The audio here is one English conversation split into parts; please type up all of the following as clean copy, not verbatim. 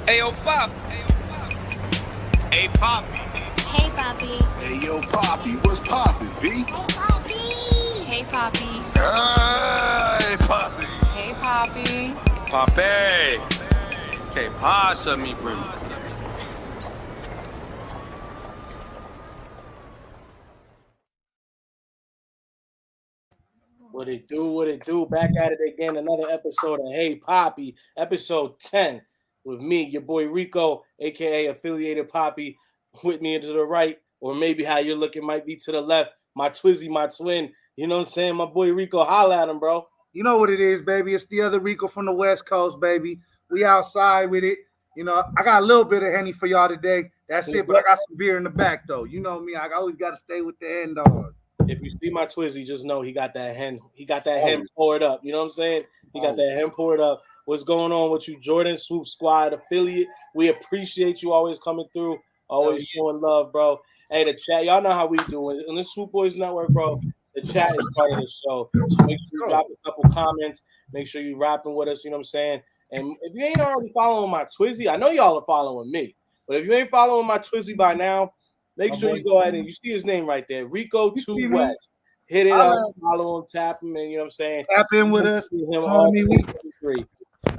Hey, yo, Pop. Hey, Papi. Hey, Papi. Hey, yo, Papi. What's poppin', B? Hey, Papi. Hey, Papi. Hey, Papi. Hey, Papi. Papi. Que pasa, mi primo? What it do? Back at it again. Another episode of Hey Papi, episode 10 with me, your boy Rico, aka Affiliated Papi. With me to the right, or maybe how you're looking might be to the left. My Twizzy, my twin. You know what I'm saying? My boy Rico, holla at him, bro. You know what it is, baby. It's the other Rico from the West Coast, baby. We outside with it. You know, I got a little bit of Henny for y'all today. That's it, but I got some beer in the back, though. You know me. I always got to stay with the hen dog. If you see my Twizzy, just know he got that hen. He got that hen poured up. You know what I'm saying? He got that hen poured up. What's going on with you, Jordan Swoop Squad affiliate? We appreciate you always coming through, always showing love, bro. Hey, the chat, y'all know how we do it. On the Swoop Boys Network, bro, the chat is part of the show. So make sure you drop a couple comments. Make sure you rapping with us, you know what I'm saying? And if you ain't already following my Twizzy, I know y'all are following me. But if you ain't following my Twizzy by now, make sure you go ahead and you see his name right there, Rico 2 West. Hit it up, follow him, tap him, and you know what I'm saying. Tap in with us. Him all 23.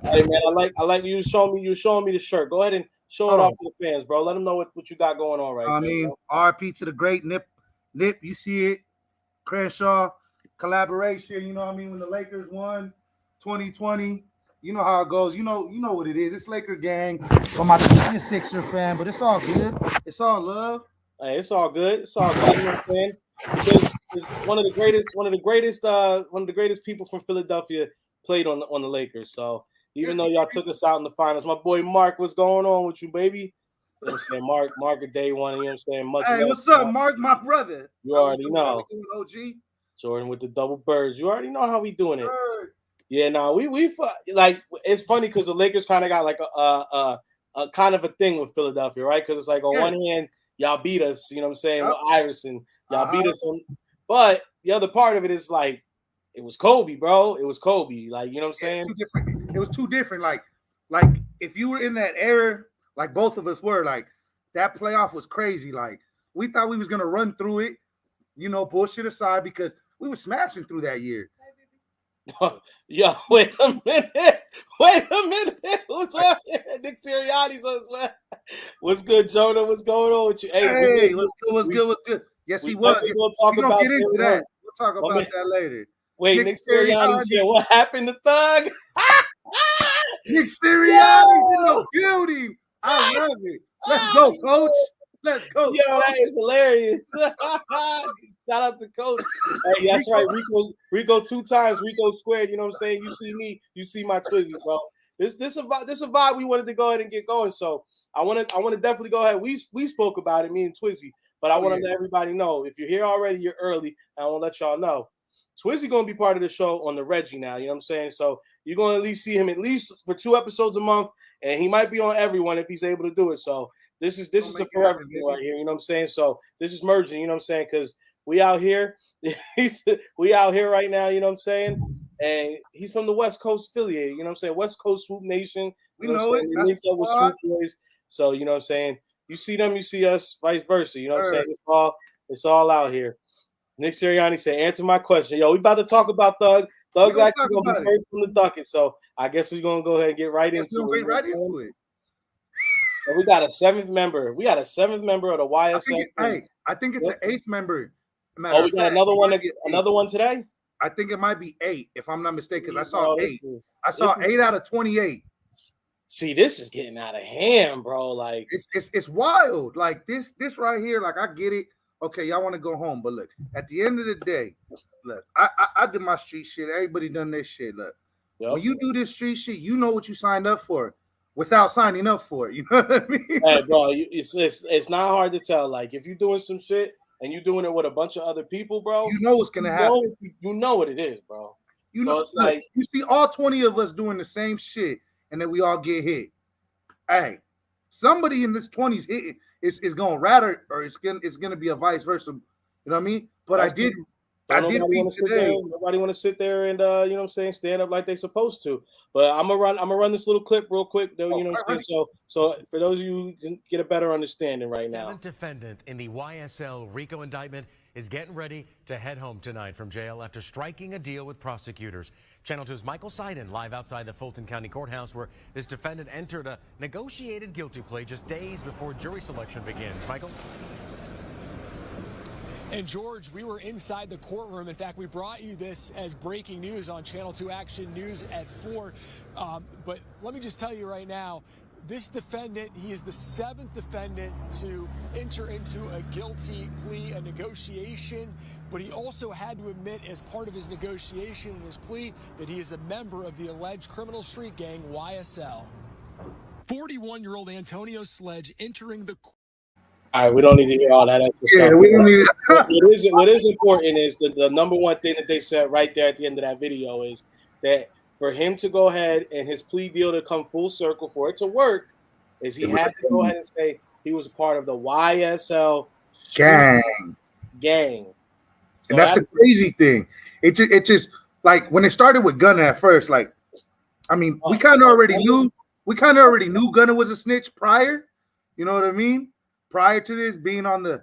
Hey man, I like you showing me the shirt. Go ahead and show it off to the fans, bro. Let them know what you got going on right now. I mean, RP to the great Nip, you see it. Crenshaw collaboration. You know what I mean? When the Lakers won 2020. You know how it goes. You know what it is. It's Laker gang. I'm a Sixer fan, but it's all good. It's all love. Hey, it's all good. It's all good. You know what I'm saying? Because it's one of the greatest people from Philadelphia played on the Lakers. So even though y'all took us out in the finals, my boy Mark, what's going on with you, baby? You know what I'm saying? Mark a day one, you know what I'm saying? Much hey, what's up, Mark, my brother? You already know. OG. Jordan with the double birds. You already know how we doing it. Yeah, no, we like it's funny because the Lakers kind of got like a kind of a thing with Philadelphia, right? Because it's like on one hand, y'all beat us, you know what I'm saying, with Iverson. Y'all beat us but the other part of it is like it was Kobe, bro. It was Kobe. Like, you know what I'm saying? It was too different. Like if you were in that era, like both of us were, like that playoff was crazy. Like we thought we was gonna run through it, you know, bullshit aside, because we were smashing through that year. Yo, wait a minute. Who's on here? Nick Sirianni's on, man. What's good, Jonah? What's going on with you? Hey, what's good? Yes, he was. We'll talk about get into that. We'll talk about that later. Wait, Nick Sirianni said, what happened to Thug? Nick Sirianni's in the building. I love it. Let's go, coach. Let's go. Yo, that is hilarious. Shout out to Coach. Hey, that's right. Rico 2 times, Rico squared. You know what I'm saying? You see me, you see my Twizzy, bro. This a vibe we wanted to go ahead and get going. So I want to definitely go ahead. We spoke about it, me and Twizzy, but I want to let everybody know if you're here already, you're early. I want to let y'all know. Twizzy gonna be part of the show on the Reggie now. You know what I'm saying? So you're gonna at least see him at least for 2 episodes a month, and he might be on everyone if he's able to do it. So this is a forever thing right here. You know what I'm saying? So this is merging. You know what I'm saying? Because we out here, we out here right now. You know what I'm saying? And he's from the West Coast affiliated. You know what I'm saying? West Coast Swoop Nation. You know what I'm saying? We linked up with Swoop Boys. So you know what I'm saying? You see them, you see us, vice versa. You know what I'm saying? It's all out here. Nick Sirianni said, answer my question. Yo, we about to talk about Thug. Thug's actually going to be first from the docket. So I guess we're going to go ahead and get right into it. And we got a 7th member. We got a 7th member of the YSL. I think it's an 8th member. Oh, we got another one today? I think it might be 8, if I'm not mistaken. I saw 8. I saw 8 out of 28. See, this is getting out of hand, bro. Like it's wild. Like this right here. Like I get it. Okay, y'all want to go home, but look, at the end of the day, look, I did my street shit. Everybody done their shit. Look, when you do this street shit, you know what you signed up for without signing up for it. You know what I mean? Hey, bro, it's not hard to tell. Like if you're doing some shit and you're doing it with a bunch of other people, bro, you know what's gonna happen. You know what it is, bro. It's like you see all 20 of us doing the same shit, and then we all get hit. Hey, somebody in this 20s hitting. It's gonna rather, or it's gonna be a vice versa. You know what I mean? But Don't nobody want to sit there. Nobody want to sit there and you know what I'm saying, stand up like they supposed to. But I'm gonna run this little clip real quick, though. You know what I'm saying. So for those of you who can get a better understanding right now. Seventh defendant in the YSL RICO indictment is getting ready to head home tonight from jail after striking a deal with prosecutors. Channel 2's Michael Seiden live outside the Fulton County Courthouse, where this defendant entered a negotiated guilty plea just days before jury selection begins. Michael? And George, we were inside the courtroom. In fact, we brought you this as breaking news on Channel 2 Action News at 4. But let me just tell you right now, this defendant, he is the 7th defendant to enter into a guilty plea, a negotiation, but he also had to admit as part of his negotiation and his plea that he is a member of the alleged criminal street gang YSL. 41-year-old Antonio Sledge entering the All right, we don't need to hear all that extra stuff. We don't need what is important is the number one thing that they said right there at the end of that video is that for him to go ahead and his plea deal to come full circle, for it to work, is he had to go ahead and say he was part of the YSL gang. So And that's the crazy thing. It just like when it started with Gunna at first, like, I mean, we kind of already knew Gunna was a snitch prior. You know what I mean? Prior to this being on the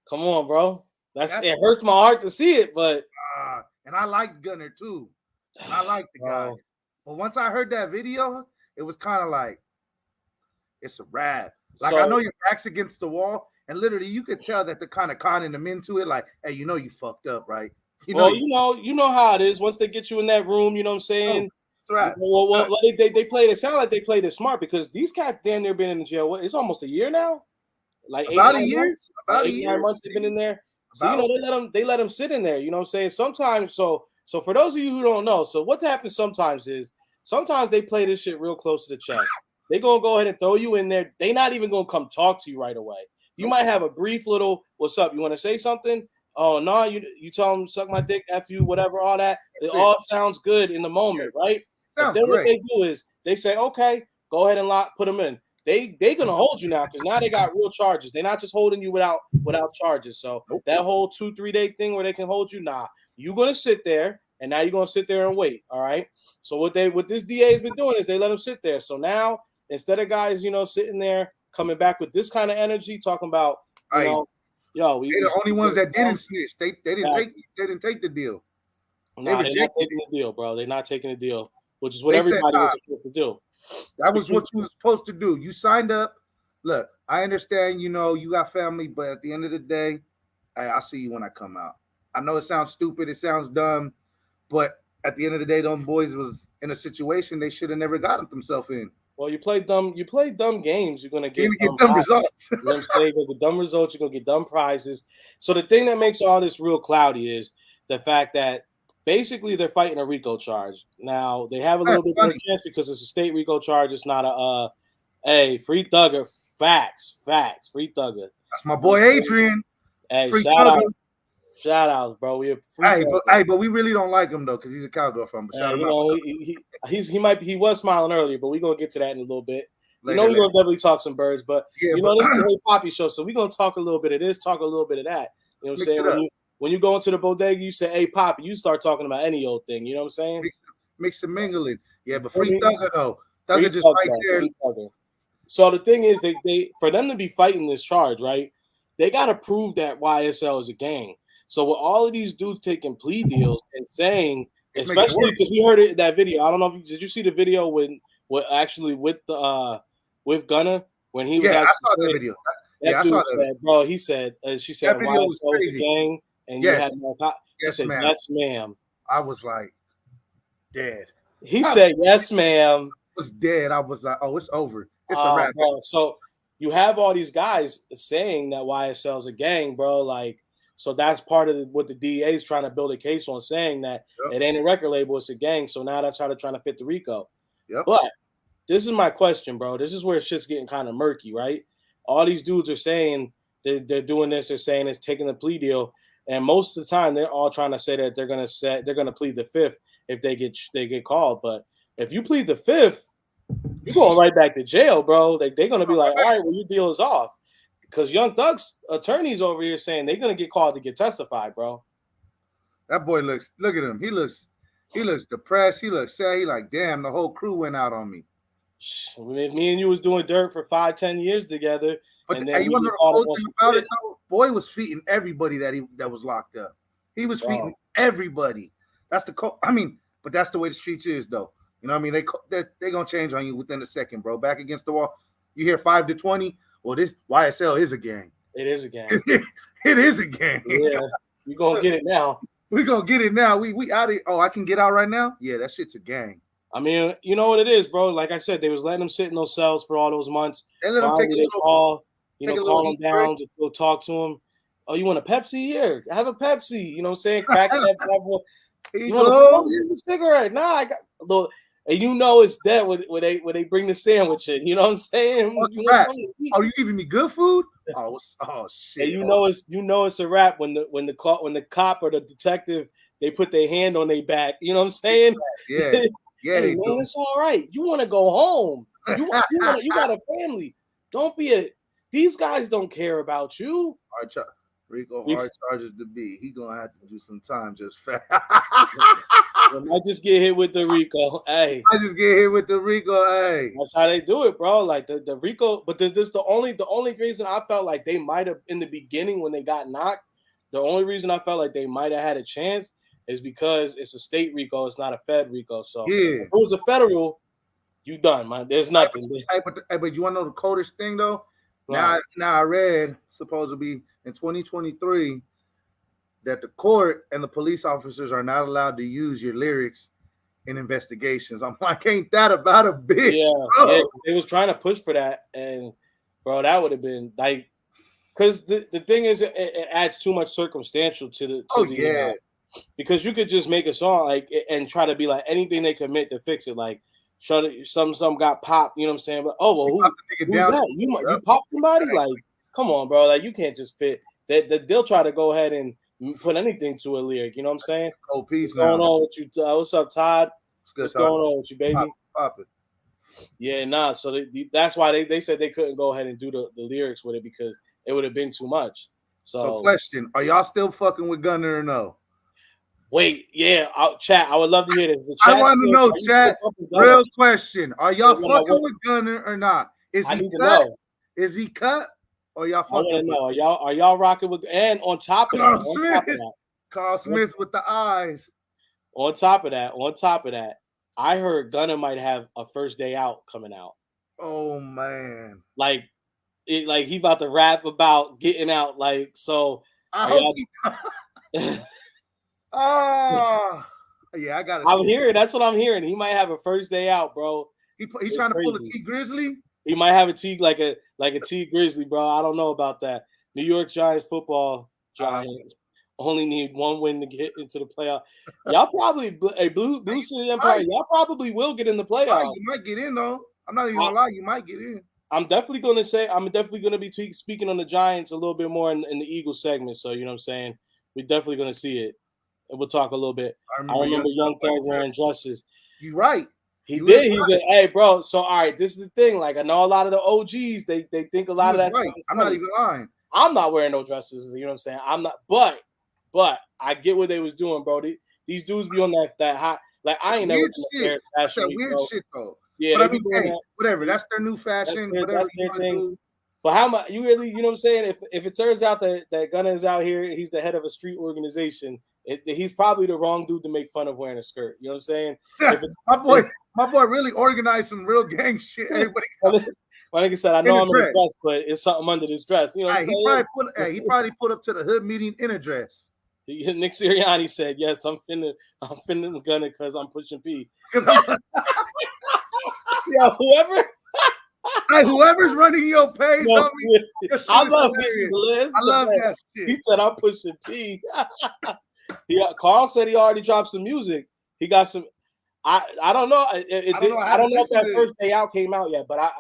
come on, bro. It hurts my heart to see it, but and I like Gunner too. I like the guy. But once I heard that video, it was kind of like it's a wrap. Like, I know your back's against the wall, and literally you could tell that they're kind of conning them into it. Like, hey, you know you fucked up, right? You know how it is. Once they get you in that room, you know what I'm saying? That's right. Well, they played it. Sounded like they played it smart because these cats damn near been in the jail. It's almost a year now. Like about a year. About 8 9 months they've been in there. So you know they let them sit in there. You know what I'm saying? Sometimes so for those of you who don't know, so what's happened sometimes is they play this shit real close to the chest. They gonna go ahead and throw you in there. They not even gonna come talk to you right away. You might have a brief little "What's up? You want to say something?" Oh no, you tell them suck my dick, F you, whatever, all that. It all sounds good in the moment, right? But then what they do is they say, okay, go ahead and put them in. They gonna hold you now because now they got real charges. They're not just holding you without charges. So that whole 2-3 day thing where they can hold you, you're gonna sit there, and now you're gonna sit there and wait. All right. So what this DA has been doing is they let them sit there. So now instead of guys, sitting there coming back with this kind of energy, talking about they're the only ones that didn't snitch. They didn't take the deal. No, they're not taking the deal, bro. They're not taking the deal, which is what everybody was supposed to do. That was what you were supposed to do. You signed up. Look, I understand, you got family, but at the end of the day, I'll see you when I come out. I know it sounds stupid, it sounds dumb, but at the end of the day, them boys was in a situation they should have never gotten themselves in. Well, you play dumb games, you're gonna get dumb results. You know what I'm saying? You're gonna get dumb results, you're gonna get dumb prizes. So the thing that makes all this real cloudy is the fact that basically they're fighting a RICO charge. Now they have a little bit of a chance because it's a state RICO charge. It's not free Thugger. Facts, free Thugger. That's my boy Adrian. Hey, free shout outs, bro. But we really don't like him though because he's a Cowboy fan. He was smiling earlier, but we're gonna get to that in a little bit. We're gonna definitely talk some birds, but this is the Papi show, so we're gonna talk a little bit of this, talk a little bit of that. You know what I'm saying? When you go into the bodega, you say, "Hey, Papi," you start talking about any old thing. You know what I'm saying? Mix and mingling. Yeah, but free Thugger though. Thugger just right there. So the thing is, they for them to be fighting this charge, right? They got to prove that YSL is a gang. So with all of these dudes taking plea deals and saying, especially because we heard it in that video. I don't know if did you see the video with Gunna when he was? Yeah, I saw that video. I saw that. Bro, he said, she said, that video was crazy. A gang, and you had no. He said, ma'am. Yes, ma'am. I was like, dead. He said, yes, ma'am. I was dead. I was like, oh, it's over. It's a wrap. Bro. So you have all these guys saying that YSL is a gang, bro. Like, so that's part of what the DA is trying to build a case on, saying that it ain't a record label, it's a gang. So now that's how they're trying to fit the RICO. Yep. But this is my question, bro. This is where shit's getting kind of murky, right? All these dudes are saying they're doing this. They're saying it's taking the plea deal, and most of the time they're all trying to say that they're gonna plead the fifth if they get called. But if you plead the fifth, you're going right back to jail, bro. They're gonna be like, all right, well, your deal is off. because Young Thug's attorneys over here saying they're gonna get called to get testified, bro. That boy look at him. He looks depressed. He looks sad. He like, damn, the whole crew went out on me. If me and you was doing dirt for 5-10 years together, But and then you we want to get know caught the up whole on thing some about shit. it though? Boy was feeding everybody that was locked up. He was feeding everybody. That's but that's the way the streets is though. You know what I mean? They gonna change on you within a second, bro. Back against the wall. You hear 5 to 20. Well, this YSL is a gang. It is a gang. It is a gang. Yeah, you gonna get it now. We gonna get it now. We out of. Oh, I can get out right now. Yeah, that shit's a gang. I mean, you know what it is, bro. Like I said, they was letting them sit in those cells for all those months. They let them Finally, take a they little, call little them down to go talk to them. Oh, you want a Pepsi? Here, have a Pepsi. You know what I'm saying? Crack that. You want a cigarette? Nah, I got a little. And you know it's dead when they bring the sandwich in. You know what I'm saying? Oh, you giving me good food? Oh shit! And you know it's a wrap when the cop or the detective they put their hand on their back. You know what I'm saying? Yeah, yeah. Hey, man, it's all right. You want to go home? You got a family. Don't be a. These guys don't care about you. Rico hard charges to be. He gonna have to do some time just fast. I might just get hit with the Rico. Hey, Hey, that's how they do it, bro. Like the Rico, but this the only reason I felt like they might have in the beginning when they got knocked. The only reason I felt like they might have had a chance is because it's a state Rico, it's not a Fed Rico. So if it was a federal, you done, man. There's nothing. But you want to know the coldest thing though? Now I read supposedly in 2023 that the court and the police officers are not allowed to use your lyrics in investigations. I'm like, ain't that about a bitch? Yeah, they was trying to push for that, and bro, that would have been like, because the thing is, it adds too much circumstantial to the because you could just make a song like and try to be like anything they commit to fix it, like some got popped, you know what I'm saying? But who's that? You popped somebody? Like, come on, bro, like you can't just fit that. They'll try to go ahead and put anything to a lyric, you know what I'm saying? Oh, peace. What's going on with you? What's up, Todd? What's going on with you, baby? Pop it. Yeah, nah. So that's why they said they couldn't go ahead and do the lyrics with it because it would have been too much. So question: are y'all still fucking with Gunner or no? Wait, yeah, chat. I would love to hear this. I want to know, chat. Real question: are y'all fucking with Gunner or not? Is he cut? Is he cut? Or y'all fucking? I want to know. Are y'all rocking with? And on top of that, Carl Smith with the eyes. On top of that, I heard Gunner might have a first day out coming out. Oh man! Like he about to rap about getting out. Like so. I hope he. Oh, yeah, I got it. I'm hearing. That's what I'm hearing. He might have a first day out, bro. He trying to pull a T Grizzly. He might have a T like a T Grizzly, bro. I don't know about that. New York Giants football Giants only need one win to get into the playoff. Y'all probably Blue City Empire. Y'all probably will get in the playoffs. You might get in though. I'm not even gonna lie. You might get in. I'm definitely going to be speaking on the Giants a little bit more in the Eagles segment. So you know what I'm saying. We're definitely going to see it, and we'll talk a little bit. I remember Young Thug wearing dresses. You're right. He did. He's a hey, bro. So all right, this is the thing. Like I know a lot of the OGs, they think a lot of that stuff is I'm not even lying. I'm not wearing no dresses. You know what I'm saying? I'm not. But I get what they was doing, bro. These dudes be on that hot. Like I ain't never been That's that weird shit though. Yeah, but I mean, hey, whatever. That's their new fashion. That's their thing. But how much you really, you know what I'm saying? If it turns out that Gunna is out here, he's the head of a street organization. He's probably the wrong dude to make fun of wearing a skirt. You know what I'm saying? my boy really organized some real gang shit. Everybody, like I said, I know I'm in a dress, but it's something under this dress. You know what I'm saying? He probably put up to the hood meeting in a dress. Nick Sirianni said, "Yes, I'm finna Gunna because I'm pushing P." Yeah, whoever's running your page, I love this list. I love that shit. He said, "I'm pushing P." Carl said he already dropped some music. He got some. I don't know. I don't know if that first day out came out yet, but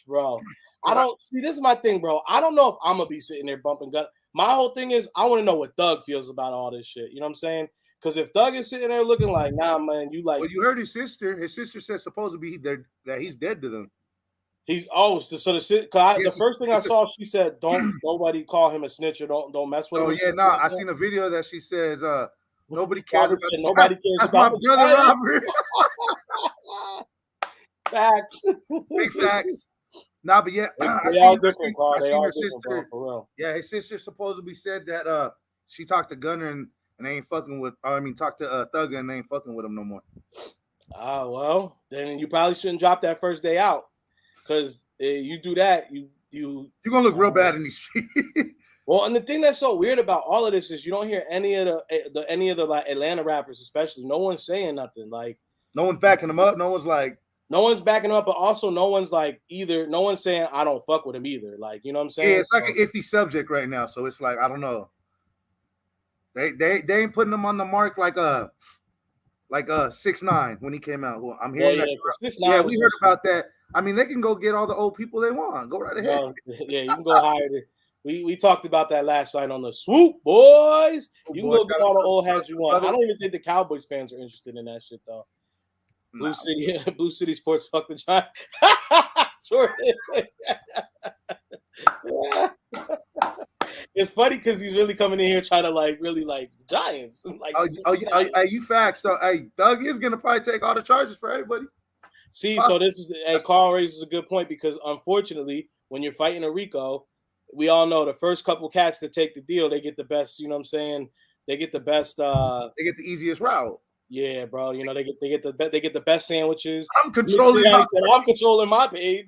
bro, I don't see. This is my thing, bro. I don't know if I'm gonna be sitting there bumping Gunna. My whole thing is I want to know what Thug feels about all this shit. You know what I'm saying? Because if Thug is sitting there looking like, nah, man, you like. Well, you heard his sister. His sister said supposedly that he's dead to them. The first thing I saw, she said, "Don't nobody call him a snitch or don't mess with him." Oh yeah, no, I seen a video that she says, nobody cares Robert about said, nobody cares That's about my brother Robert. Facts. Big facts. Nah, but yeah, They all different, Carl. They all her different, bro, sister. for real. Yeah, his sister supposedly said that she talked to Gunner and they ain't fucking with. Talked to Thug and they ain't fucking with him no more. Well, then you probably shouldn't drop that first day out, because you do that, you're gonna look real bad in these streets. Well, and the thing that's so weird about all of this is you don't hear any of the like Atlanta rappers, especially. No one's saying nothing. Like no one's backing them up. No one's backing him up, but also no one's saying I don't fuck with him either. Like, you know what I'm saying? Yeah, it's like an iffy subject right now. So it's like I don't know. They ain't putting them on the mark like 6ix9ine when he came out. Well, I'm hearing that. 6ix9ine. Yeah, we heard about that. I mean, they can go get all the old people they want. Go right ahead. Well, yeah, you can go hire it. We talked about that last night on the Swoop, boys. You can go get all the old heads you want. I don't even think the Cowboys fans are interested in that shit though. Blue City Sports, fuck the Giants. It's funny because he's really coming in here trying to really like the Giants. Like, you facts though. Hey, Thug is gonna probably take all the charges for everybody. See, so this is Carl raises a good point, because unfortunately, when you're fighting a RICO, we all know the first couple cats that take the deal, they get the best. You know what I'm saying? They get the best. They get the easiest route. Yeah, bro. You know they get the best sandwiches. I'm controlling my page.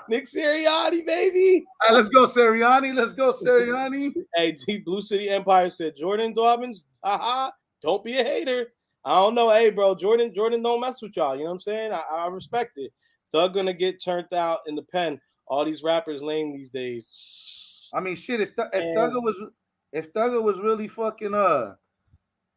Nick Sirianni, baby. Right, let's go, Sirianni. Hey, Blue City Empire said Jordan Dobbins, don't be a hater. I don't know. Hey, bro, Jordan don't mess with y'all. You know what I'm saying? I respect it. Thug gonna get turned out in the pen. All these rappers lame these days. I mean, shit. If Thugger was really fucking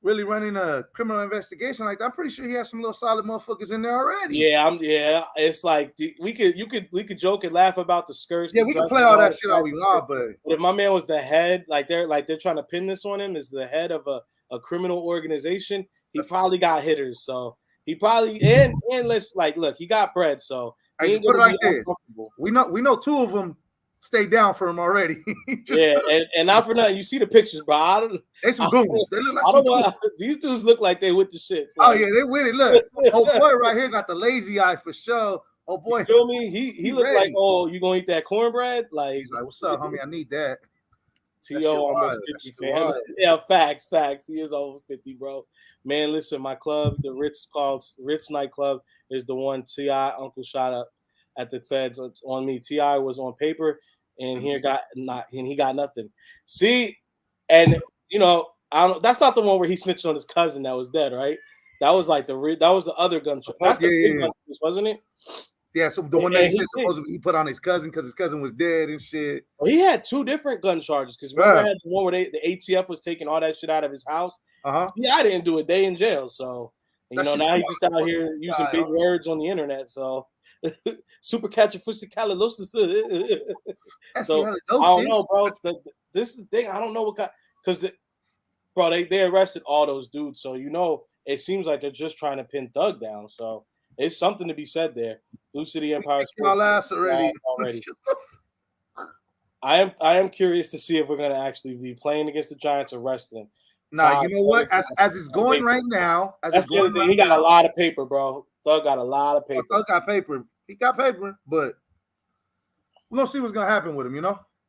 really running a criminal investigation like that, I'm pretty sure he has some little solid motherfuckers in there already. Yeah. It's like we could joke and laugh about the skirts. Yeah, we can play all that shit all we want, but if my man was the head, they're trying to pin this on him as the head of a criminal organization, he probably got hitters. So he probably and let's look, he got bread, so he ain't gonna be uncomfortable. We know two of them stay down for him already. Yeah, and not for nothing. You see the pictures, bro. They some goons. They look like these dudes look like they with the shit. Oh yeah, they with it. Look, old boy right here got the lazy eye for sure. Oh boy, you feel me? He looked like, oh, you gonna eat that cornbread? Like, he's like, what's up, homie? I need that. T.O. almost 50, fam. Yeah, facts. He is almost 50, bro. Man, listen, my club, the Ritz nightclub, is the one T.I. Uncle shot up at the feds. It's on me. T.I. was on paper, and he got nothing. See, and that's not the one where he snitched on his cousin that was dead, right? That was the other gunshot. That's the big gun, wasn't it? Yeah, so the one that he said supposedly he put on his cousin because his cousin was dead and shit. Well, he had two different gun charges, because remember I had the one where the ATF was taking all that shit out of his house. Yeah, I didn't do a day in jail, so now he's just out here using big words on the internet. So super califragilistic. So I don't know, bro. This is the thing. I don't know what kind, because bro, they arrested all those dudes, so it seems like they're just trying to pin Thug down. So it's something to be said there. Blue City Empire Sports already. I am curious to see if we're gonna actually be playing against the Giants or wrestling. Nah, you know what? As it's going right now, that's the other thing. He got a lot of paper, bro. Thug got a lot of paper. Thug got paper. He got paper, but we're gonna see what's gonna happen with him.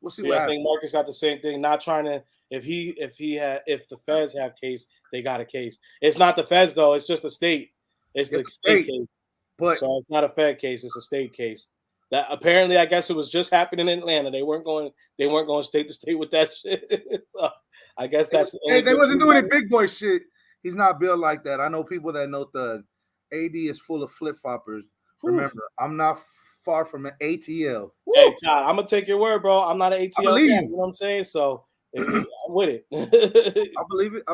We'll see. I think Marcus got the same thing. Not trying to. If the feds have case, they got a case. It's not the feds though. It's just a state. It's the state case. But so it's not a Fed case, it's a state case. That apparently, I guess it was just happening in Atlanta. They weren't going state to state with that shit. So I guess that's they wasn't doing it big boy shit. He's not built like that. I know people that know Thug. AD is full of flip floppers. Remember, I'm not far from an ATL. Hey, Todd, I'm gonna take your word, bro. I'm not an ATL guy, you know what I'm saying? So I'm with it. I believe it.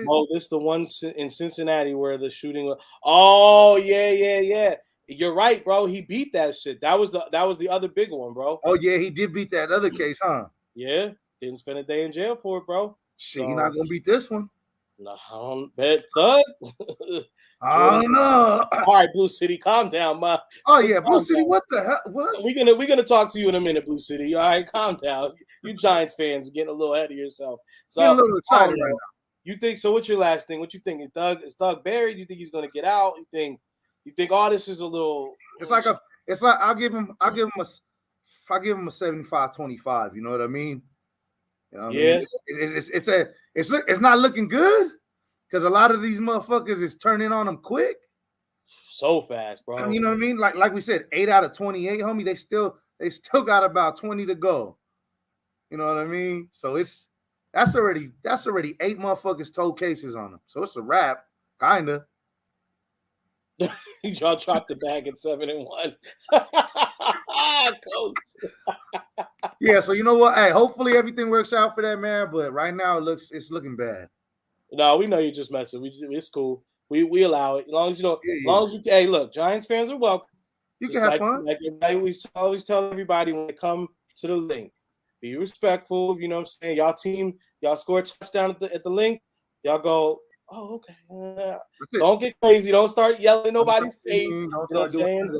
Oh, this the one in Cincinnati where the shooting was. Oh, yeah. You're right, bro. He beat that shit. That was the other big one, bro. Oh, yeah, he did beat that other case, huh? Yeah. Didn't spend a day in jail for it, bro. Shit, so, he's not gonna beat this one. No, I don't bet Thug. I don't know. All right, Blue City, calm down, ma. Oh yeah, Blue Calm City. down. What the hell? What? We're gonna talk to you in a minute, Blue City. All right, calm down. You Giants fans are getting a little ahead of yourself. So Getting a little I excited don't know. right now. You think so? What's your last thing? What you think? Is Thug buried? You think he's gonna get out? You think all this is a little? It's like I'll give him a 75-25. You know what I mean? You know what I mean? It's not looking good because a lot of these motherfuckers is turning on them quick. So fast, bro. You know what I mean? Like we said, 8 out of 28, homie. They still got about 20 to go. You know what I mean? So that's already 8 motherfuckers told cases on them. So it's a wrap, kinda. Y'all dropped the bag at 7-1. Coach. Yeah, so you know what? Hey, hopefully everything works out for that man. But right now it's looking bad. No, we know you're just messing. It's cool. We allow it. As long as you don't. Yeah. As long as you. Hey, look, Giants fans are welcome. You Just can have fun. Like we always tell everybody when they come to the link, be respectful. You know what I'm saying? Y'all score a touchdown at the link. Y'all go, oh, okay. Don't get crazy. Don't start yelling in nobody's face. You know what I'm saying?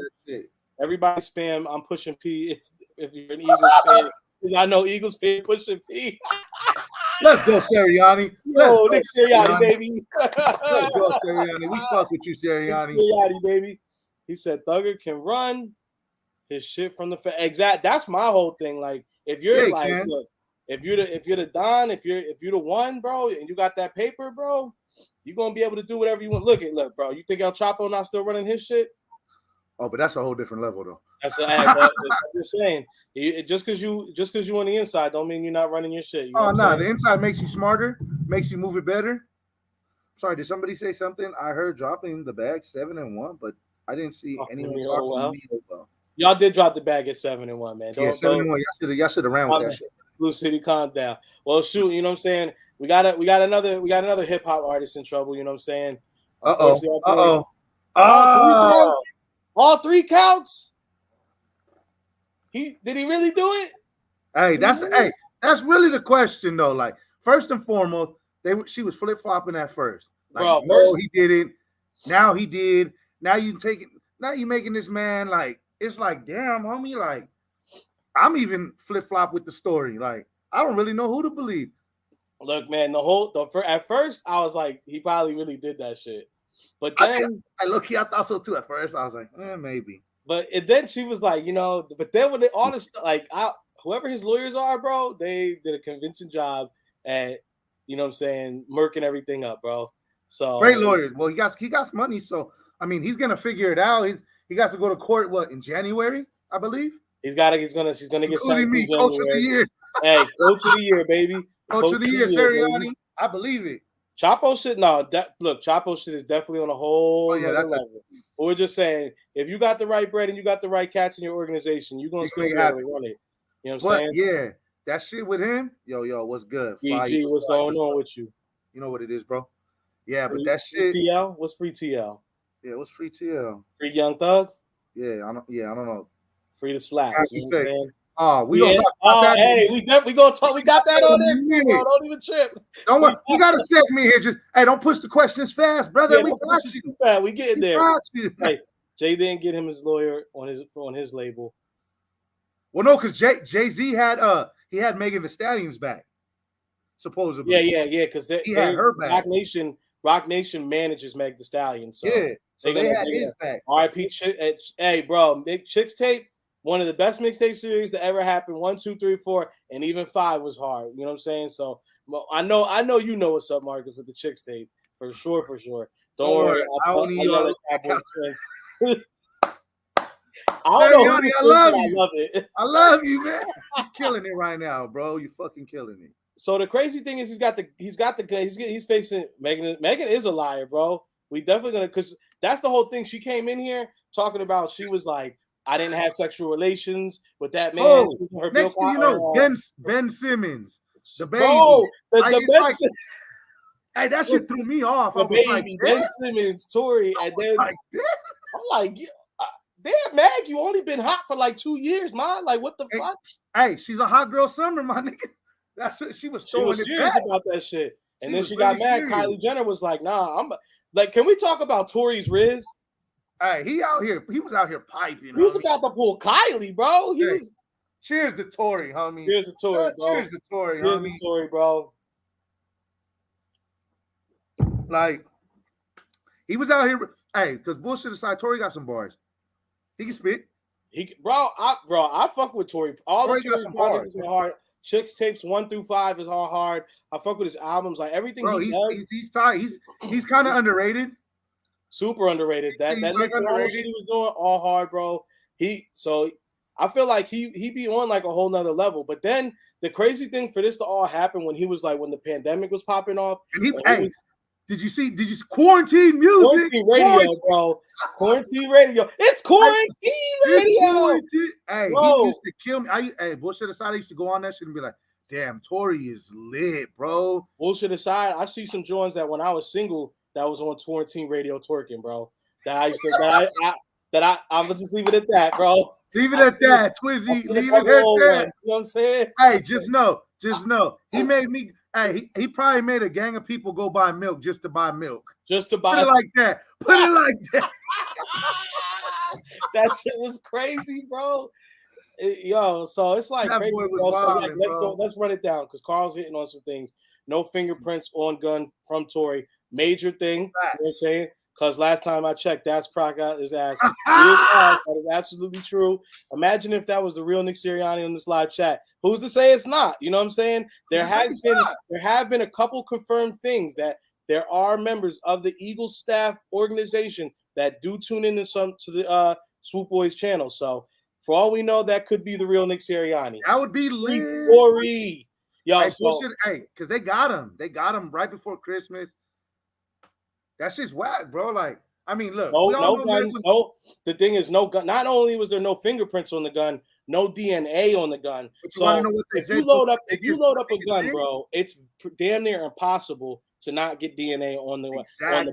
Everybody spam. I'm pushing P if you're an Eagles fan. Because I know Eagles fan pushing P. Let's go, Sirianni. Yo, Nick Sirianni, baby. Let's go, Sirianni. We fuck with you, Sirianni. Nick Sirianni, baby. He said Thugger can run his shit from the exact. That's my whole thing. Like, if you're look, if you're the Don, if you're the one, bro, and you got that paper, bro, you're gonna be able to do whatever you want. Look, bro. You think El Chapo not still running his shit? Oh, but that's a whole different level, though. That's but I'm just saying. Just because you on the inside don't mean you're not running your shit. You know the inside makes you smarter, makes you move it better. Sorry, did somebody say something? I heard dropping the bag 7-1, but I didn't see anyone talking to me. Y'all did drop the bag at 7-1, man. 7-1. Y'all should have ran with that shit. Blue City, calm down. Well, shoot, you know what I'm saying? We got another hip hop artist in trouble. You know what I'm saying? All 3 counts. Did he really do it? Hey, that's really the question though. Like, first and foremost, she was flip flopping at first. Like, bro, first he didn't. Now he did. Now you making this man like, it's like, damn, homie. Like, I'm even flip flop with the story. Like, I don't really know who to believe. Look, man, at first I was like, he probably really did that shit. But then I thought so too. At first, I was like, maybe. But then she was like, you know, but then when all this, like, whoever his lawyers are, bro, they did a convincing job at, you know what I'm saying, murking everything up, bro. So great lawyers. Well, he got money, so I mean, he's gonna figure it out. He got to go to court in January, I believe. He's gonna get sentenced in January. Coach of the year. Hey, coach of the year, baby. Coach of the year, Sirianni. I believe it. Chapo shit, Chapo shit is definitely on a whole other level. But we're just saying, if you got the right bread and you got the right cats in your organization, you're gonna still be able to run it. You know what I'm saying? Yeah, that shit with him, yo, what's good? EG, what's going on with you? You know what it is, bro. Yeah, but that free shit. TL? What's free TL? Yeah, what's free TL? Free Young Thug? Yeah, I don't know. Free the slaps. You know what I'm saying? We gonna talk about that. Hey, we gonna talk. We got that on there too, bro. Don't even trip. Don't worry. We got a segment here. Just don't push the questions fast, brother. Yeah, we got you. Too fast. We getting there. Hey, Jay didn't get him his lawyer on his label. Well, no, because Jay-Z had Megan Thee Stallion's back, supposedly. Yeah. Because he had her back. Rock Nation manages Meg Thee Stallion. So yeah, so they had his back. R.I.P. Hey, bro, Chicks Tape. One of the best mixtape series that ever happened. 1, 2, 3, 4, and even 5 was hard. You know what I'm saying? So I know you know what's up, Marcus, with the Chicks Tape for sure. Don't worry. I love it. I love it. I love you, man. You're killing it right now, bro. You're fucking killing it. So the crazy thing is he's facing Megan. Megan is a liar, bro. We definitely gonna, because that's the whole thing. She came in here talking about, she was like, I didn't have sexual relations with that man. Oh, next thing you know, Ben Simmons, the baby. Bro, the hey, that shit threw me off. The baby, Ben Simmons, Tory, and then I'm like, damn, Mag, you only been hot for like 2 years, man. Like, what the fuck? Hey, she's a hot girl summer, my nigga. That's what she was. She was serious about that shit. And then she got mad. Serious. Kylie Jenner was like, "Nah, I'm like, can we talk about Tory's Riz? Hey, he was out here piping. He was about to pull Kylie, bro. He was. Cheers to Tory, homie. Cheers to Tory, bro. Cheers to Tory, Cheers homie. to Tory, bro. Like, he was out here. Hey, because bullshit aside, Tory got some bars. He can spit. I fuck with Tory. All Tory the Tory got some projects bars. are hard. Chicks tapes 1 through 5 is all hard. I fuck with his albums, like everything Bro, he does. he's tight. He's kind of underrated. Super underrated. That He's next underrated. shit he was doing all hard, bro. So I feel like he be on like a whole nother level. But then the crazy thing for this to all happen when he was like when the pandemic was popping off. And did you see quarantine music? Quarantine radio, bro. Quarantine radio. It's quarantine radio. Hey, bro. he used to kill me. Hey, bullshit aside, I used to go on that shit and be like, damn, Tory is lit, bro. Bullshit aside, I see some joints that when I was single that was on quarantine radio twerking, bro. That I used to I'm gonna just leave it at that, bro. Leave it at that, Twizzy. Leave it at that. You know what I'm saying? Hey, just know. He made me. Hey, he probably made a gang of people go buy milk just to buy milk. Just to buy Put it like that. Put it like that. That shit was crazy, bro. So it's like That crazy, boy was bro. So wildin', like, let's bro. go. Let's run it down because Carl's hitting on some things. No fingerprints on gun from Tory. Major thing. You know what I'm saying? Because last time I checked, that's Proc got his ass. His ass. That is absolutely true. Imagine if that was the real Nick Sirianni on this live chat. Who's to say it's not? You know what I'm saying? There have been a couple confirmed things that there are members of the Eagles staff organization that do tune in to the Swoop Boys channel. So for all we know, that could be the real Nick Sirianni. That would be lit. Tory. Yo, hey, because they got him. They got him right before Christmas. That shit's whack, bro. Like, I mean, look. No guns. No. The thing is, no gun. Not only was there no fingerprints on the gun, no DNA on the gun. So if you load up a gun, bro, it's damn near impossible to not get DNA on the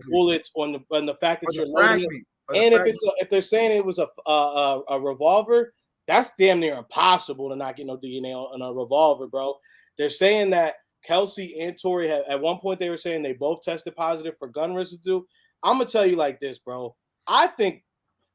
bullets, on the fact that you're loading it. And if they're saying it was a revolver, that's damn near impossible to not get no DNA on a revolver, bro. They're saying that Kelsey and Tory at one point they were saying they both tested positive for gun residue. I'm gonna tell you like this, bro. I think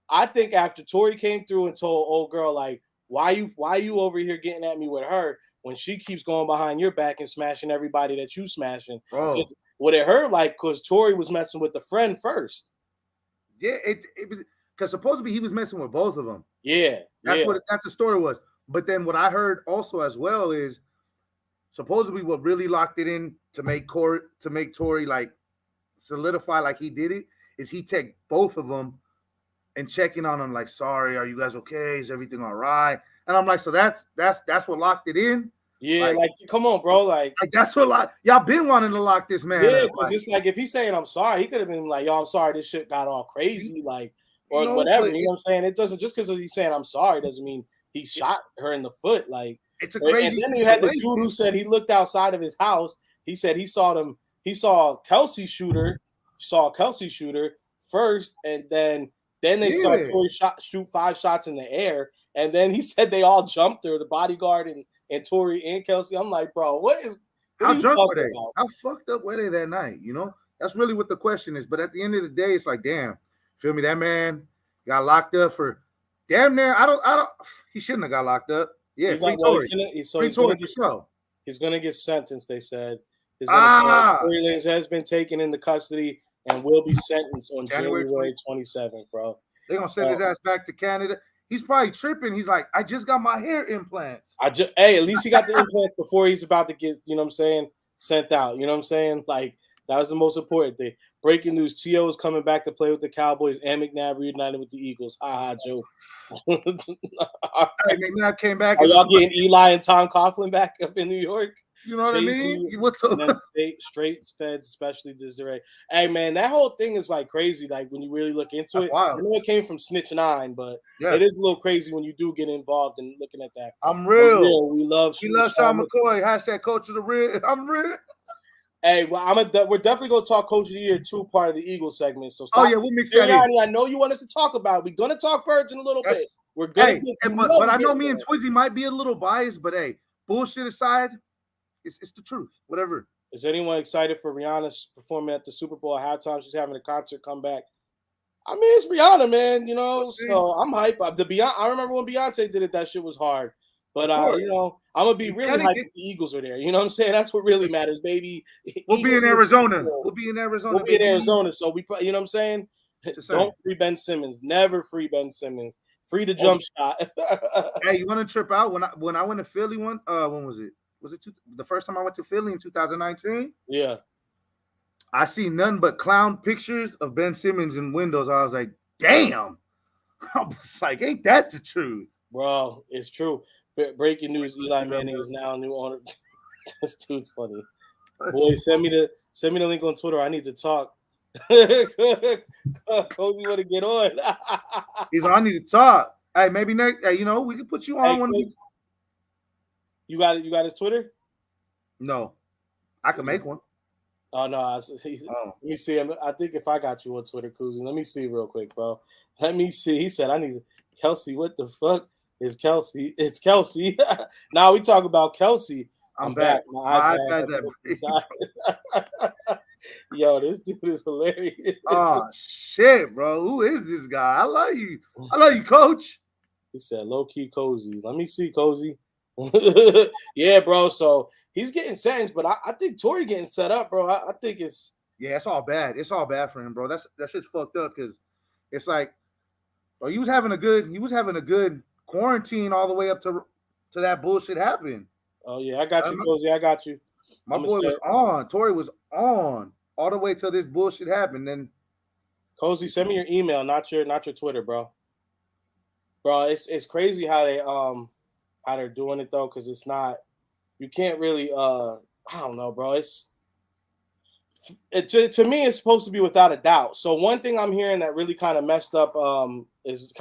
after Tory came through and told old girl like, why you over here getting at me with her when she keeps going behind your back and smashing everybody that you smashing? Bro. What it hurt like because Tory was messing with the friend first. Yeah, it was because supposedly he was messing with both of them. Yeah, that's the story was. But then what I heard also as well is supposedly what really locked it in to make Tory like solidify like he did it is he take both of them and checking on them like, sorry, are you guys okay? Is everything all right? And I'm like, so that's what locked it in. Yeah, like come on, bro, like that's what y'all been wanting to lock this man. Yeah, because it's like if he's saying I'm sorry, he could have been like, yo, I'm sorry, this shit got all crazy, like or whatever. You know what I'm saying? It doesn't just because he's saying I'm sorry doesn't mean he shot her in the foot, like. It's a crazy. And then you had the dude who said he looked outside of his house. He said he saw Kelsey shooter first, and then they saw Tory shoot 5 shots in the air, and then he said they all jumped her, the bodyguard and Tory and Kelsey. I'm like, bro, how drunk were they? How fucked up were they that night? You know, that's really what the question is. But at the end of the day, it's like, damn, feel me? That man got locked up for damn near. I don't. He shouldn't have got locked up. Yeah, he's gonna get sentenced. They said Tory Lanez has been taken into custody and will be sentenced on January 27th, bro. They're gonna send his ass back to Canada. He's probably tripping. He's like, I just got my hair implants. Hey, at least he got the implants before he's about to get, you know what I'm saying, sent out. You know what I'm saying? Like that was the most important thing. Breaking news: T.O. is coming back to play with the Cowboys, and McNabb reunited with the Eagles. Ha ha, joke. McNabb came back. Are y'all getting Eli and Tom Coughlin back up in New York? You know what I mean? Straight feds, especially Desiree. Hey man, that whole thing is like crazy. Like when you really look into it, I know it came from Snitch 9, but it is a little crazy when you do get involved in looking at that. I'm real. We love Sean McCoy. # coach of the real. I'm real. Hey, well, we're definitely gonna talk Coach of the Year 2 part of the Eagles segment. So we'll mix that in. I know you want us to talk about it. We're gonna talk Birds in a little bit. We're gonna but I know me and Twizzy might be a little biased, but hey, bullshit aside, it's the truth. Whatever. Is anyone excited for Rihanna's performing at the Super Bowl at halftime? She's having a concert comeback. I mean, it's Rihanna, man. You know, so I'm hyped. I remember when Beyonce did it. That shit was hard. But you know, I'm gonna be really hyped if the Eagles are there. You know what I'm saying? That's what really matters, baby. We'll be in Arizona. We'll be in Arizona. We'll be in Arizona. So you know what I'm saying? Don't free Ben Simmons. Never free Ben Simmons. Free the jump shot. Hey, you want to trip out when I went to Philly when was it? Was it the first time I went to Philly in 2019? Yeah. I see none but clown pictures of Ben Simmons in windows. I was like, damn. I was like, ain't that the truth? Bro, it's true. Breaking news: Eli Manning is now new owner. This dude's funny. Boy, send me the link on Twitter. I need to talk. Cozy want to get on. He's like, I need to talk. Hey, maybe next. Hey, you know, we can put you on one of these. You got it. You got his Twitter? No, I can make one. Oh no! Let me see. I think if I got you on Twitter, Cozy, let me see real quick, bro. Let me see. He said, "I need Kelsey. What the fuck is Kelsey? It's Kelsey." Now we talk about Kelsey. I'm back. My iPad. Yo, this dude is hilarious. Oh shit, bro! Who is this guy? I love you. I love you, Coach. He said, "Low key Cozy." Let me see, Cozy. Yeah, bro. So he's getting sentenced, but I think Tory getting set up, bro. I think it's it's all bad. It's all bad for him, bro. That shit's fucked up because it's like, bro, he was having a good quarantine all the way up to that bullshit happened. Oh yeah, I got you, Cozy. I got you. My boy was on. Tory was on all the way till this bullshit happened. Then Cozy, send me your email, not your Twitter, bro. Bro, it's crazy how they're doing it though, because it's not. You can't really. I don't know, bro. To me, it's supposed to be without a doubt. So one thing I'm hearing that really kind of messed up Tory is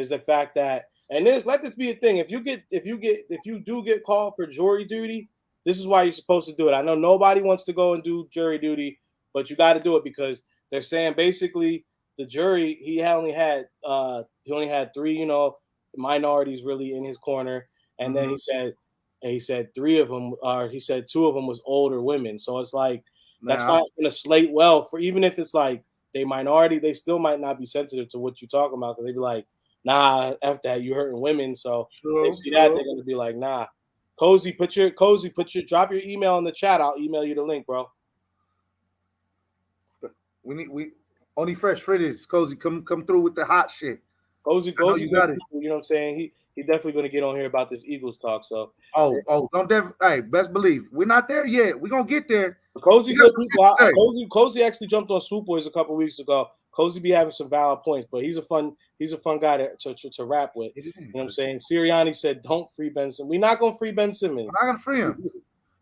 the fact that, and let this be a thing. If you do get called for jury duty, this is why you're supposed to do it. I know nobody wants to go and do jury duty, but you got to do it because they're saying basically the jury he only had 3 minorities really in his corner, and then he said 3 of them he said 2 of them was older women. So it's like that's not going to slate well for, even if it's like they minority, they still might not be sensitive to what you're talking about because they be like, nah, F that, you hurting women. So they see that, they're going to be like, nah. Cozy, drop your email in the chat. I'll email you the link, bro. We only fresh Fridges. Cozy, come through with the hot shit. Cozy, you got it. You know what I'm saying? He's definitely going to get on here about this Eagles talk. So hey, best believe we're not there yet. We're gonna get there. Cozy actually jumped on Swoop Boys a couple weeks ago. Cozy be having some valid points, but he's a fun guy to rap with. You know what I'm saying? Sirianni said, "Don't free Ben Simmons." We're not gonna free Ben Simmons. We're not gonna free him.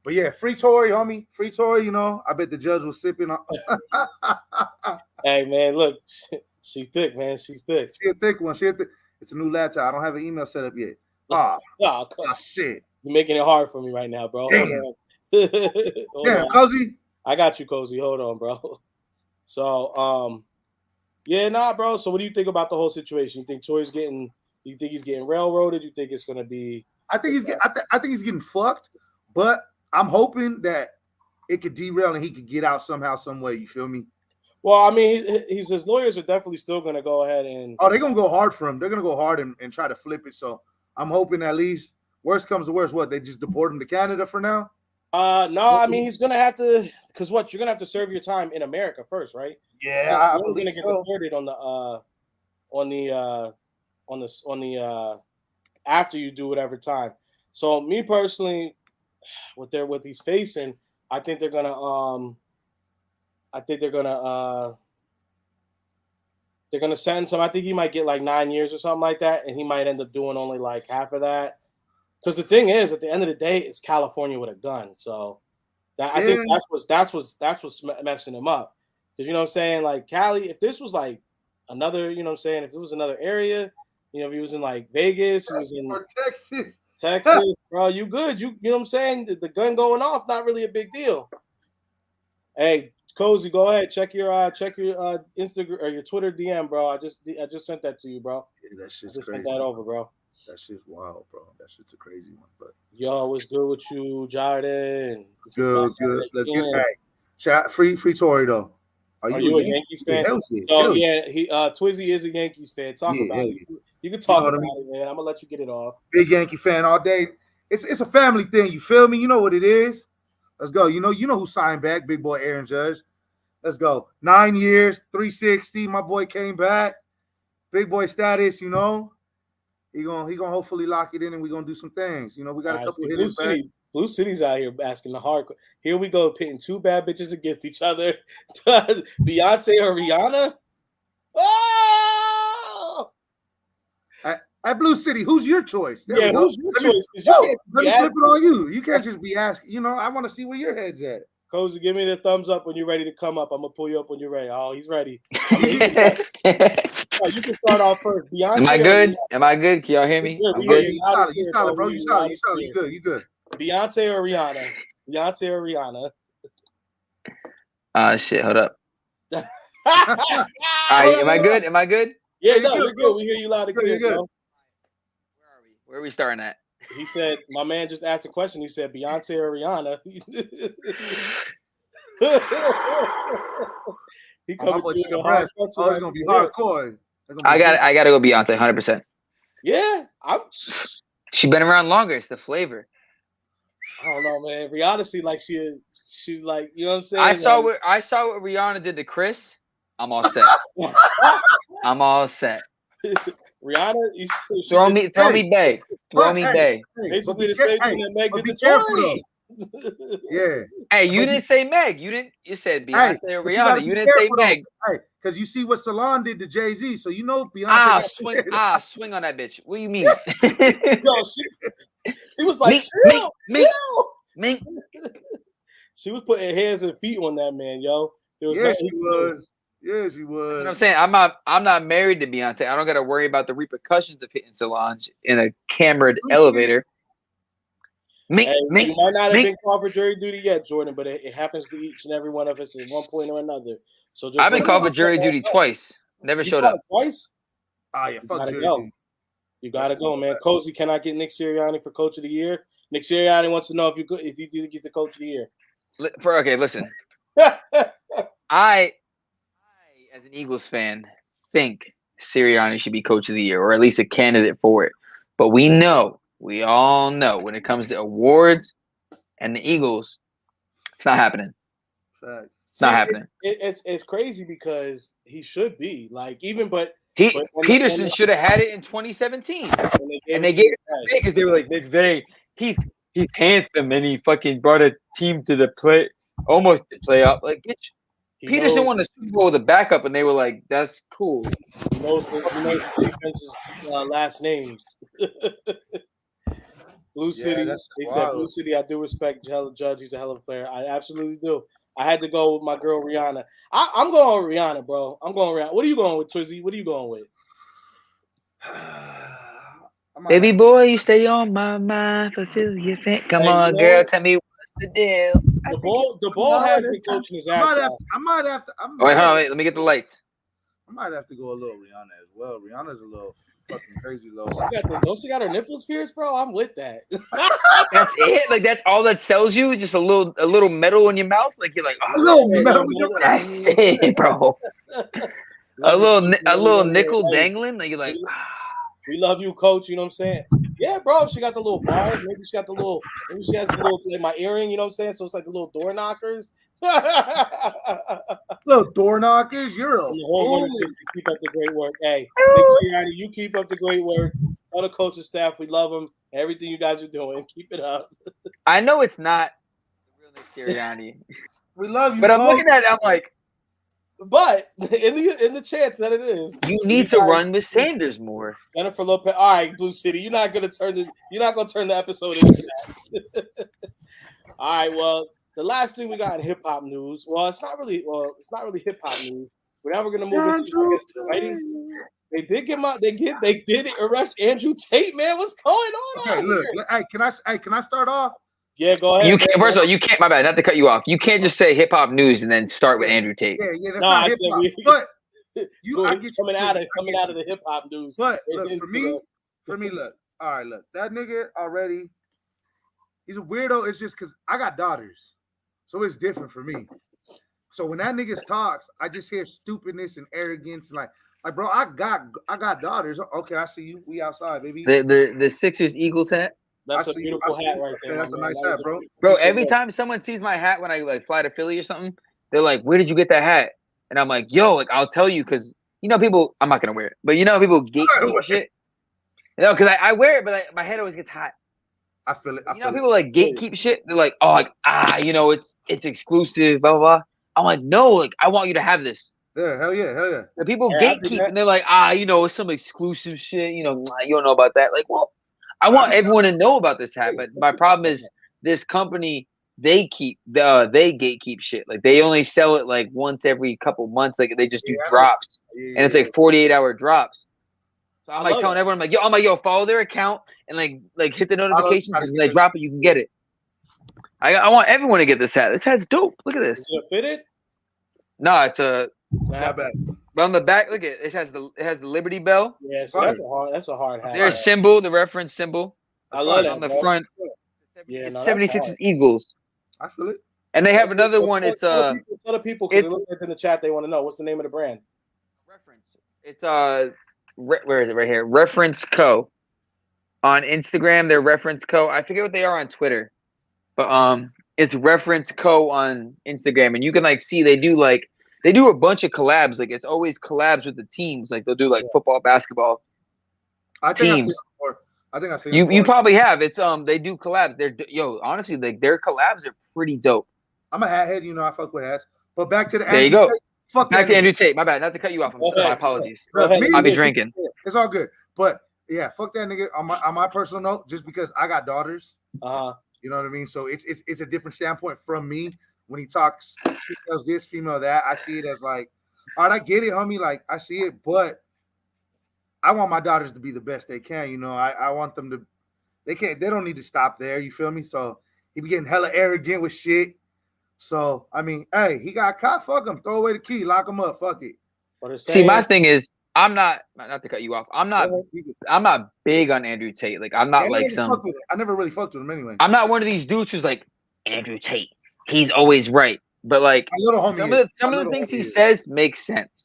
But yeah, free Tory, homie. Free Tory. You know, I bet the judge was sipping on. Hey man, look, she's thick, man. She's thick. She a thick one. It's a new laptop. I don't have an email set up yet. Shit. You're making it hard for me right now, bro. Damn, Cozy. I got you, Cozy. Hold on, bro. So, yeah, nah, bro. So, what do you think about the whole situation? You think Tory's getting? You think he's getting railroaded? You think it's gonna be? I think he's getting fucked. But I'm hoping that it could derail and he could get out somehow, some way. You feel me? Well, I mean, his lawyers are definitely still gonna go ahead and. Oh, they're gonna go hard for him. They're gonna go hard and try to flip it. So I'm hoping at least worst comes to worst, what they just deport him to Canada for now. No, I mean he's gonna have to, because you're gonna have to serve your time in America first, right? Yeah, you're gonna get deported on the after you do whatever time. So me personally, what he's facing, I think they're gonna sentence him. I think he might get like 9 years or something like that, and he might end up doing only like half of that. Because the thing is, at the end of the day, it's California with a gun. So I think that's what's messing him up. Because you know what I'm saying, like Cali, if this was like another, you know what I'm saying, if it was another area, you know, if he was in like Vegas, he was in or Texas, bro, you good. You know what I'm saying? The gun going off, not really a big deal. Hey, Cozy, go ahead. Check your Instagram or your Twitter DM, bro. I just sent that to you, bro. Yeah, that shit's just crazy. sent that over, bro. That shit's wild, bro. That shit's a crazy one. But Yo, what's good with you, Jordan? good. Let's get back. Free Tory though. Are you a Yankees fan? Hell yeah. So yeah, Twizzy is a Yankees fan. Talk about it. Yeah. You can talk about I mean? it, man. I'm gonna let you get it off. Big Yankee fan all day. It's a family thing. You feel me? You know what it is. Let's go. You know who signed back? Big boy Aaron Judge. Let's go. 9 years, 360. My boy came back. Big boy status. You know. He gonna hopefully lock it in, and we gonna do some things. You know, we got a couple of hitters back. Blue City's out here asking the hard. Here we go, pitting two bad bitches against each other. Beyonce or Rihanna? Oh! At Blue City, who's your choice? Who's your choice? Let me flip it on you. You can't just be asking. You know, I want to see where your head's at. Cozy, give me the thumbs up when you're ready to come up. I'm gonna pull you up when you're ready. Oh, he's ready. You can start off first. Beyonce. Am I good? Am I good? Can y'all hear me? I'm good. You solid, bro. You solid. You good. Beyonce or Rihanna? Beyonce or Rihanna? Shit. Hold up. All right. Am I good? Am I good? Yeah, no, you're good. We hear you loud and clear, bro. Where are we starting at? He said, my man just asked a question. He said, Beyonce or Rihanna? He coming to you hard. It's gonna be hardcore. I gotta go Beyonce, 100%. Yeah, She been around longer. It's the flavor. I don't know, man. Rihanna seemed like she like, you know what I'm saying? I saw what Rihanna did to Chris. I'm all set. I'm all set. Rihanna, throw me Bay. Throw me Bay. Basically the same thing that Meg did to Tory. Yeah. Hey, you didn't say Meg. You said Beyonce or Rihanna. You didn't say Meg. Hey, because you see what Salon did to Jay-Z, so you know Beyonce. Swing on that bitch. What do you mean? Yo, she was like, Mink. She was putting hands and feet on that man, yo. There was she was. Yeah, she was. That's what I'm saying. I'm not married to Beyonce. I don't got to worry about the repercussions of hitting Solange in a cambered elevator. You might not have been called for jury duty yet, Jordan, but it happens to each and every one of us at one point or another. So I've been called for jury duty twice. Never showed up. Twice? Oh yeah, fuck jury duty. You gotta go, man. Cozy, can I get Nick Sirianni for Coach of the Year? Nick Sirianni wants to know if you did get the Coach of the Year. Listen. I, as an Eagles fan, think Sirianni should be Coach of the Year, or at least a candidate for it. But we all know, when it comes to awards and the Eagles, it's not happening. It's not happening. It's crazy because he should be Peterson should have had it in 2017, and they gave it because they were like, Nick Vay, he's handsome and he fucking brought a team to the almost to playoff. Like, Peterson won the Super Bowl with a backup, and they were like, "That's cool." He knows the defense's last names. Blue City. They said Blue City. I do respect Judge. He's a hell of a player. I absolutely do. I had to go with my girl Rihanna. I'm going with Rihanna, bro. I'm going with Rihanna. What are you going with, Twizzy? What are you going with? Baby boy, you stay on my mind. Fulfill your fan. Come on, girl. Tell me what's the deal. The ball has been coaching his ass off. I might have to. Wait, hold on. Wait, let me get the lights. I might have to go a little Rihanna as well. Rihanna's a little fucking crazy low. Don't she got her nipples pierced, bro? I'm with that. That's it. Like, that's all that sells you. Just a little metal in your mouth. Like, you're like, oh, a little metal in your mouth. That's it, bro. a little nickel dangling. Like, you're like, we love you, coach. You know what I'm saying? Yeah, bro. She got the little bars. Maybe she has the little, like my earring. You know what I'm saying? So it's like the little door knockers. Little door knockers. You're a fool. Keep up the great work. Hey, Nick Sirianni, you keep up the great work. All the coaching staff, we love them. Everything you guys are doing, keep it up. I know it's not the real Nick Sirianni. We love you, but I'm looking at it. I'm like, but in the chance that it is, you need to run with Sanders more. Jennifer Lopez. All right, Blue City, you're not gonna turn the episode into that. All right, well, the last thing we got in hip hop news. Well, it's not really hip hop news. But now we're gonna move into writing. They did get they did arrest Andrew Tate, man. What's going on? Okay, look, can I start off? Yeah, go ahead. You can't. First of all, you can't. My bad. Not to cut you off. You can't just say hip hop news and then start with Andrew Tate. Yeah, that's not hip hop. But coming out of the hip hop news. But look, for me, look, all right, look, that nigga already, he's a weirdo. It's just because I got daughters, so it's different for me. So when that nigga talks, I just hear stupidness and arrogance, and like, bro, I got daughters. Okay, I see you. We outside, baby. The Sixers Eagles hat. That's a beautiful hat right there. That's a man. nice That hat, is a bro. beautiful Bro, piece of every work. time someone sees my hat when I like fly to Philly or something, they're like, "Where did you get that hat?" And I'm like, "Yo, like I'll tell you, because people. I'm not gonna wear it, but people gatekeep shit. Because I wear it, but my head always gets hot. I feel it. People like gatekeep shit. They're like, "Oh, like it's exclusive, blah blah blah." I'm like, "No, like I want you to have this." Yeah, hell yeah. The people Yeah, gatekeep, and they're like, it's some exclusive shit. You don't know about that. Like, well, I want everyone to know about this hat, but my problem is this company. They gatekeep shit. Like they only sell it like once every couple months. Like they just do drops, and it's like 48-hour drops. So I'm like telling everyone, yo, follow their account and like hit the notifications, and when they drop it, you can get it. I want everyone to get this hat. This hat's dope. Look at this. Is it fitted? No, it's a. Not bad. But on the back, look at it. It has the Liberty Bell. Yeah, so that's a hard hat. There's symbol, the reference symbol. I love it on the bro. front. Yeah, It's no, 76 Eagles. I feel it. And they have another one. It's tell the people because it looks like in the chat they want to know what's the name of the brand. reference. It's where is it? Right here. Reference Co. On Instagram, they're Reference Co. I forget what they are on Twitter, but it's Reference Co. on Instagram, and you can see they do a bunch of collabs. Like it's always collabs with the teams. Like they'll do football, basketball teams. I think I've seen You probably have. It's they do collabs. They're honestly their collabs are pretty dope. I'm a hat head, I fuck with hats. But back to the There you go. Fuck Back that to Andrew Tate. My bad. Not to cut you off. My apologies. I'll be drinking. It's all good. But yeah, fuck that nigga. On my personal note, just because I got daughters, you know what I mean. So it's a different standpoint from me when he talks females this, female that. I see it as like, all right, I get it, homie. Like I see it, but I want my daughters to be the best they can. I want them to. They don't need to stop there. You feel me? So he be getting hella arrogant with shit. So I mean, hey, he got caught. Fuck him. Throw away the key. Lock him up. Fuck it. See, my thing is, I'm not to cut you off. I'm not big on Andrew Tate. Like I'm not like some. I never really fucked with him anyway. I'm not one of these dudes who's like Andrew Tate. He's always right. But like some of the things he says make sense.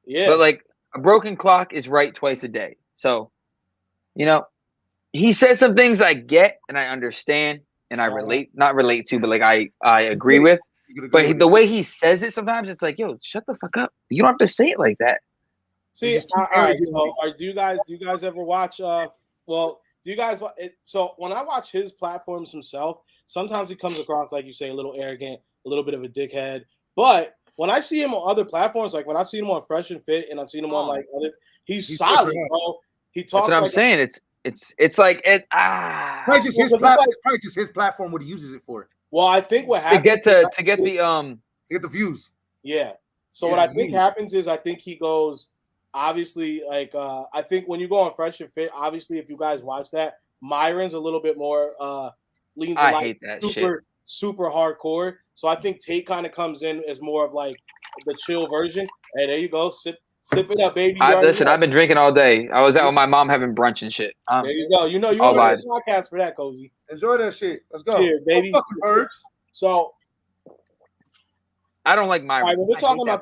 Yeah. But like a broken clock is right twice a day. So, he says some things I get and I understand and I not relate to, but like I agree with. But the way he says it sometimes, it's like, yo, shut the fuck up. You don't have to say it like that. See, all right. So, do you guys ever watch? Do you guys? So when I watch his platforms himself, sometimes he comes across like you say, a little arrogant, a little bit of a dickhead. But when I see him on other platforms, like when I've seen him on Fresh and Fit, and I've seen him on like other, he's solid, bro. He talks. That's what I'm saying. It's like it. Probably just his platform. What he uses it for. Well, I think what happens to get the views. Yeah. So what I think happens is I think he goes. Obviously, like I think when you go on Fresh and Fit, obviously if you guys watch that, Myron's a little bit more leans I hate that super hardcore. So I think Tate kind of comes in as more of like the chill version. Hey, there you go, sip it up, baby. Listen, I've been drinking all day. I was out with my mom having brunch and shit. There you go. You all on the podcast for that, Cozy. Enjoy that shit. Let's go. Cheers, baby. So I don't like my. Right, when we're talking about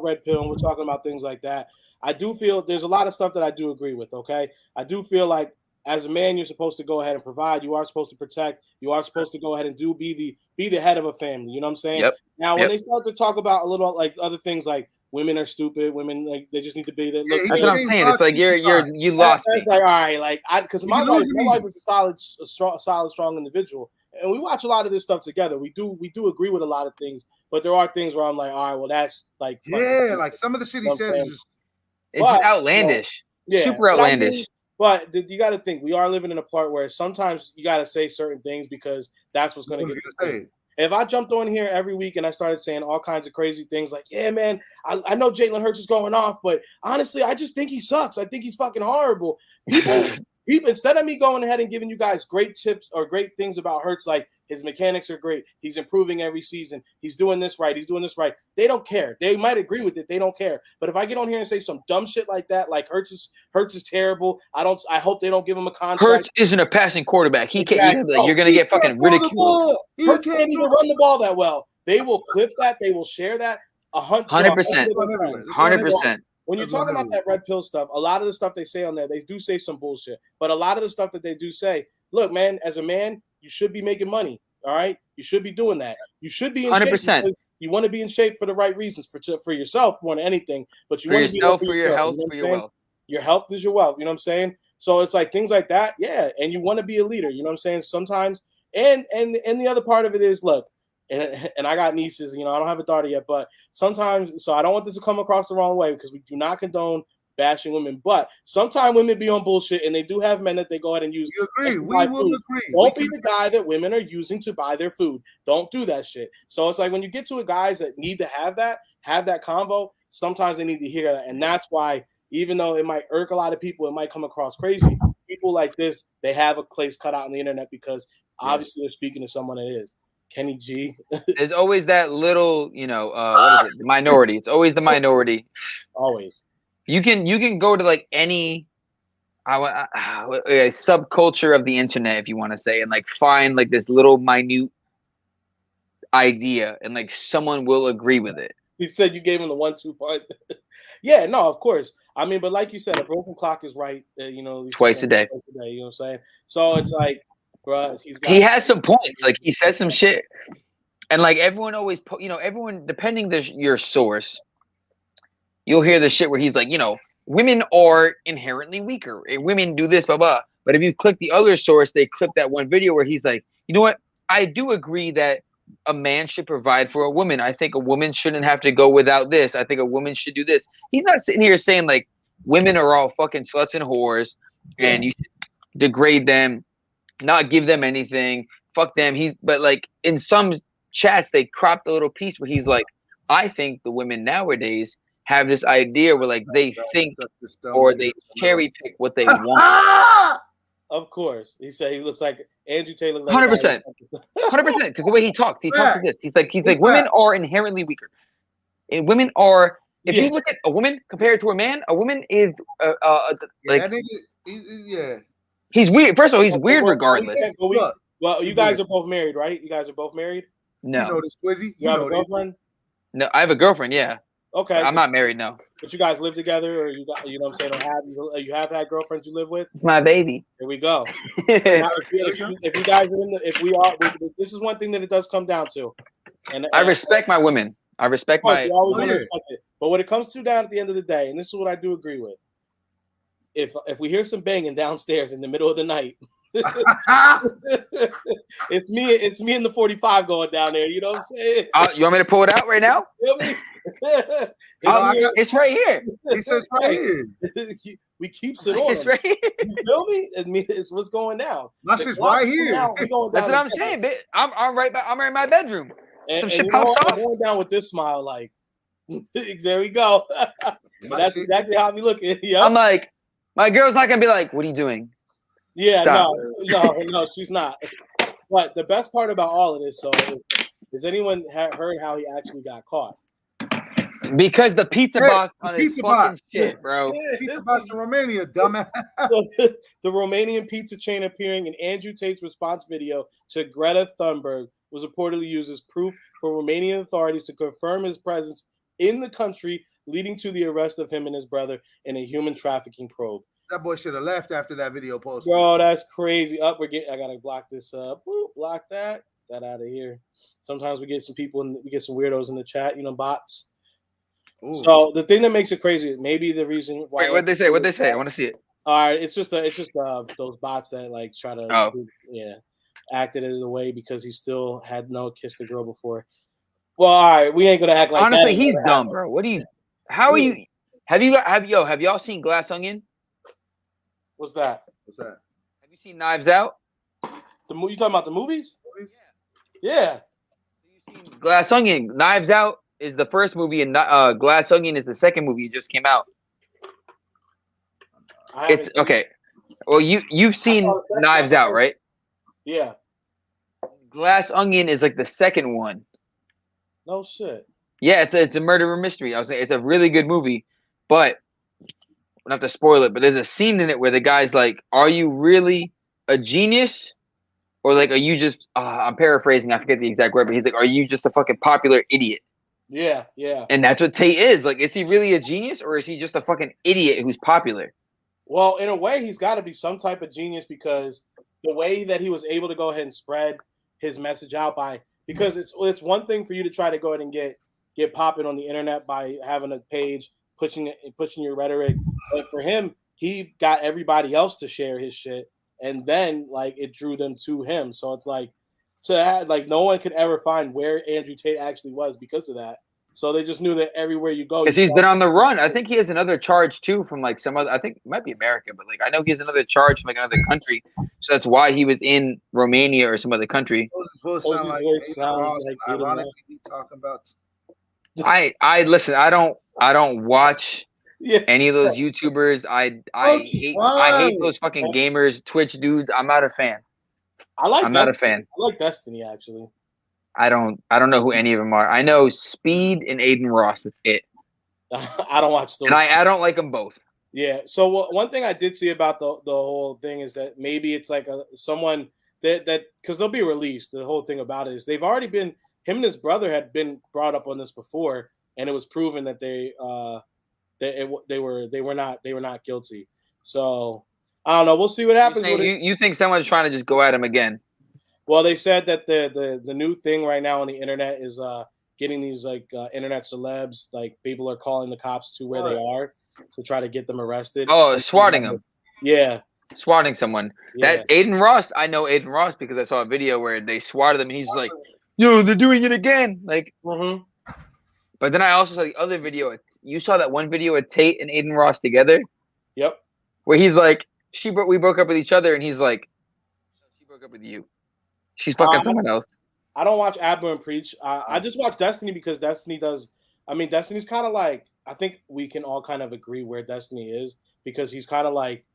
red pill and we're talking about things like that, I do feel there's a lot of stuff that I do agree with. Okay, I do feel like as a man, you're supposed to go ahead and provide. You are supposed to protect. You are supposed to go ahead and be the head of a family. You know what I'm saying? Yep. Now, when they start to talk about a little like other things like women are stupid, women like they just need to be there. That's what I'm saying. It's like you lost. That's like all right, like because my wife is a solid, strong individual, and we watch a lot of this stuff together. We do agree with a lot of things. But there are things where I'm like, all right, well, that's like, like some of the shit he says is it's outlandish, super outlandish. But you got to think we are living in a part where sometimes you got to say certain things because that's what's going to get paid. If I jumped on here every week and I started saying all kinds of crazy things like, yeah, man, I know Jalen Hurts is going off, but honestly, I just think he sucks. I think he's fucking horrible. instead of me going ahead and giving you guys great tips or great things about Hurts, like his mechanics are great, he's improving every season, he's doing this right, they don't care. They might agree with it, they don't care. But if I get on here and say some dumb shit like that, like Hurts is terrible, I hope they don't give him a contract. Hurts isn't a passing quarterback. He can't. You're gonna get fucking ridiculed. Hurts can't even run the ball that well. They will clip that. They will share that 100%. 100%. When you're talking about that red pill stuff, a lot of the stuff they say on there, they do say some bullshit. But a lot of the stuff that they do say, look, man, as a man, you should be making money. All right, you should be doing that. You should be in 100%. Shape because you want to be in shape for the right reasons, for yourself more than anything. But you for want to yourself, be for your health, for your wealth. Your health is your wealth. You know what I'm saying? So it's like things like that, yeah. And you want to be a leader. You know what I'm saying? Sometimes, and the other part of it is, look. And I got nieces, you know, I don't have a daughter yet, but sometimes, so I don't want this to come across the wrong way because we do not condone bashing women, but sometimes women be on bullshit and they do have men that they go ahead and use. You agree. We will agree. Don't be the guy that women are using to buy their food. Don't do that shit. So it's like when you get to guys that need to have that convo, sometimes they need to hear that. And that's why, even though it might irk a lot of people, it might come across crazy. People like this, they have a place cut out on the internet because obviously they're speaking to someone that is. Kenny G. There's always that little, what is it? The minority. It's always the minority. Always. You can go to like any subculture of the internet, if you want to say, and like find like this little minute idea, and like someone will agree with it. He said you gave him the 1-2 punch. Yeah, no, of course. I mean, but like you said, a broken clock is right. Twice a day. You know what I'm saying? So it's like. Bruh, he has some points. Like he says some shit, and like everyone always, everyone depending your source, you'll hear the shit where he's like, women are inherently weaker. And women do this, blah blah. But if you click the other source, they clip that one video where he's like, you know what? I do agree that a man should provide for a woman. I think a woman shouldn't have to go without this. I think a woman should do this. He's not sitting here saying like women are all fucking sluts and whores, and you should degrade them. Not give them anything, fuck them. But like in some chats, they crop the little piece where he's like, I think the women nowadays have this idea where like they think or they cherry pick what they want. Of course, he said he looks like Andrew Taylor. 100%, 100%. Because the way he talks like this. He's like women are inherently weaker. And women are. If you look at a woman compared to a man, a woman is He's weird. First of all, he's weird regardless. Well, you guys are both married, right? You guys are both married? No. You know this, Quizzy? You have a girlfriend? No, I have a girlfriend, yeah. Okay. I'm not married, no. But you guys live together, or you know what I'm saying? You have had girlfriends you live with? It's my baby. Here we go. Now, if you guys are this is one thing that it does come down to. And I respect my women. I respect my. You always want to respect it. But what it comes to down at the end of the day, and this is what I do agree with. If we hear some banging downstairs in the middle of the night, it's me and the 45 going down there. You know what I'm saying? You want me to pull it out right now? Feel me? It's right here. It says right here. We keeps it on. It's right here. You feel me? It's what's going down. My shit's right here. That's what I'm saying, bitch. I'm right back. I'm in my bedroom. Some shit pops off. I'm going down with this smile, like there we go. That's exactly how I be looking. Yep. I'm like. My girl's not gonna be like, "What are you doing?" Yeah, no, she's not. But the best part about all of this, so has anyone heard how he actually got caught? Because the pizza box on his fucking shit, bro. Pizza box in Romania, dumbass. The Romanian pizza chain appearing in Andrew Tate's response video to Greta Thunberg was reportedly used as proof for Romanian authorities to confirm his presence in the country, leading to the arrest of him and his brother in a human trafficking probe. That boy should have left after that video post. Bro, that's crazy. I gotta block this up. Block that. That out of here. Sometimes we get some people and we get some weirdos in the chat, bots. Ooh. So the thing that makes it crazy, maybe the reason why. Wait, what'd they say? What'd they say? I want to see it. All right, it's just those bots that like try to acted as a way because he still had no kissed a girl before. Well, all right, we ain't gonna act like honestly, that. He's dumb, bro. What do you? How are you? Have y'all seen Glass Onion? What's that? Have you seen Knives Out? You talking about the movies? Yeah. You seen Glass Onion? Knives Out is the first movie, and Glass Onion is the second movie. It just came out. It's okay. Well, you've seen saw the second Knives one. Out, right? Yeah. Glass Onion is like the second one. No shit. Yeah, it's a murder mystery. I was saying it's a really good movie, but not to spoil it, but there's a scene in it where the guy's like, "Are you really a genius, or like are you just?" I'm paraphrasing. I forget the exact word, but he's like, "Are you just a fucking popular idiot?" Yeah, yeah. And that's what Tate is. Like, is he really a genius, or is he just a fucking idiot who's popular? Well, in a way, he's got to be some type of genius because the way that he was able to go ahead and spread his message out because it's one thing for you to try to go ahead and get popping on the internet by having a page pushing your rhetoric, but for him, he got everybody else to share his shit, and then like it drew them to him. So it's like no one could ever find where Andrew Tate actually was because of that. So they just knew that everywhere you go, Because he's been on the run. I think he has another charge too from like some other. I think it might be America, but like I know he has another charge from like another country. So that's why he was in Romania or some other country. Ironically, we talking about. I listen. I don't watch any of those YouTubers. I hate those fucking gamers, Twitch dudes. I'm not a fan. I'm not a fan. I like Destiny actually. I don't know who any of them are. I know Speed and Aiden Ross. That's it. I don't watch those. And I don't like them both. Yeah. So one thing I did see about the whole thing is that maybe it's like someone that because they'll be released. The whole thing about it is they've already been him and his brother had been brought up on this before, and it was proven that they were not guilty. So I don't know. We'll see what happens. You think someone's trying to just go at him again? Well, they said that the new thing right now on the internet is getting these like internet celebs, like people are calling the cops to where they are to try to get them arrested. Oh, swatting them. Yeah. Swatting someone. Yeah. That Aiden Ross, I know Aiden Ross because I saw a video where they swatted him and he's like, "Yo, they're doing it again." Like, But then I also saw the other video. You saw that one video of Tate and Aiden Ross together? Yep. Where he's like, we broke up with each other, and he's like, she broke up with you. She's fucking someone else. I don't watch Abner and Preach. I just watch Destiny because Destiny does. I mean, Destiny's kind of like. I think we can all kind of agree where Destiny is because he's kind of like.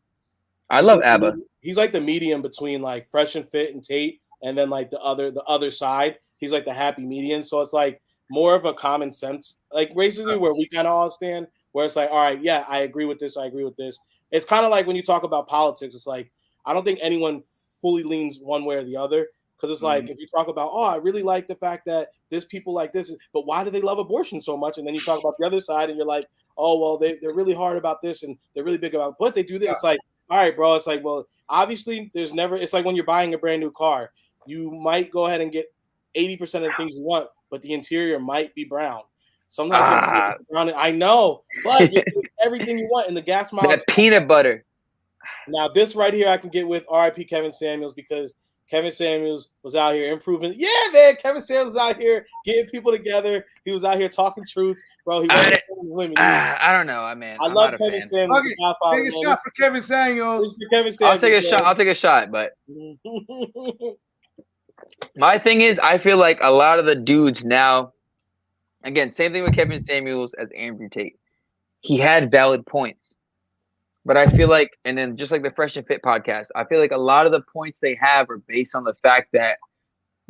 I love ABBA. He's like the medium between like Fresh and Fit and Tate, and then like the other side. He's like the happy median. So it's like more of a common sense, like basically where we kind of all stand. Where it's like, all right, yeah, I agree with this. I agree with this. It's kind of like when you talk about politics. It's like I don't think anyone fully leans one way or the other. Because it's like if you talk about, I really like the fact that this people like this, but why do they love abortion so much? And then you talk about the other side, and you're like, oh well, they're really hard about this, and they're really big about, but they do this. Yeah. It's like, all right, bro. It's like, well, obviously, there's never. It's like when you're buying a brand new car, you might go ahead and get 80% of the things you want, but the interior might be brown. Sometimes brown. I know, but you get everything you want in the gas miles. That peanut butter. Now this right here, I can get with R.I.P. Kevin Samuels because. Kevin Samuels was out here improving. Yeah, man. Kevin Samuels was out here getting people together. He was out here talking truth, bro. He wasn't women. I don't know, man. I love Kevin Samuels. Take a shot for Kevin Samuels. I'll take a shot. I'll take a shot, but my thing is, I feel like a lot of the dudes now, again, same thing with Kevin Samuels as Andrew Tate. He had valid points. But I feel like, and then just like the Fresh and Fit podcast, I feel like a lot of the points they have are based on the fact that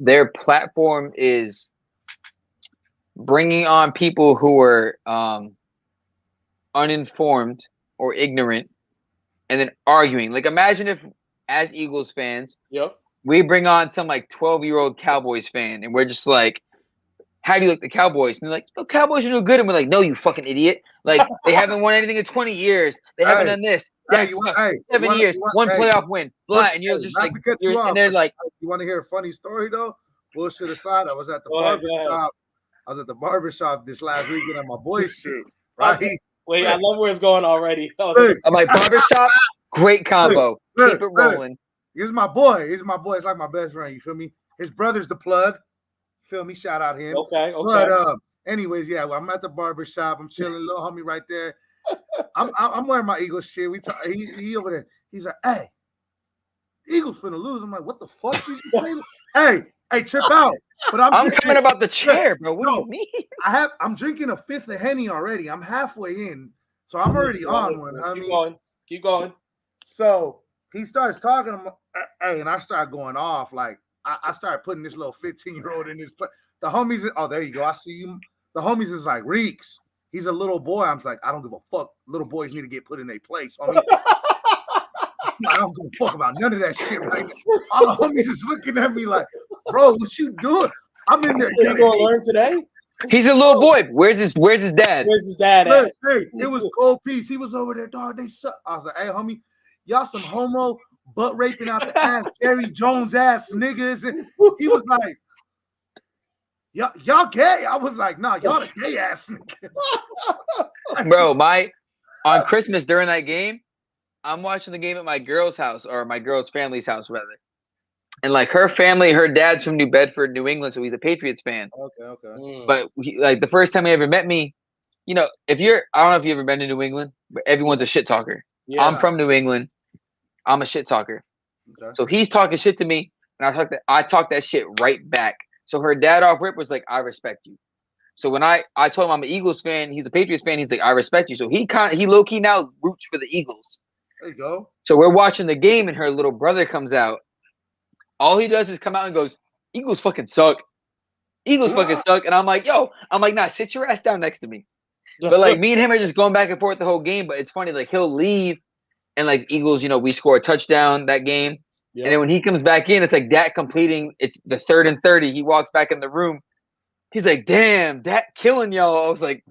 their platform is bringing on people who are uninformed or ignorant and then arguing. Like, imagine if, as Eagles fans, we bring on some like 12-year-old Cowboys fan and we're just like, how do you like the Cowboys? And they're like, Cowboys are no good. And we're like, no, you fucking idiot. Like, they haven't won anything in 20 years. They haven't done this. 7 years, one playoff win. Blah, and you're just like, and they're like, you want to hear a funny story though? Bullshit aside, I was at the barbershop. I was at the barbershop this last weekend on my boy's shit. Right? Wait, I love where it's going already. I'm like, barbershop, great combo. Keep it rolling. He's my boy. It's like my best friend. You feel me? His brother's the plug. Feel me? Shout out him. Okay. But anyways, yeah, well, I'm at the barbershop. I'm chilling, little homie right there. I'm wearing my Eagles shit. We talk. He over there. He's like, "Hey, the Eagles finna lose." I'm like, "What the fuck you just say?" Hey, trip out. But I'm coming about the chair, bro. What do you mean? I'm drinking a fifth of Henny already. I'm halfway in, so I'm already on one. Keep going. So he starts talking, hey, and I start going off. Like, I started putting this little 15-year-old in this place. The homies, oh, there you go. I see you. The homies is like, Reeks, he's a little boy. I'm like, I don't give a fuck. Little boys need to get put in their place, homie. I don't give a fuck about none of that shit right now. All the homies is looking at me like, bro, what you doing? I'm in there. You gonna learn today? He's a little boy. Where's his dad? Where's his dad at? Hey, it was cold piece. He was over there, dog. They suck. I was like, hey, homie, y'all some homo butt raping out the ass, Gary Jones ass niggas. And he was like, y'all gay. I was like, nah, y'all the gay ass niggas. Bro, on Christmas during that game, I'm watching the game at my girl's house, or my girl's family's house, rather. And like her family, her dad's from New Bedford, New England, so he's a Patriots fan. Okay. But like the first time he ever met me, I don't know if you ever been to New England, but everyone's a shit talker. Yeah. I'm from New England. I'm a shit talker. Okay. So he's talking shit to me, and I talk that shit right back. So her dad off rip was like, I respect you. So when I told him I'm an Eagles fan, he's a Patriots fan, he's like, I respect you. So he low key now roots for the Eagles. There you go. So we're watching the game, and her little brother comes out. All he does is come out and goes, Eagles fucking suck. Eagles fucking suck. And I'm like, nah, sit your ass down next to me. But like me and him are just going back and forth the whole game. But it's funny, like he'll leave and like Eagles, we score a touchdown that game. Yep. And then when he comes back in, it's like that completing, it's the 3rd and 30. He walks back in the room. He's like, damn, that killing y'all. I was like,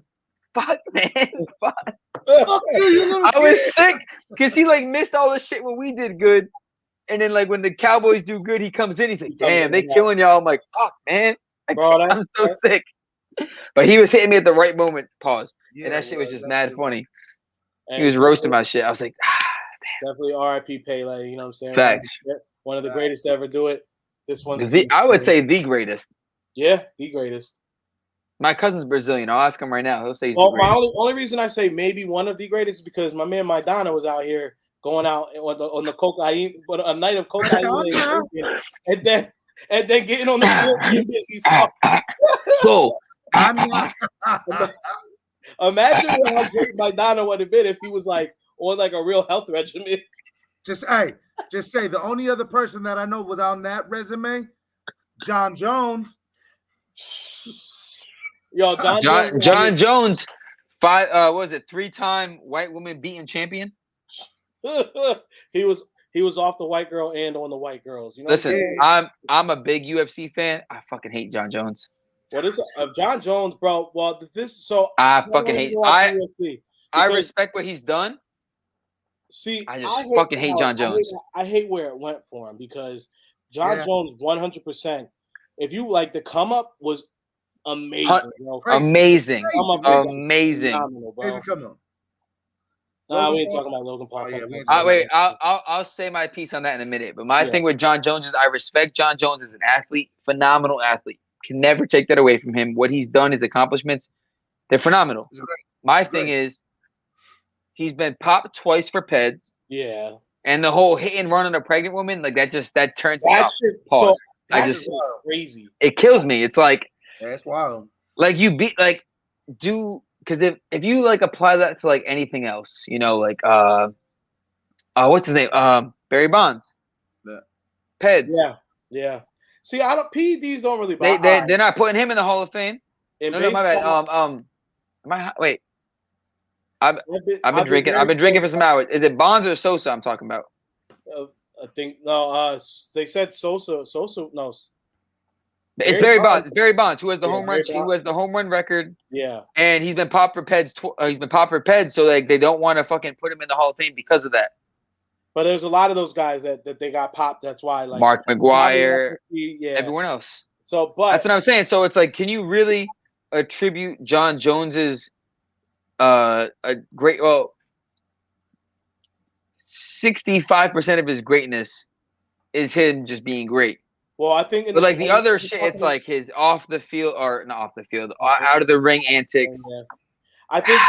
fuck, man. Fuck. I was sick because he like missed all the shit when we did good. And then, like, when the Cowboys do good, he comes in. He's like, damn, they killing y'all. I'm like, fuck, man. Bro, I'm so sick. But he was hitting me at the right moment. Pause. Yeah, and that shit was just mad funny. He was roasting my shit. I was like, damn. Definitely R.I.P. Pele. You know what I'm saying? Facts. One of the greatest to ever do it. This one's I would say the greatest. Yeah, the greatest. My cousin's Brazilian. I'll ask him right now. He'll say he's the greatest. My only reason I say maybe one of the greatest is because my man Maidana was out here going out on the cocaine, but a night of cocaine, and then getting on the field being busy. Cool. Imagine how great Maidana would have been if he was like on like a real health regimen. Just say the only other person that I know without that resume, John Jones. Yo, John Jones, 3-time white woman beating champion. he was off the white girl and on the white girls. You know. Listen, I'm a big UFC fan. I fucking hate John Jones. Well, this John Jones, bro. Well, I fucking hate. I respect what he's done. See, I just fucking hate John Jones. I hate where it went for him because John Jones, 100%. If you like, the come up was amazing, bro. Amazing. Phenomenal, bro. Nah, we ain't talking about Logan Paul. Wait, I'll say my piece on that in a minute. But my thing with John Jones is I respect John Jones as an athlete, phenomenal athlete. Can never take that away from him. What he's done, his accomplishments, they're phenomenal. My thing is, he's been popped twice for peds. Yeah. And the whole hit and run on a pregnant woman, like that turns me off. So that's crazy. It kills me. It's like that's wild. Like because if you like apply that to like anything else, like what's his name? Barry Bonds. Yeah. Peds. Yeah. See, PEDs don't really bother. They're not putting him in the Hall of Fame. No, my bad. Wait. I've been drinking. I've been drinking for some hours. Is it Bonds or Sosa I'm talking about? I think no. They said Sosa. No. It's Barry Bonds. It's Barry Bonds who has the home run. Who has the home run record. Yeah. And he's been popped for peds. He's been popped for peds. So like they don't want to fucking put him in the Hall of Fame because of that. But there's a lot of those guys that they got popped. That's why like Mark McGuire. Everyone else. So, but that's what I'm saying. So it's like, can you really attribute John Jones's a great 65% of his greatness is him just being great. Well, I think, but like the other shit, it's like his off the field or not off the field, out of the ring antics. Yeah. I think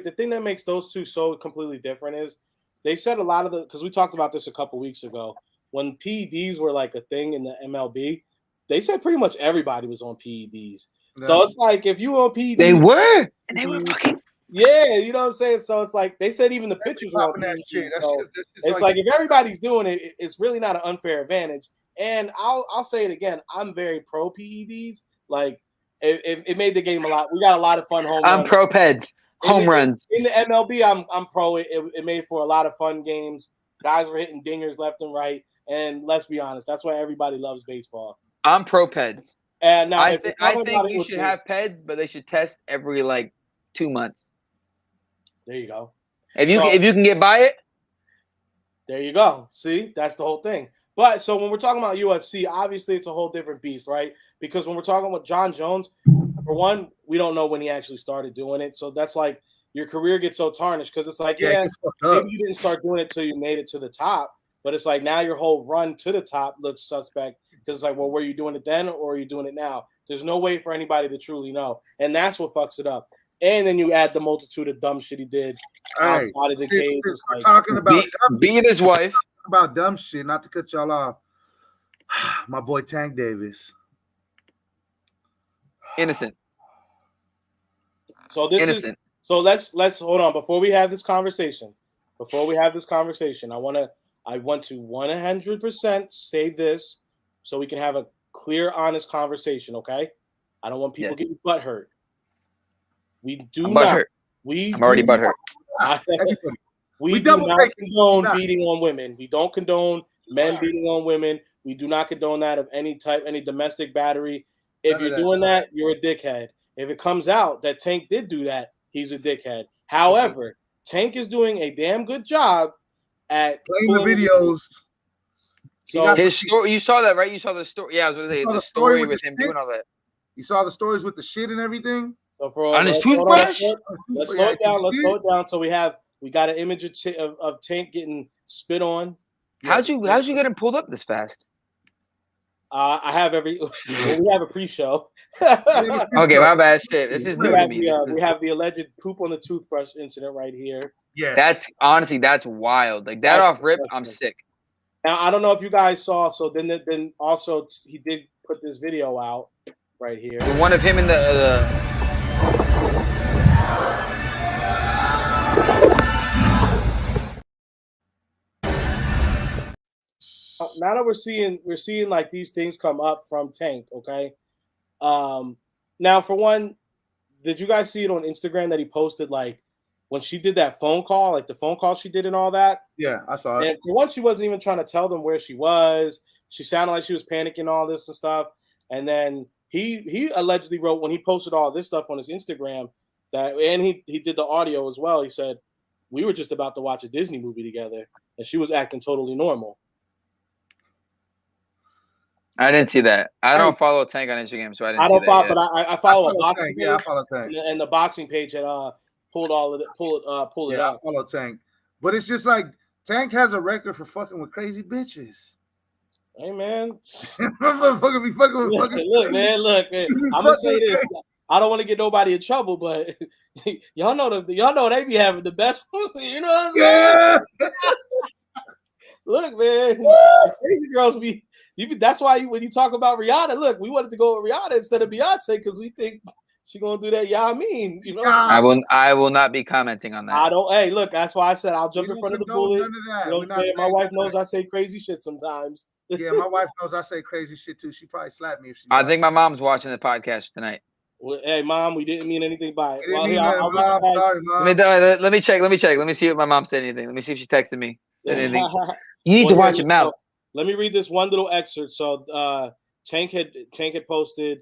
the thing that makes those two so completely different is they said a lot of because we talked about this a couple weeks ago when PEDs were like a thing in the MLB. They said pretty much everybody was on PEDs. No. So it's like if you were on PEDs, they were fucking. Yeah, you know what I'm saying? So it's like they said even the They be pictures are on popping that PEDs. shit. That So shit- that shit's it's like if everybody's doing it, it's really not an unfair advantage. And I'll say it again. I'm very pro PEDs. Like it made the game a lot. We got a lot of fun home I'm runs. pro peds, home runs. In the MLB, I'm pro. It made for a lot of fun games. Guys were hitting dingers left and right. And let's be honest, that's why everybody loves baseball. I'm pro peds. And now, I if think we're talking about it you with should have peds, but they should test every like 2 months. there you go. If you So- if you can get by it, There you go. See, that's the whole thing. But so when we're talking about UFC, obviously it's a whole different beast, right? Because when we're talking about John Jones, for one, we don't know when he actually started doing it. So that's like your career gets so tarnished because it's like, yeah, it's fucked up. maybe you didn't start doing it till you made it to the top, but it's like now your whole run to the top looks suspect because it's like, well, were you doing it then or are you doing it now? There's no way for anybody to truly know, and that's what fucks it up. And then you add the multitude of dumb shit he did outside of the cage. It's We're like, talking about beat his wife. about dumb shit. Not to cut y'all off. My boy Tank Davis. Innocent. so this Innocent. is so let's hold on before we have this conversation. Before we have this conversation, I want to 100% say this so we can have a clear, honest conversation. Okay, I don't want people getting butthurt. We do I'm not. butthurt. I'm already butthurt. Everybody. We do double not take it. condone Not. beating on women. We don't condone men beating on women. We do not condone that of any type, any domestic battery. If None of you're that. doing that, you're a dickhead. If it comes out that Tank did do that, he's a dickhead. However, Tank is doing a damn good job at Playing the pulling- videos. So His story, you saw that, right? You saw the story. Yeah, I was going to say saw the the story story with with the him shit? doing all that. You saw the stories with the shit and everything. So for On his hold on, toothbrush? let's Yeah, slow it can down. you Let's see slow it? it down. So we got an image of Tank getting spit on. How'd Yes. you get him pulled up this fast? I have every. Well, we have a pre-show. Okay, my bad. Shit, this is new we to have me. we have the alleged poop on the toothbrush incident right here. Yes. That's honestly, that's wild. Like that That's off rip, I'm disgusting. sick. Now I don't know if you guys saw. So then also he did put this video out right here. The one of him in the Now that we're seeing like these things come up from Tank. Okay. Now for one, did you guys see it on Instagram that he posted like when she did that phone call, like the phone call she did and all that? Yeah, I saw it. And for once, she wasn't even trying to tell them where she was. She sounded like she was panicking, all this and stuff. And then he allegedly wrote when he posted all this stuff on his Instagram that, and he did the audio as well. He said we were just about to watch a Disney movie together, and she was acting totally normal. I didn't see that. I don't follow Tank on Instagram, so I didn't. I don't see follow, that but I follow a boxing Tank. page, Yeah, I follow Tank. and the boxing page that pulled it Yeah, I up. follow Tank. But it's just like Tank has a record for fucking with crazy bitches. Hey man, Motherfucker be fucking with fucking. look, man, I'm gonna say this. I don't want to get nobody in trouble, but y'all know they be having the best. You know what I'm saying? Yeah. Look, man, crazy girls be. That's why when you talk about Rihanna, look, we wanted to go with Rihanna instead of Beyonce because we think she gonna do that. Yeah, I mean, you know. I will not be commenting on that. I don't. Hey, look, that's why I said I'll jump We in front of the don't condone bullet. none of that. You know what We're I'm not saying? My saying wife none knows of I say crazy shit sometimes. Yeah, my wife knows I say crazy shit too. She probably slapped me if she. I think my mom's watching the podcast tonight. Well, hey, mom, we didn't mean anything by it. Didn't Well, mean here, that, I'll Mom. read Sorry, Mom. Let me check. Let me see if my mom said anything. Let me see if she texted me. Said anything. you You need to watch your mouth. Let me read this one little excerpt. So Tank had posted,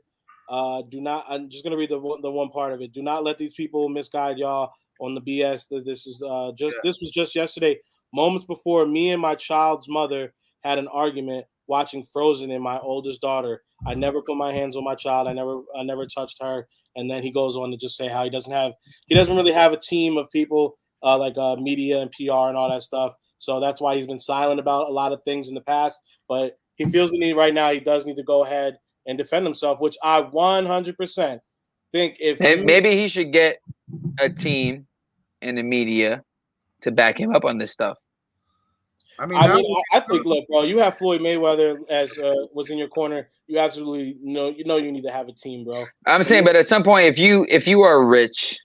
do not, I'm just gonna read the one part of it. Do not let these people misguide y'all on the BS. That this is this was just yesterday, moments before me and my child's mother had an argument watching Frozen and my oldest daughter. I never put my hands on my child. I never touched her. And then he goes on to just say how he doesn't really have a team of people like media and PR and all that stuff. So that's why he's been silent about a lot of things in the past. But he feels the need right now. He does need to go ahead and defend himself, which I 100% think maybe he should get a team in the media to back him up on this stuff. I think, look, bro, you have Floyd Mayweather as was in your corner. You absolutely you need to have a team, bro. I'm saying, but at some point, if you are rich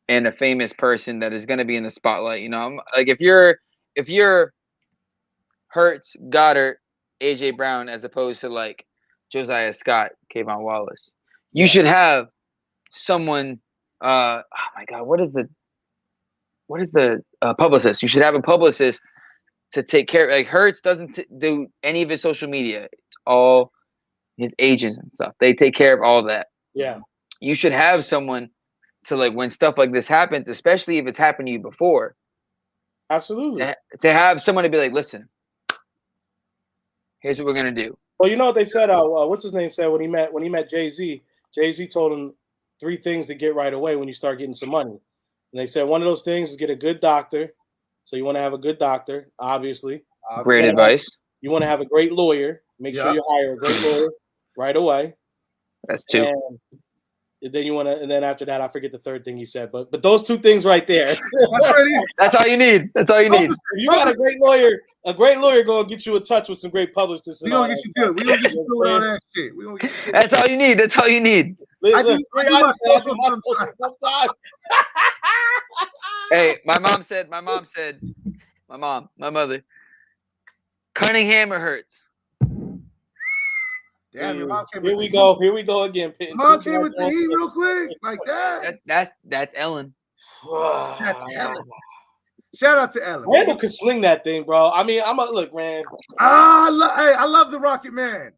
and a famous person that is going to be in the spotlight. You know, like if you're Hurts, Goddard, AJ Brown, as opposed to like Josiah Scott, Kayvon Wallace, you should have someone. Oh my God, what is the publicist? You should have a publicist to take care. Like Hurts doesn't do any of his social media. It's all his agents and stuff. They take care of all that. Yeah. You should have someone to like when stuff like this happens, especially if it's happened to you before. Absolutely. To have someone to be like, listen, here's what we're gonna do. Well, you know what they said. What's his name said when he met Jay-Z. Jay-Z told him 3 things to get right away when you start getting some money. And they said one of those things is get a good doctor. So you want to have a good doctor, obviously. Great advice. You want to have a great lawyer. Make sure you hire a great lawyer right away. That's 2. And then and then after that, I forget the 3rd thing he said. But those 2 things right there. That's all you need. That's all you need. If you got a great lawyer going to get you in touch with some great publicists. We gonna get you good. We gonna get you through all that shit. We gonna get you good. That's all you need. That's all you need. I do my social sometimes. Hey, my mother, Cunningham or Hurts? Damn, your mom came Here we go again. Mom came with the heat real quick, like that. That's Ellen. That's Ellen. Shout out to Ellen. Randall could sling that thing, bro. I mean, look, man. I love the Rocket Man.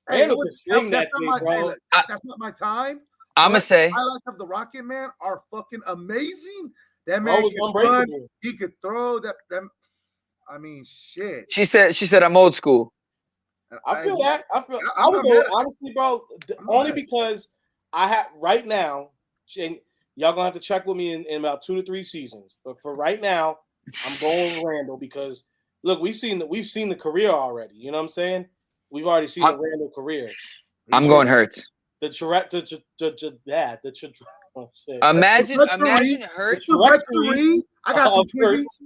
Randall could sling that thing, bro. That's not my time. I'm gonna say highlights of the Rocket Man are fucking amazing. That man was could unbreakable. run. He could throw that. I mean, shit. She said I'm old school. I feel that. I would go honestly, bro. Only because I have right now. Y'all gonna have to check with me in about 2 to 3 seasons. But for right now, I'm going with Randall because look, we've seen the career already. You know what I'm saying? We've already seen the Randall career. I'm going Hurts. Oh, shit. Imagine Hurts. I got you. Hurts.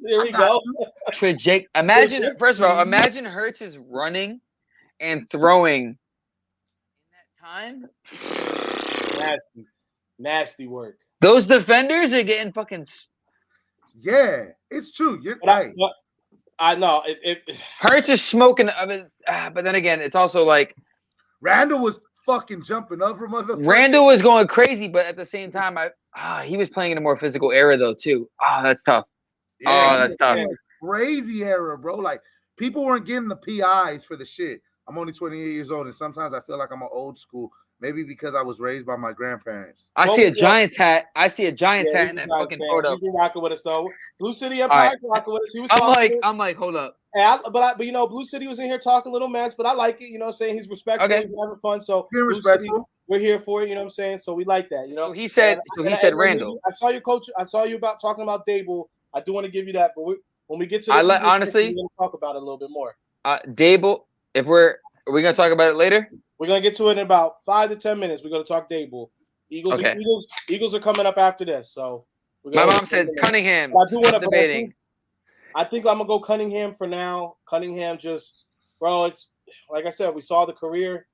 There we go. Imagine first of all, imagine Hurts is running and throwing in that time. Nasty work. Those defenders are getting fucking. Yeah, it's true. You're right. I know. Hurts is smoking. I mean, but then again, it's also like Randall was fucking jumping over motherfucker. Randall was going crazy, but at the same time, he was playing in a more physical era though too. That's tough. Yeah, that's tough. Crazy era, bro. Like people weren't getting the PIs for the shit. I'm only 28 years old, and sometimes I feel like I'm an old school. Maybe because I was raised by my grandparents. I see a Giants hat. I see a Giants hat in that fucking photo. He's been rocking with us though. Blue City Empire rocking with us. He was I'm like, hold up. But you know, Blue City was in here talking a little mess, but I like it. You know what I'm saying? He's respectful. Okay. He's having fun. So Blue City, we're here for it. You know what I'm saying? So we like that. You know. So he said Randall. I saw you, coach. I saw you talking about Dable. I do want to give you that, but when we get to honestly, we're going to talk about it a little bit more. Dable. Are we gonna talk about it later? We're gonna get to it in about 5 to 10 minutes. We're gonna talk Dable. Eagles are coming up after this. So my mom said Cunningham. I do want to debating. I think I'm gonna go Cunningham for now. Cunningham bro. It's like I said, we saw the career.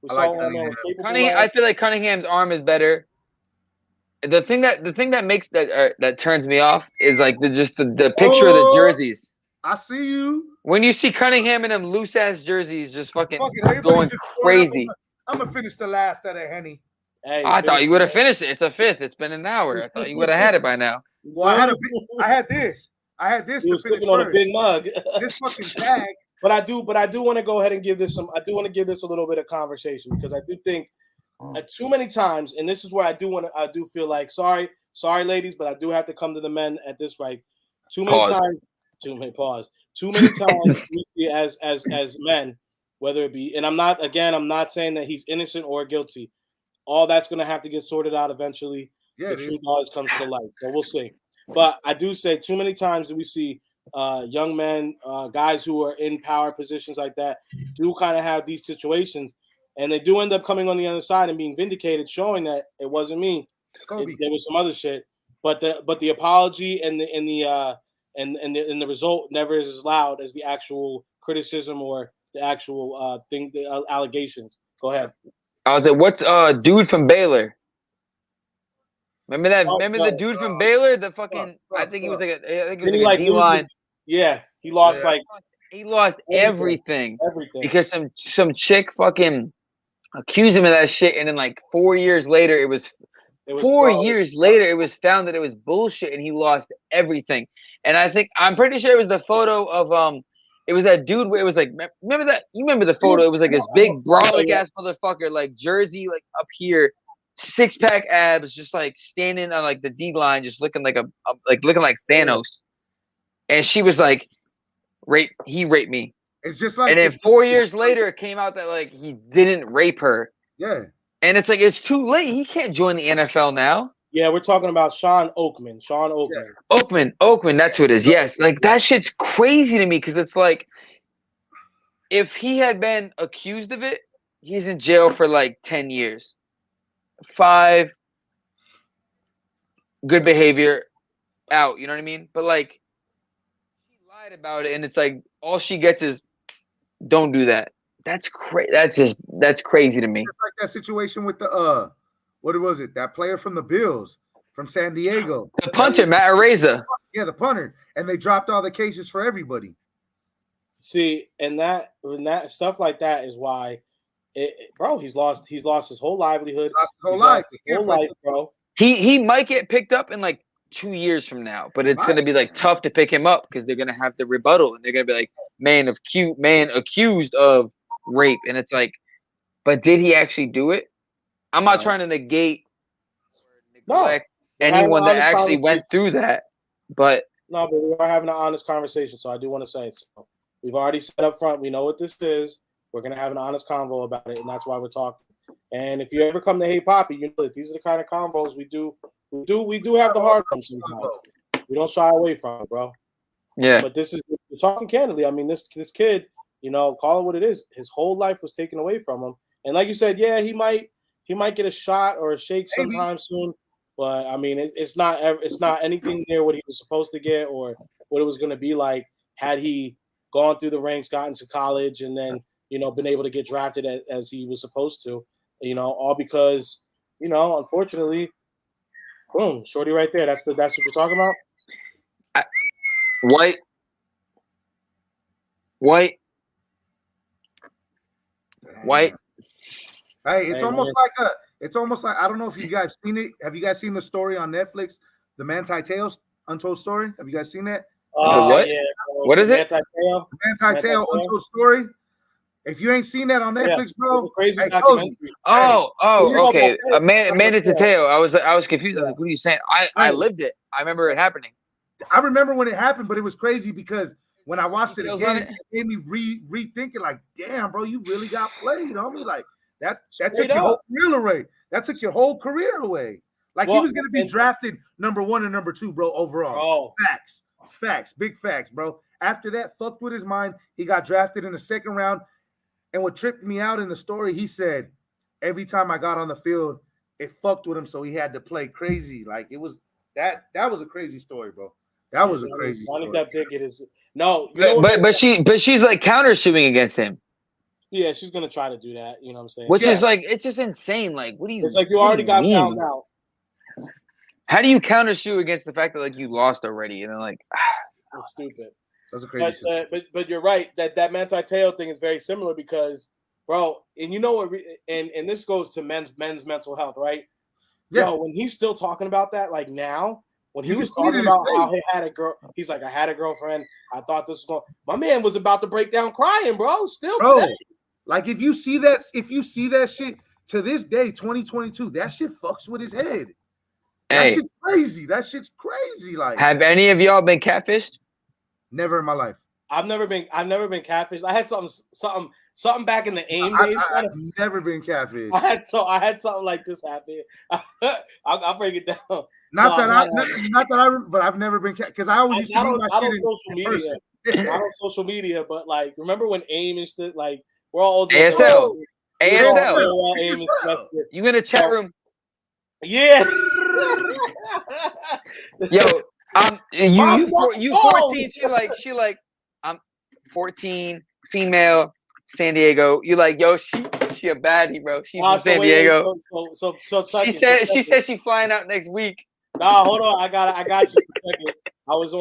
We saw what man was capable of. I feel like Cunningham's arm is better. The thing that makes that turns me off is like the picture of the jerseys. I see you. When you see Cunningham in them loose ass jerseys, just fucking going crazy. I'm gonna finish the last of that, Henny. Hey, I thought you would have finished it. It's a 5th. It's been an hour. I thought you would have had it by now. Well, I had this. You were sipping on a big mug. This fucking tag. But I do want to go ahead and give this a little bit of conversation because I do think too many times, and this is where I do feel like sorry, ladies, but I do have to come to the men at this right. Too many times we see as men, whether it be, and I'm not saying that he's innocent or guilty. All that's going to have to get sorted out eventually. Yeah, the truth always comes to the light. So we'll see. But I do say too many times do we see young men, guys who are in power positions like that, do kind of have these situations, and they do end up coming on the other side and being vindicated, showing that it wasn't me. There was some other shit. But the apology and the result never is as loud as the actual criticism or the actual the allegations. Go ahead. I was like, what's dude from Baylor? Remember that? Oh, Remember no. the dude from Baylor? The fucking. I think he was like a D line. Yeah, he lost like He lost everything everything. because some chick fucking accused him of that shit, and then like 4 years later, it was years later, it was found that it was bullshit, and he lost everything. And I'm pretty sure it was the photo of it was that dude where it was like, remember that? You remember the photo? It was like this big brolic ass motherfucker, like jersey, like up here, 6-pack abs, just like standing on like the D line, just looking like looking like Thanos. And she was like, he raped me. It's just like, and then 4 years later, it came out that like he didn't rape her. Yeah. And it's like, it's too late. He can't join the NFL now. Yeah, we're talking about Sean Oakman. Oakman, that's who it is. Yes. Like, that shit's crazy to me because it's like, if he had been accused of it, he's in jail for like 10 years. 5, good behavior, out. You know what I mean? But like, she lied about it, and it's like, all she gets is, don't do that. That's crazy. That's crazy to me. It's like that situation with the what was it? That player from the Bills from San Diego. The punter, Matt Araiza. Yeah, the punter. And they dropped all the cases for everybody. See, and that stuff like that is why bro, he's lost his whole livelihood. His whole life, bro. He might get picked up in like 2 years from now, but it's gonna be like tough to pick him up because they're gonna have the rebuttal, and they're gonna be like, man accused of rape, and it's like, but did he actually do it? I'm not trying to negate or neglect anyone that actually went through that, but no, but we are having an honest conversation, so I do want to say, so we've already set up front. We know what this is. We're gonna have an honest convo about it, and that's why we're talking. And if you ever come to Hey Papi, you know that these are the kind of convos we do have the hard ones sometimes. We don't shy away from it, bro. Yeah. But this is, we're talking candidly. I mean, this kid, you know, call it what it is. His whole life was taken away from him. And like you said, yeah, he might get a shot or a shake sometime soon. But I mean, it's not anything near what he was supposed to get or what it was going to be like had he gone through the ranks, gotten to college, and then, you know, been able to get drafted as he was supposed to. You know, all because, you know, unfortunately, boom, shorty right there. That's what you're talking about. White. Hey, it's almost like I don't know if you guys seen it. Have you guys seen the story on Netflix, the Manti Te'o Untold Story? Have you guys seen that? What? Yeah, what is it? Manti Te'o Untold Story. If you ain't seen that on Netflix, bro, crazy hey, documentary. Okay. Manti Te'o. I was confused. I was like, what are you saying? I lived it. I remember it happening. I remember when it happened, but it was crazy because when I watched it again, it made me rethinking. Like, damn, bro, you really got played, homie. Like that took your whole career away. That took your whole career away. Like he was gonna be drafted number 1 and number 2, bro. Overall, facts, big facts, bro. After that, fucked with his mind. He got drafted in the 2nd round. And what tripped me out in the story, he said, every time I got on the field, it fucked with him, so he had to play crazy. Like it was that was a crazy story, bro. That was a crazy story. That Pickett is no, but she's like countersuing against him. Yeah, she's gonna try to do that. You know what I'm saying? Which is like, it's just insane. Like, what do you? It's like you already got found out. How do you countersue against the fact that like you lost already? And then like, it's stupid. That's a crazy. But you're right that Manti Te'o thing is very similar because, bro, and you know what? And this goes to men's mental health, right? Yeah. Yo, when he's still talking about that, like now, when he was talking about how he had a girl, he's like, I had a girlfriend. I thought this was going. My man was about to break down crying, bro. Still today. Like if you see that shit to this day, 2022, that shit fucks with his head. That shit's crazy. That shit's crazy. Like, have any of y'all been catfished? Never in my life. I've never been catfished. I had something back in the AIM days. I've never been catfished. I had something like this happen. I'll break it down. But I've never been because I always used to do my shit social media. Not on social media, but like remember when AIM and shit, like we're all old. ASL. You in a chat room? Yeah. Yo. You 14. She like I'm 14, female, San Diego. You like, yo, she she a baddie, bro. She Ah, from San wait, Diego. So She said she flying out next week. Nah, hold on. I got you. I used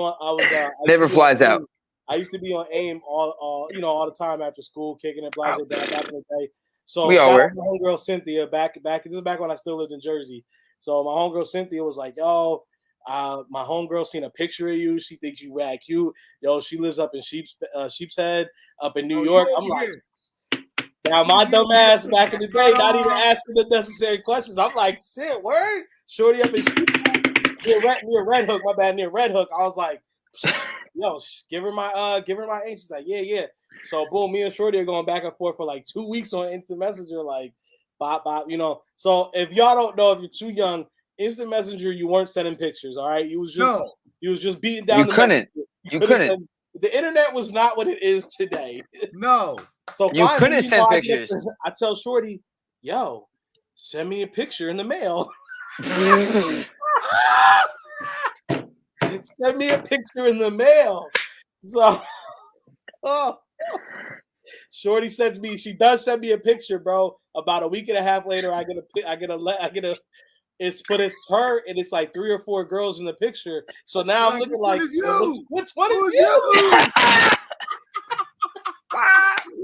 Never to be flies on out. AIM. I used to be on AIM all the time after school, kicking it, back in the day. So We all shout were. out to my homegirl Cynthia back. This is back when I still lived in Jersey. So my homegirl Cynthia was like, "Yo, my homegirl seen a picture of you. She thinks you rad cute. Yo, she lives up in Sheepshead, up in New York." I'm like, now my dumb ass back in the day, not even asking the necessary questions. I'm like, shit, word? Shorty up in near Red Hook, my bad, near Red Hook. I was like, yo, give her my name. She's like, yeah. So boom, me and Shorty are going back and forth for like 2 weeks on Instant Messenger, like bop. So if y'all don't know, if you're too young, Instant Messenger, you weren't sending pictures, all right? You was just beating down You couldn't. The internet was not what it is today. No. So you couldn't send pictures. I tell Shorty, yo, send me a picture in the mail. Send me a picture in the mail. So Shorty sends me, she does send me a picture, bro. About a week and a half later, it's her and it's like 3 or 4 girls in the picture. So now I'm looking like, which one is you?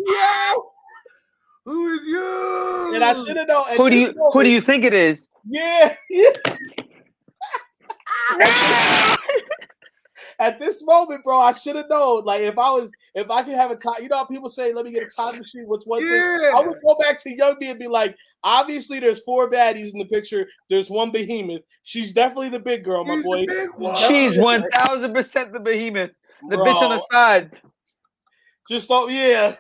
Yeah. Who is you? And I should have known. Who do you think it is? Yeah. At this moment, bro, I should have known. Like if I could have a time, you know how people say, let me get a time machine. What's one thing? I would go back to young me and be like, obviously there's 4 baddies in the picture. There's one behemoth. She's definitely the big girl, my boy. She's 1000% the behemoth. The bitch on the side. Just thought, yeah.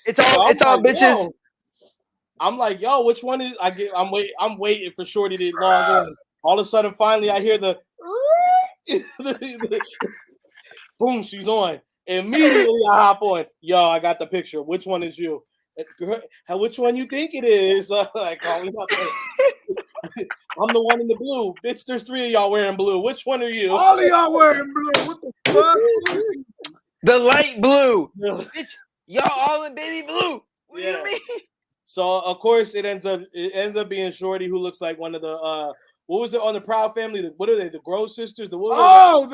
It's all bitches. Yo. I'm like, yo, which one is I'm waiting for Shorty to log on. All of a sudden, finally, I hear the boom, she's on. Immediately, I hop on. Yo, I got the picture. Which one is you? Which one you think it is? Like, call me up. I'm the one in the blue. Bitch, there's 3 of y'all wearing blue. Which one are you? All of y'all wearing blue. What the fuck? The light blue. Bitch, y'all all in baby blue. What do you mean? So of course it ends up being Shorty, who looks like one of the what was it on the Proud Family? What are they? The Grove sisters? The Grove.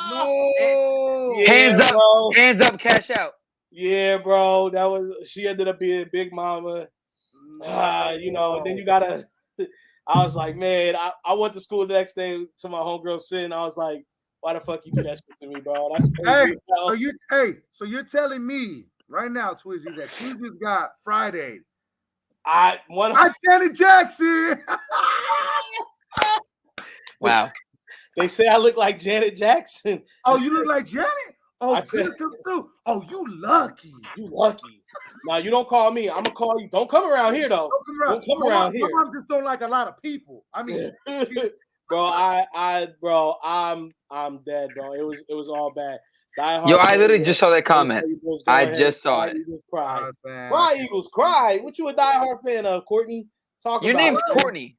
No. Yeah, hands up, cash out. Yeah, bro. She ended up being Big Mama. And then you gotta. I was like, man, I went to school the next day to my homegirl Sin. I was like, why the fuck you do that shit to me, bro? That's crazy. So you're telling me right now, Twizzy, that you just got Friday. Janet Jackson. Wow. They say I look like Janet Jackson. Oh, you look like Janet? Oh, good come through. Oh, you lucky. You lucky. Now you don't call me. I'm gonna call you. Don't come around here though. Don't come around here. My mom just don't like a lot of people. I mean, bro, I'm dead, bro. It was all bad. Yo, I literally just saw that comment. I just saw it. Eagles cry. Cry, Eagles cry. What you a diehard fan of, Courtney? Your name's Courtney.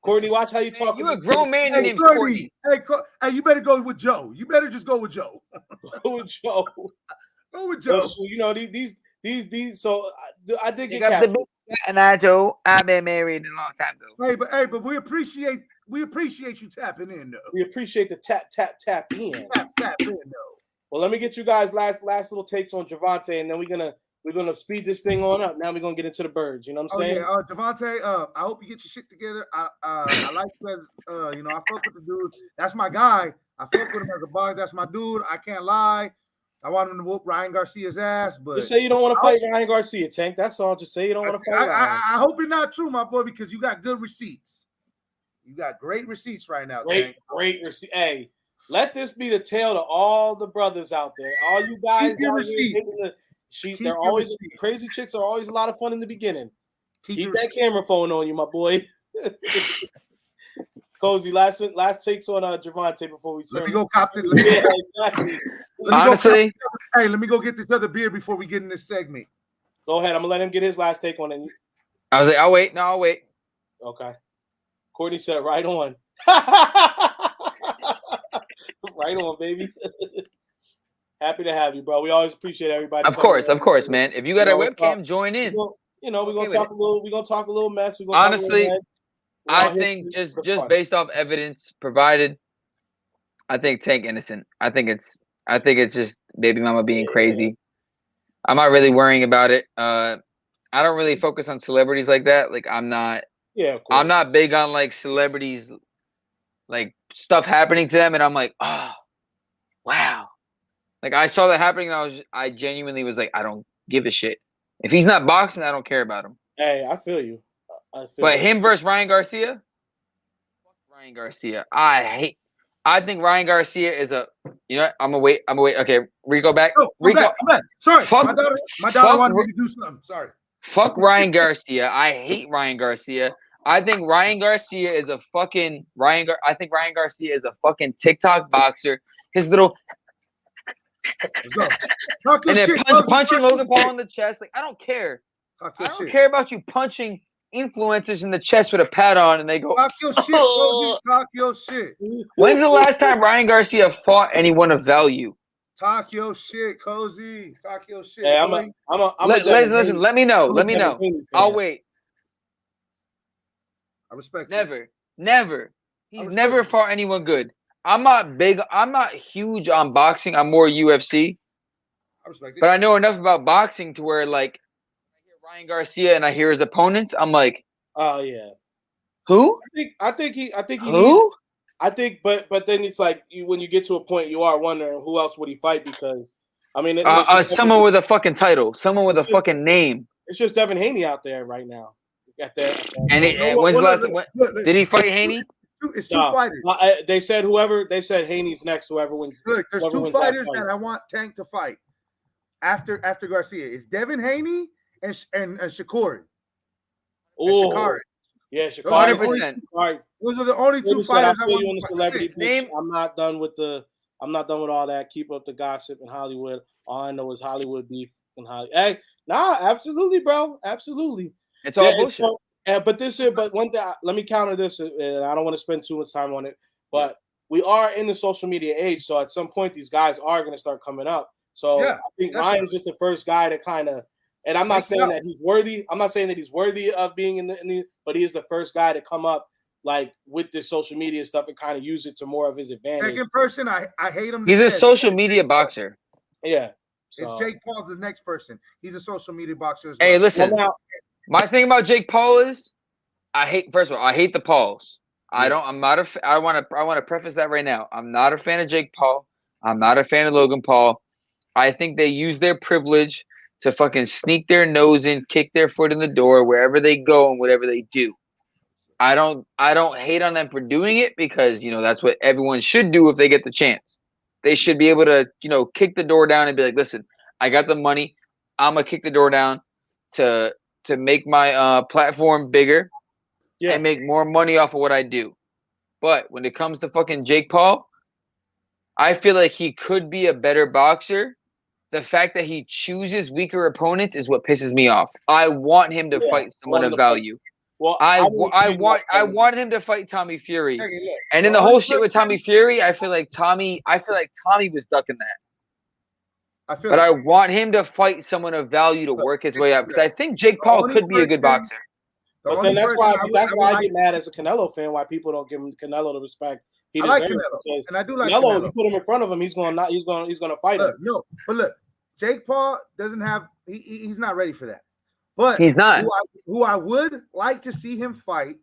Courtney, watch how you talk. You a grown man. Your name's Courtney. Hey, you better go with Joe. You better just go with Joe. Go with Joe. Go with Joe. So, these. So I did get captured. And Joe, I've been married a long time ago. But we appreciate you tapping in though. We appreciate the tap in. Tap in though. Well, let me get you guys last little takes on Javante, and then we're gonna speed this thing on up. Now we're gonna get into the birds. You know what I'm saying? Yeah, Javante. I hope you get your shit together. I like you as I fuck with the dude. That's my guy. I fuck with him as a boss. That's my dude. I can't lie. I want him to whoop Ryan Garcia's ass, but just say you don't want to fight Ryan Garcia, Tank. That's all. Just say you don't want to fight Ryan. I hope it's not true, my boy, because you got good receipts. You got great receipts right now. Great receipt. Hey, let this be the tale to all the brothers out there. All you guys, they're always crazy chicks are always a lot of fun in the beginning. Keep that camera phone on you, my boy. Cozy, last takes on Javante before we turn. Let me go cop it. Yeah, exactly. Honestly, let me go get this other beer before we get in this segment. Go ahead. I'm gonna let him get his last take on it. I was like, I'll wait. No, I'll wait. Okay. Courtney said, "Right on." Right on, baby. Happy to have you, bro. We always appreciate everybody. Of course, man. If you got a webcam, join in. We're gonna talk a little. We're gonna talk a little mess. Honestly, I think just based off evidence provided, I think Tank innocent. I think it's just baby mama being crazy. I'm not really worrying about it. I don't really focus on celebrities like that. Like I'm not big on like celebrities, like stuff happening to them, and I'm like, oh, wow. Like I saw that happening, and I genuinely was like, I don't give a shit. If he's not boxing, I don't care about him. Hey, I feel you. But him versus Ryan Garcia, fuck Ryan Garcia. I think Ryan Garcia is a. You know what? I'm gonna wait. Okay, Rico back. Oh, Rico, I'm back. Sorry, fuck, my daughter wanted me to do something. Sorry. Fuck Ryan Garcia. I hate Ryan Garcia. I think Ryan Garcia is a fucking I think Ryan Garcia is a fucking TikTok boxer. His little. Let's go. And then punching Logan Paul in the chest. Like I don't care. I don't care about you punching influencers in the chest with a pad on, and they go. Talk your shit, Cozy. Talk your shit. When's the last time Ryan Garcia fought anyone of value? Talk your shit, Cozy. Talk your shit. Hey, listen. Let me know. I'll wait. I respect. Never. He's never fought anyone good. I'm not huge on boxing. I'm more UFC. I respect it. But I know enough about boxing to where, like, I hear Ryan Garcia and I hear his opponents, I'm like, oh yeah. Who? I think he. Who? But then it's like when you get to a point, you are wondering who else would he fight because, I mean, someone with a fucking title, someone with a fucking name. It's just Devin Haney out there right now. When's the last? Did he fight Haney? It's two fighters. They said Haney's next. Whoever wins. Look, there's two fighters that I want Tank to fight after Garcia. It's Devin Haney and Shakori. Oh, yeah, Shakori. 100%. Those are the only two fighters I want. On the celebrity pitch. I'm not done with all that. Keep up the gossip in Hollywood. All I know is Hollywood beef and Hollywood. Hey, nah, absolutely, bro, absolutely. It's all bullshit. But one thing, let me counter this, and I don't want to spend too much time on it. But we are in the social media age, so at some point these guys are going to start coming up. So I think Ryan's just the first guy to kind of, and I'm not saying that he's worthy. I'm not saying that he's worthy of being in the, but he is the first guy to come up like with this social media stuff and kind of use it to more of his advantage. Second person, I hate him. He's a social media boxer. Yeah. So. It's Jake Paul, the next person. He's a social media boxer as well. Hey, listen. My thing about Jake Paul is, I hate the Pauls. I want to preface that right now. I'm not a fan of Jake Paul. I'm not a fan of Logan Paul. I think they use their privilege to fucking sneak their nose in, kick their foot in the door wherever they go and whatever they do. I don't hate on them for doing it because, that's what everyone should do if they get the chance. They should be able to, kick the door down and be like, listen, I got the money. I'm going to kick the door down to make my platform bigger and make more money off of what I do. But when it comes to fucking Jake Paul, I feel like he could be a better boxer. The fact that he chooses weaker opponents is what pisses me off. I want him to fight someone of value. Well, I want him to fight Tommy Fury. And in the whole shit with Tommy Fury, I feel like Tommy was ducking that. But I want him to fight someone of value to work his way up because I think Jake Paul could be a good boxer. But then that's why I get mad as a Canelo fan why people don't give him Canelo the respect he deserves. Because and I do like Canelo. You put him in front of him, he's gonna fight him. No, but look, Jake Paul doesn't have. He's not ready for that. But he's not. Who I would like to see him fight.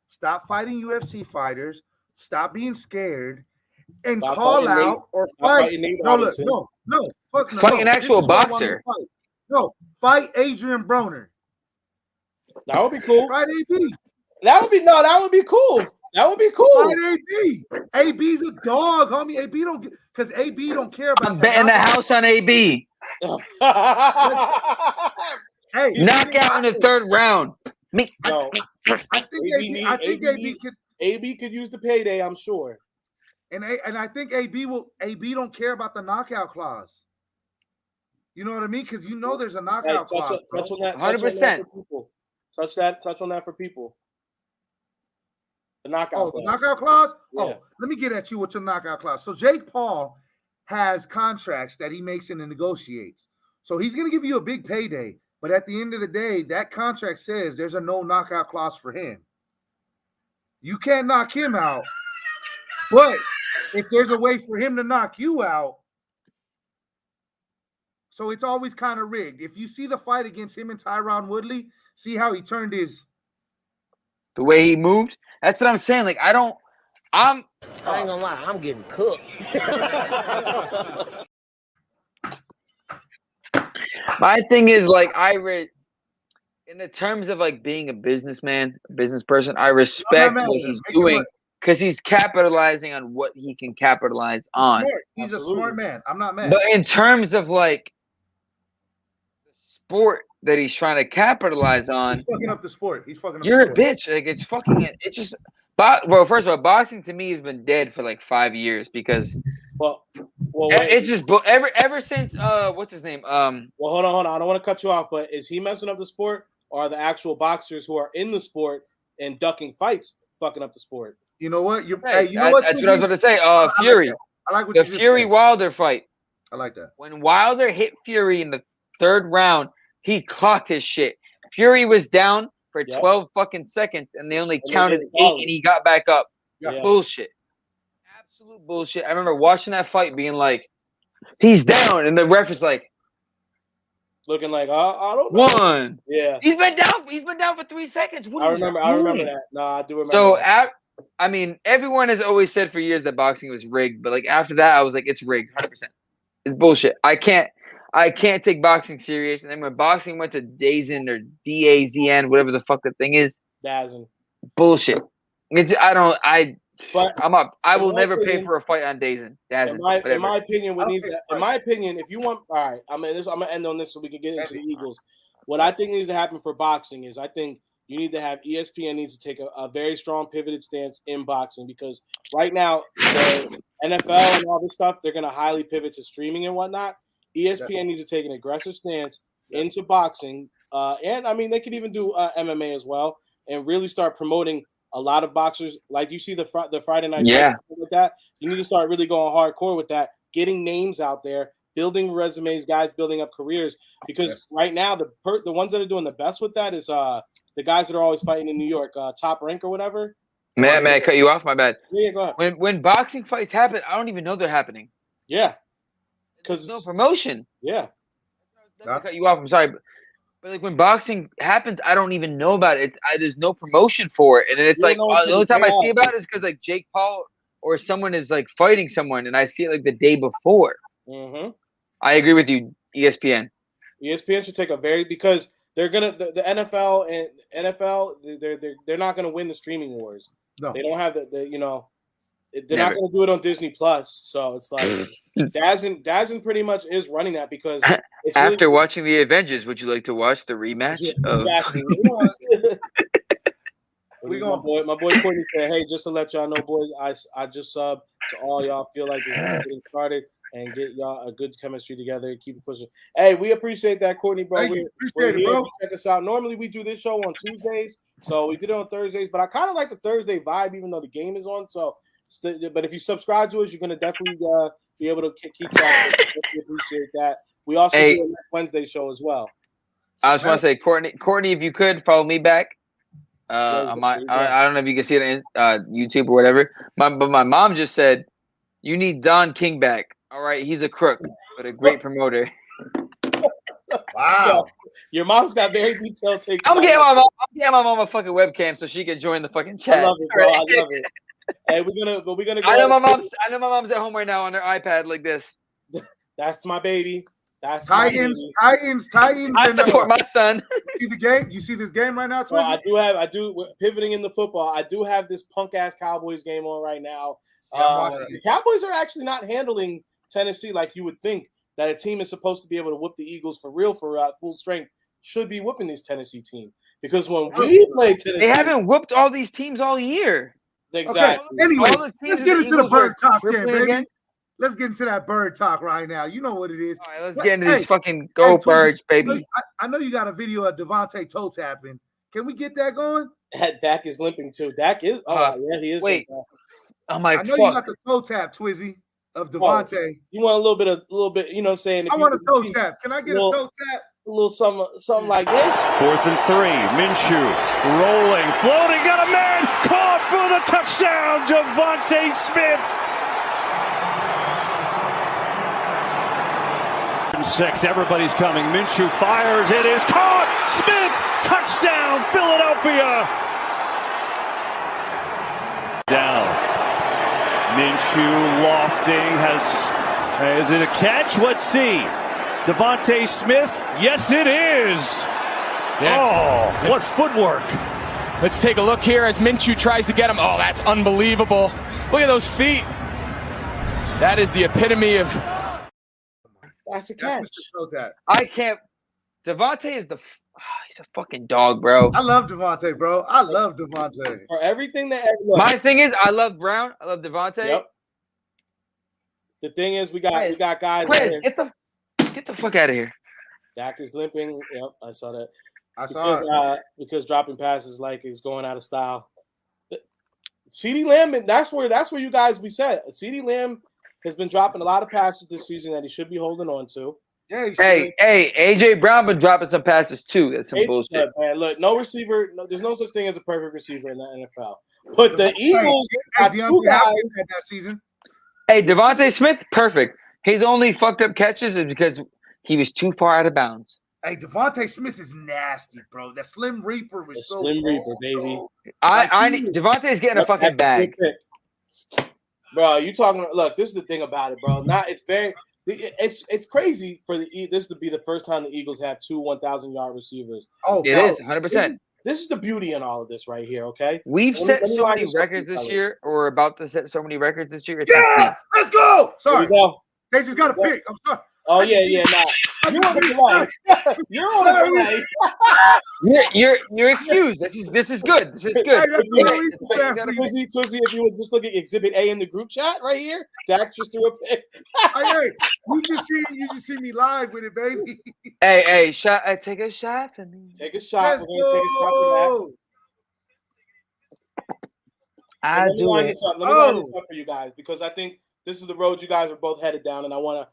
Stop fighting UFC fighters. Stop being scared. And call out or fight. No. Fuck no. Fight an actual boxer. No, fight Adrian Broner. That would be cool. Fight AB. That would be cool. That would be cool. Fight AB. AB's a dog, homie. AB don't because AB don't care about. I'm betting the house on AB. Hey, knockout in the third round. I think AB could use the payday, I'm sure. And I think AB don't care about the knockout clause. You know what I mean? Because there's a knockout clause. Touch on that. 100%. Touch on that for people. The knockout clause. The knockout clause? Yeah. Oh, let me get at you with your knockout clause. So Jake Paul has contracts that he makes and negotiates. So he's going to give you a big payday. But at the end of the day, that contract says there's a no knockout clause for him. You can't knock him out. But if there's a way for him to knock you out, so it's always kind of rigged. If you see the fight against him and Tyron Woodley, see how he turned the way he moved. That's what I'm saying. Like I ain't gonna lie, I'm getting cooked. My thing is like in the terms of like being a businessman, a business person, I respect what he's doing because he's capitalizing on what he can capitalize on. He's a smart man. I'm not mad. But in terms of like the sport that he's trying to capitalize on, he's fucking up the sport. He's fucking up you're the a sport. bitch. Like it's fucking it. It's just well, first of all, boxing to me has been dead for like 5 years because Well, it's just ever since what's his name? Well, hold on. I don't want to cut you off, but is he messing up the sport, or are the actual boxers who are in the sport and ducking fights fucking up the sport? You know what? You know what? That's what I was about to say. Fury. I like what the you just Fury said. Wilder fight. I like that. When Wilder hit Fury in the 3rd round, he clocked his shit. Fury was down for 12 fucking seconds, and they only counted 8, and he got back up. Yeah. Bullshit. Absolute bullshit. I remember watching that fight being like, he's down, and the ref is like, looking like I don't know. 1. Yeah. He's been down for 3 seconds. I remember that. No, I do remember. So that. I mean, everyone has always said for years that boxing was rigged, but like after that, I was like, it's rigged, 100%. It's bullshit. I can't take boxing serious. And then when boxing went to DAZN or DAZN, whatever the fuck the thing is, DAZN. Bullshit. I will never pay opinion, for a fight on DAZN. In my opinion, if you want, all right, I'm gonna end on this so we can get into the Eagles. What I think needs to happen for boxing is I think you need to have ESPN needs to take a very strong pivoted stance in boxing because right now the NFL and all this stuff, they're gonna highly pivot to streaming and whatnot. ESPN needs to take an aggressive stance into boxing, and I mean they could even do MMA as well, and really start promoting a lot of boxers. Like you see the Friday night fights with that, you need to start really going hardcore with that, getting names out there, building resumes, guys building up careers. Because right now the ones that are doing the best with that is the guys that are always fighting in New York, Top Rank or whatever. Man, I cut you off? My bad. Yeah, go ahead. When boxing fights happen, I don't even know they're happening. Yeah. Because no promotion. Yeah. I cut you off. I'm sorry. But like when boxing happens, I don't even know about it. There's no promotion for it. And it's like the only time I see about it is because like Jake Paul or someone is like fighting someone and I see it like the day before. Mm-hmm. I agree with you, ESPN. ESPN should take because they're gonna the NFL they're not gonna win the streaming wars. No, they don't have they're not gonna do it on Disney Plus. So it's like DAZN pretty much is running that because it's after watching the Avengers, would you like to watch the rematch? Exactly. My boy Courtney said, "Hey, just to let y'all know, boys, I just subbed to all y'all. Feel like this is getting started." And get y'all a good chemistry together. Keep it pushing. Hey, we appreciate that, Courtney, bro. We're here. Bro. Check us out. Normally, we do this show on Tuesdays, so we did it on Thursdays. But I kind of like the Thursday vibe, even though the game is on. So, but if you subscribe to us, you're gonna definitely be able to keep track. We appreciate that. We also do a next Wednesday show as well. I just want to say, Courtney, if you could follow me back. I don't know if you can see it on YouTube or whatever. But my mom just said, "You need Don King back." All right, he's a crook, but a great promoter. Wow, your mom's got very detailed takes. I'm getting my mom a fucking webcam so she can join the fucking chat. I love it, bro. I love it. Hey, we're gonna go. I know my mom's at home right now on her iPad like this. That's my baby. That's Titans. I support my son. You see the game? You see this game right now? Well, I do. Pivoting in the football, I do have this punk ass Cowboys game on right now. The Cowboys are actually not handling Tennessee like you would think that a team is supposed to be able to whoop the Eagles for real, for full strength, should be whooping this Tennessee team. Because when we played Tennessee, they haven't whooped all these teams all year. Exactly. Okay. Anyway, let's get into the bird talk then, baby. Again? Let's get into that bird talk right now. You know what it is. All right, let's get into this fucking birds, baby. I know you got a video of Devontae toe tapping. Can we get that going? Dak is limping too. Dak is. Oh, yeah, he is. Wait. I'm like, I know you got the toe tap, Twizzy. of Devontae. You want a little bit, you know what I'm saying? If I you want a can toe see tap. Can I get little- a toe tap? a little something like this. 4th and 3. Minshew rolling, floating, got a man caught for the touchdown. Devontae Smith. 6. Everybody's coming. Minshew fires. It is caught. Smith touchdown. Philadelphia. Down. Minshew lofting is it a catch? Let's see. Devontae Smith. Yes, it is. Oh, what footwork. Let's take a look here as Minshew tries to get him. Oh, that's unbelievable. Look at those feet. That is the epitome of... That's a catch. Toe tap. I can't. Devontae is he's a fucking dog, bro. I love Devontae, bro. I love Devontae. For everything that My thing is, I love Brown. I love Devontae. Yep. The thing is, we got guys. Quiz, get the fuck out of here. Dak is limping. Yep, I saw that. I saw it. Because dropping passes like is going out of style. CeeDee Lamb, and that's where you guys we said CeeDee Lamb has been dropping a lot of passes this season that he should be holding on to. Yeah, hey, AJ Brown been dropping some passes too. That's some bullshit. Man, look, no receiver. There's no such thing as a perfect receiver in the NFL. But the Eagles got two guys that season. Hey, Devontae Smith, perfect. His only fucked up catches is because he was too far out of bounds. Hey, Devontae Smith is nasty, bro. That Slim Reaper was so Slim Reaper, baby. I need Devontae's getting a fucking bag. Bro, you talking? Look, this is the thing about it, bro. It's crazy for this to be the first time the Eagles have two 1,000-yard receivers. Oh, it is 100%. This is the beauty in all of this right here. Okay, we've set so many records this year, or about to set so many records this year. It's yeah, let's go. Sorry, go. They just got a pick. I'm sorry. Oh yeah. Nah. You're on the delay. You're on the delay. You're excused. This is good. This is good. Twizzy, if you would just look at Exhibit A in the group chat right here, Dak just threw a pick. Hey, you just see me live with it, baby. Hey, shot. Take a shot for me. Take a shot. We're gonna take a shot for that. Let me line this up for you guys because I think this is the road you guys are both headed down, and I want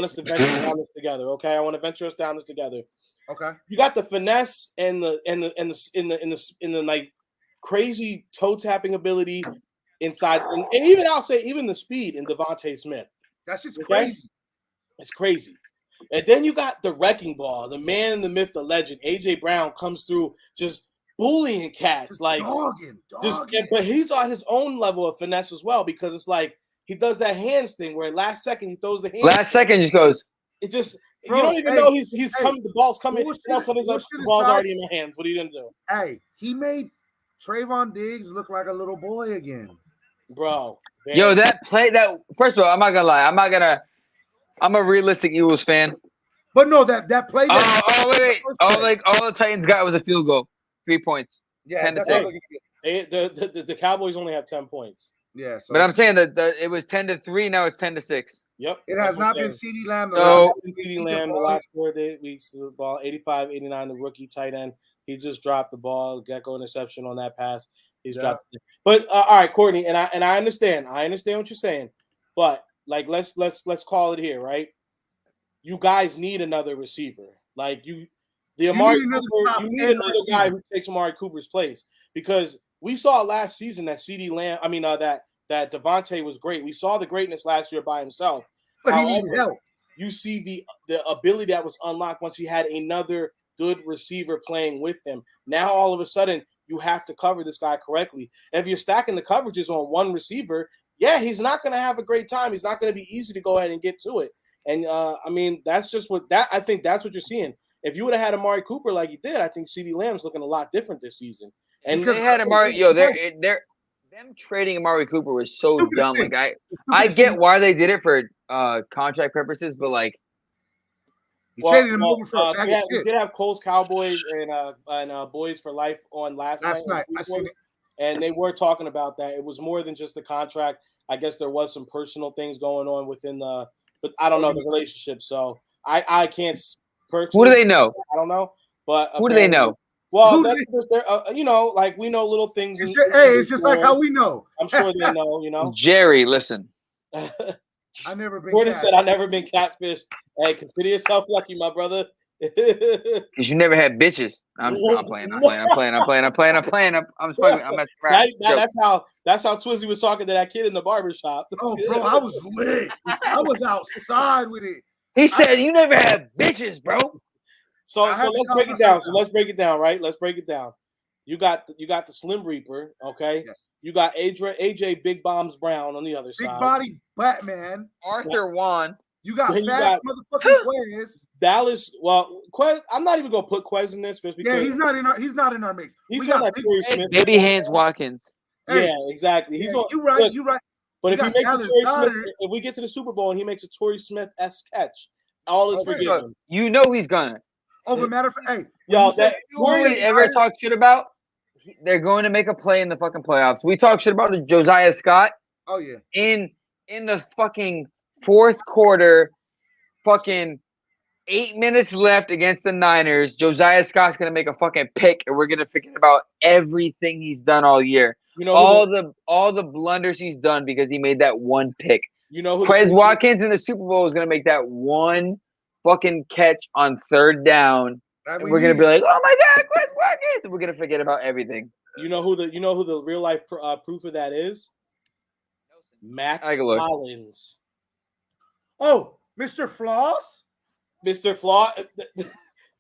us to venture down this together. Okay, I want to venture us down this together. Okay. You got the finesse and the like crazy toe tapping ability inside, and even I'll say even the speed in Devontae Smith. That's just crazy. It's crazy. And then you got the wrecking ball, the man, the myth, the legend. AJ Brown comes through just bullying cats, just like dogging. But he's on his own level of finesse as well because it's like he does that hands thing where last second he throws the hand. Last second just goes. It just you don't even know he's coming. The ball's coming. Somebody's like the ball's already in my hands. What are you gonna do? Hey, he made Trayvon Diggs look like a little boy again, bro. Man. Yo, that play. That first of all, I'm not gonna lie. I'm a realistic Eagles fan. But no, that play. Wait. All the Titans got was a field goal, 3 points. Yeah, 10-6. The Cowboys only have 10 points. Yeah, so but I'm saying that it was 10-3. Now it's 10-6. Yep. It has not been CeeDee Lamb. CeeDee Lamb the last 4 weeks of the ball, 85-89, the rookie tight end. He just dropped the ball, Gecko interception on that pass. He's dropped it. But all right, Courtney, and I understand. I understand what you're saying. But like let's call it here, right? You guys need another receiver. Like the Amari Cooper, you need another guy who takes Amari Cooper's place because we saw last season that CeeDee Lamb, that Devontae was great. We saw the greatness last year by himself. But he needed help. You see the ability that was unlocked once he had another good receiver playing with him. Now all of a sudden you have to cover this guy correctly. And if you're stacking the coverages on one receiver, yeah, he's not going to have a great time. He's not going to be easy to go ahead and get to it. And that's just I think that's what you're seeing. If you would have had Amari Cooper like you did, I think CeeDee Lamb's looking a lot different this season. And they had Amari. Them trading Amari Cooper was so dumb. Like I get why they did it for contract purposes, but like traded him over for we did have Cole's Cowboys and Boys for Life on last night. And they were talking about that. It was more than just the contract. I guess there was some personal things going on within but I don't know the relationship. So I can't. Who do they know? I don't know. But who do they know? Well, that's just like we know little things. It's just like how we know. I'm sure they know. Jerry, listen. I never been. Gordon said, "I never been catfished." Hey, consider yourself lucky, my brother. Because you never had bitches. I'm playing. I'm messing around. That's how Twizzy was talking to that kid in the barbershop. Oh, bro, I was lit. I was outside with it. He said, "You never had bitches, bro." So let's break it down. So let's break it down, right? Let's break it down. You got the Slim Reaper, okay? Yes. You got AJ Big Bombs Brown on the other side. Big body Batman. Arthur Juan. You got fast motherfucking Quez. Dallas. Well, Quez. I'm not even gonna put Quez in this just because he's not in our mix. He's on that Tory Smith. Maybe Hans Watkins. Hey, yeah, exactly. He's on. You're right. You're right. But if he makes a Tory Smith, if we get to the Super Bowl and he makes a Tory Smith-esque catch, all is forgiven. You know he's gonna. Oh, but matter of fact, hey, y'all, that ever talk shit about? They're going to make a play in the fucking playoffs. We talk shit about Josiah Scott. Oh yeah. In the fucking fourth quarter, fucking 8 minutes left against the Niners. Josiah Scott's gonna make a fucking pick, and we're gonna forget about everything he's done all year. You know all the blunders he's done because he made that one pick. You know who? Quez Watkins in the Super Bowl is gonna make that one fucking catch on third down. And we're gonna be like, "Oh my God, Quez Watkins!" And we're gonna forget about everything. You know who the real life proof of that is? Mac Hollins. Oh, Mr. Floss. Mr. Floss,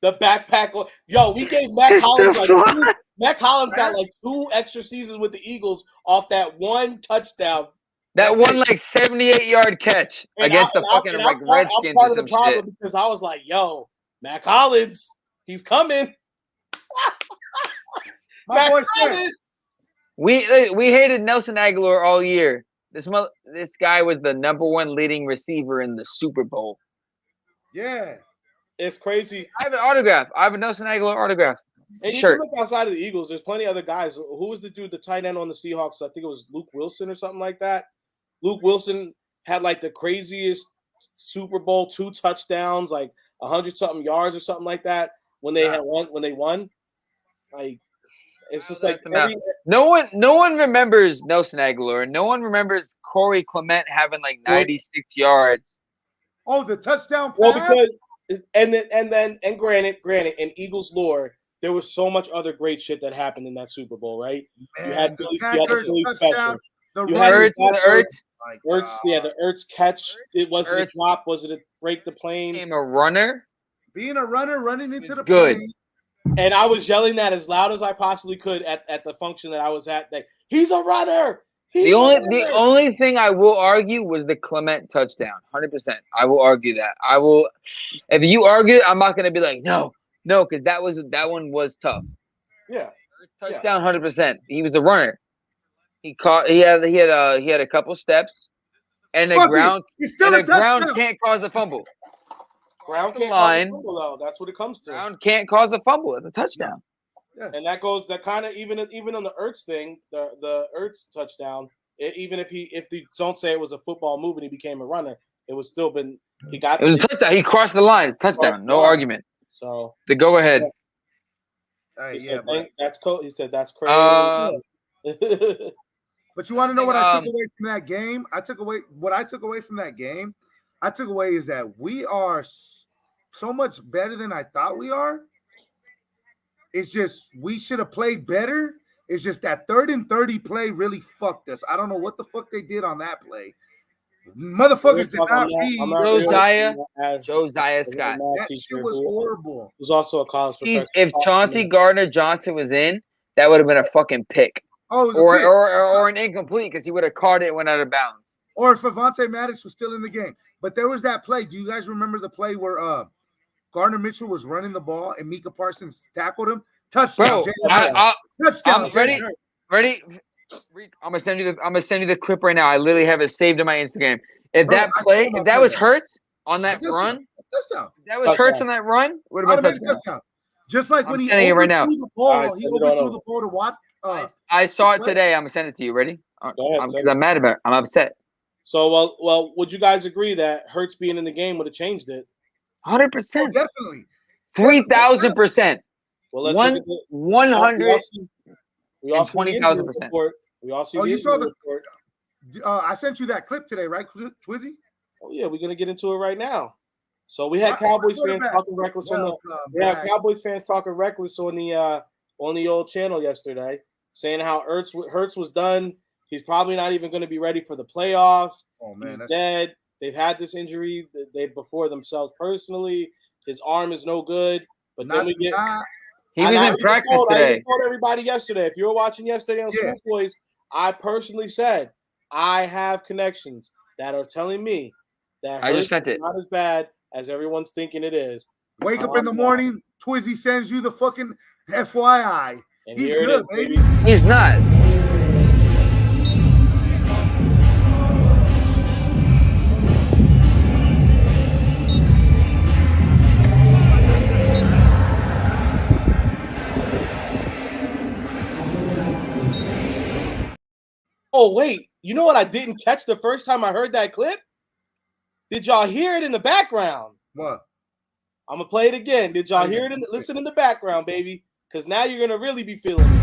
the backpack. Yo, we gave Mac Hollins Mac Hollins got like 2 extra seasons with the Eagles off that one touchdown. That one like 78-yard catch against the fucking Redskins. I'm part of the problem because I was like, "Yo, Mac Hollins, he's coming." My boy Hollins. We hated Nelson Aguilar all year. This guy was the #1 leading receiver in the Super Bowl. Yeah, it's crazy. I have an autograph. I have a Nelson Aguilar autograph. And you can look outside of the Eagles. There's plenty of other guys. Who was the dude, the tight end on the Seahawks? I think it was Luke Wilson or something like that. Luke Wilson had like the craziest Super Bowl, 2 touchdowns, like 100-something yards or something like that when they won. Like it's just like no one remembers Nelson Aguilar. No one remembers Corey Clement having like 96 yards. Oh, the touchdown pass? Well, because and granted, in Eagles lore, there was so much other great shit that happened in that Super Bowl, right? Man, you had the Philly special. The Ertz. The Ertz catch. Was it a drop? Was it a break the plane? Being a runner. Being a runner, running into the good. plane. And I was yelling that as loud as I possibly could at the function that I was at. Like, he's a runner. The only thing I will argue was the Clement touchdown. 100%. I will argue that. I will. If you argue it, I'm not going to be like no, because that one was tough. Yeah. Touchdown, 100%. He was a runner. He had a couple steps, and the ground can't cause a fumble. Ground can't cause a fumble though. That's what it comes to. Ground can't cause a fumble. It's a touchdown. Yeah. And that kind of even on the Ertz thing, the Ertz touchdown. Even if they don't say it was a football move and he became a runner, it was still been he got. It was a touchdown. He crossed the line. Touchdown. No argument. So the go ahead. He said, that's cool. He said that's crazy. But you want to know what I took away from that game? What I took away from that game. I took away is that we are so much better than I thought we are. It's just we should have played better. It's just that 3rd and 30 play really fucked us. I don't know what the fuck they did on that play. Motherfuckers did not read Josiah Scott. That shit was horrible. It was also a college professor. If Chauncey Gardner-Johnson was in, that would have been a fucking pick. Oh, or an incomplete because he would have caught it and went out of bounds. Or if Avonte Maddox was still in the game. But there was that play. Do you guys remember the play where Gardner Mitchell was running the ball and Micah Parsons tackled him? Touchdown. Bro, touchdown. Ready? I'm gonna send you the clip right now. I literally have it saved in my Instagram. If that was Hurts on that run, touchdown. That was Hurts on that run, would have been a touchdown. Just like when he overthrew right now. The ball, he overthrew the ball to watch. I saw it today. I'm gonna send it to you. Ready? Because I'm mad about it. I'm upset. So, well, would you guys agree that Hurts being in the game would have changed it? 100%. Definitely. 3,000%. Well, let's look at 120,000%. We all see you saw the report. I sent you that clip today, right, Twizzy? Oh yeah, we're gonna get into it right now. So we had Cowboys fans talking reckless on the Cowboys fans talking reckless on the old channel yesterday, saying how Hurts was done. He's probably not even going to be ready for the playoffs. Oh man, he's dead. They've had this injury before themselves personally. His arm is no good. But then we get. He was in practice today. I even told everybody yesterday. If you were watching yesterday on Swoop Boys, I personally said I have connections that are telling me that Hurts is not as bad as everyone's thinking it is. Wake up in the morning, Twizzy sends you the fucking FYI. And he's good, baby. He's not. Oh, wait. You know what I didn't catch the first time I heard that clip? Did y'all hear it in the background? What? I'm going to play it again. Did y'all hear it? Listen in the background, baby, because now you're going to really be feeling it.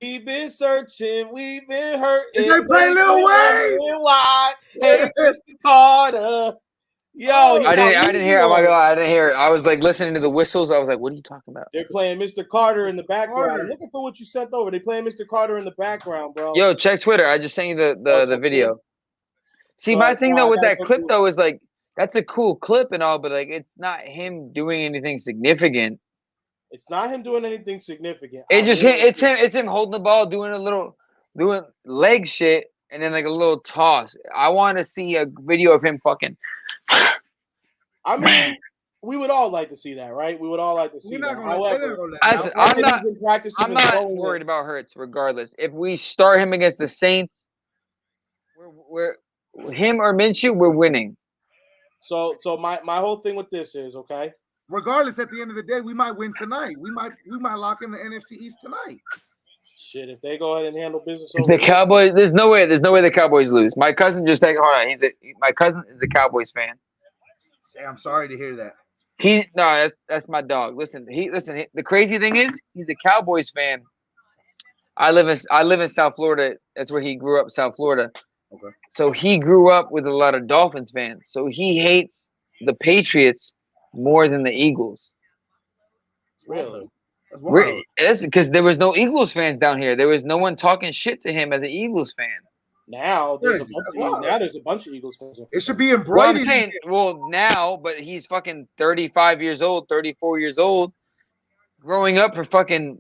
We've been searching, we've been hurting. They play Lil Wayne. Why? Hey, Mr. Carter. Yo, I didn't hear. Oh my god, I didn't hear it. I was like listening to the whistles. I was like, "What are you talking about?" They're playing Mr. Carter in the background. I'm looking for what you sent over. They playing Mr. Carter in the background, bro. Yo, check Twitter. I just sent you the video. See, my thing though with that clip though is like that's a cool clip and all, but like it's not him doing anything significant. It's not him doing anything significant. It's him holding the ball, doing leg shit, and then like a little toss. I want to see a video of him fucking. I mean, we would all like to see that, right? We would all like to see that. However, I'm not worried about Hurts regardless. If we start him against the Saints, we're him or Minshew, we're winning. So my whole thing with this is, okay, regardless, at the end of the day, we might win tonight. We might lock in the NFC East tonight. Shit, if they go ahead and handle business over the Cowboys, there's no way the Cowboys lose. My cousin just like, hold on, my cousin is a Cowboys fan. Hey, I'm sorry to hear that. That's my dog. Listen, the crazy thing is he's a Cowboys fan. I live in South Florida. That's where he grew up, South Florida. Okay. So he grew up with a lot of Dolphins fans. So he hates the Patriots more than the Eagles. Really? That's because there was no Eagles fans down here. There was no one talking shit to him as an Eagles fan. Now there's a bunch of Eagles fans. It should be embroidered. Well, I'm saying, now, but he's fucking 35 years old, 34 years old, growing up for fucking,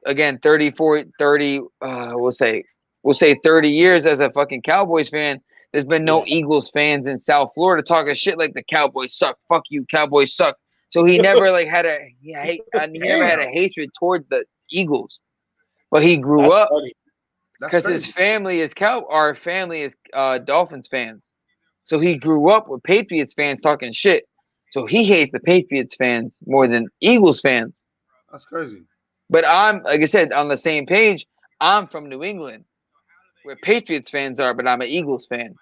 again, 30, we'll say 30 years as a fucking Cowboys fan. There's been no Eagles fans in South Florida talking shit like the Cowboys suck. Fuck you, Cowboys suck. So he never like had a never had a hatred towards the Eagles, but he grew up because his family is our family is Dolphins fans. So he grew up with Patriots fans talking shit. So he hates the Patriots fans more than Eagles fans. That's crazy. But I'm, like I said, on the same page. I'm from New England, where Patriots fans are, but I'm an Eagles fan.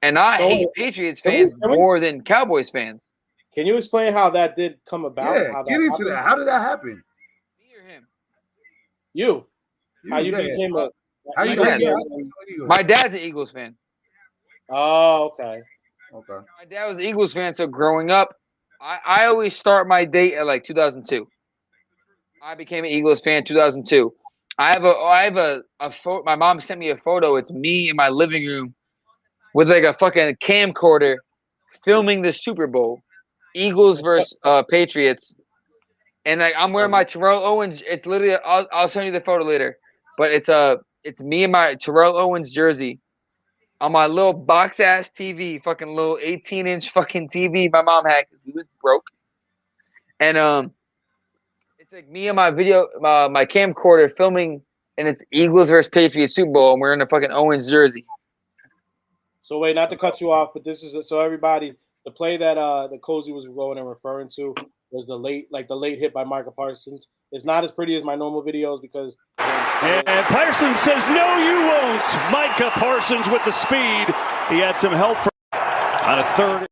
And I hate Patriots fans more than Cowboys fans. Can you explain how that did come about? Yeah, get into that. How did that happen? Me or him? You. How you became a... My dad's an Eagles fan. Oh, okay. My dad was an Eagles fan, so growing up, I always start my date at like 2002. I became an Eagles fan 2002. I have a photo. My mom sent me a photo. It's me in my living room with like a fucking camcorder filming the Super Bowl, Eagles versus Patriots, and like I'm wearing my Terrell Owens. It's literally I'll send you the photo later, but it's me in my Terrell Owens jersey on my little box ass TV, fucking little 18-inch fucking TV my mom had because we was broke, and it's like me and my my camcorder filming, and it's Eagles versus Patriots Super Bowl, and we're in a fucking Owens jersey. So wait, not to cut you off, but this is so everybody. The play that Cozy was going and referring to was the late hit by Micah Parsons. It's not as pretty as my normal videos because. And Parsons says, "No, you won't." Micah Parsons with the speed. He had some help on a third.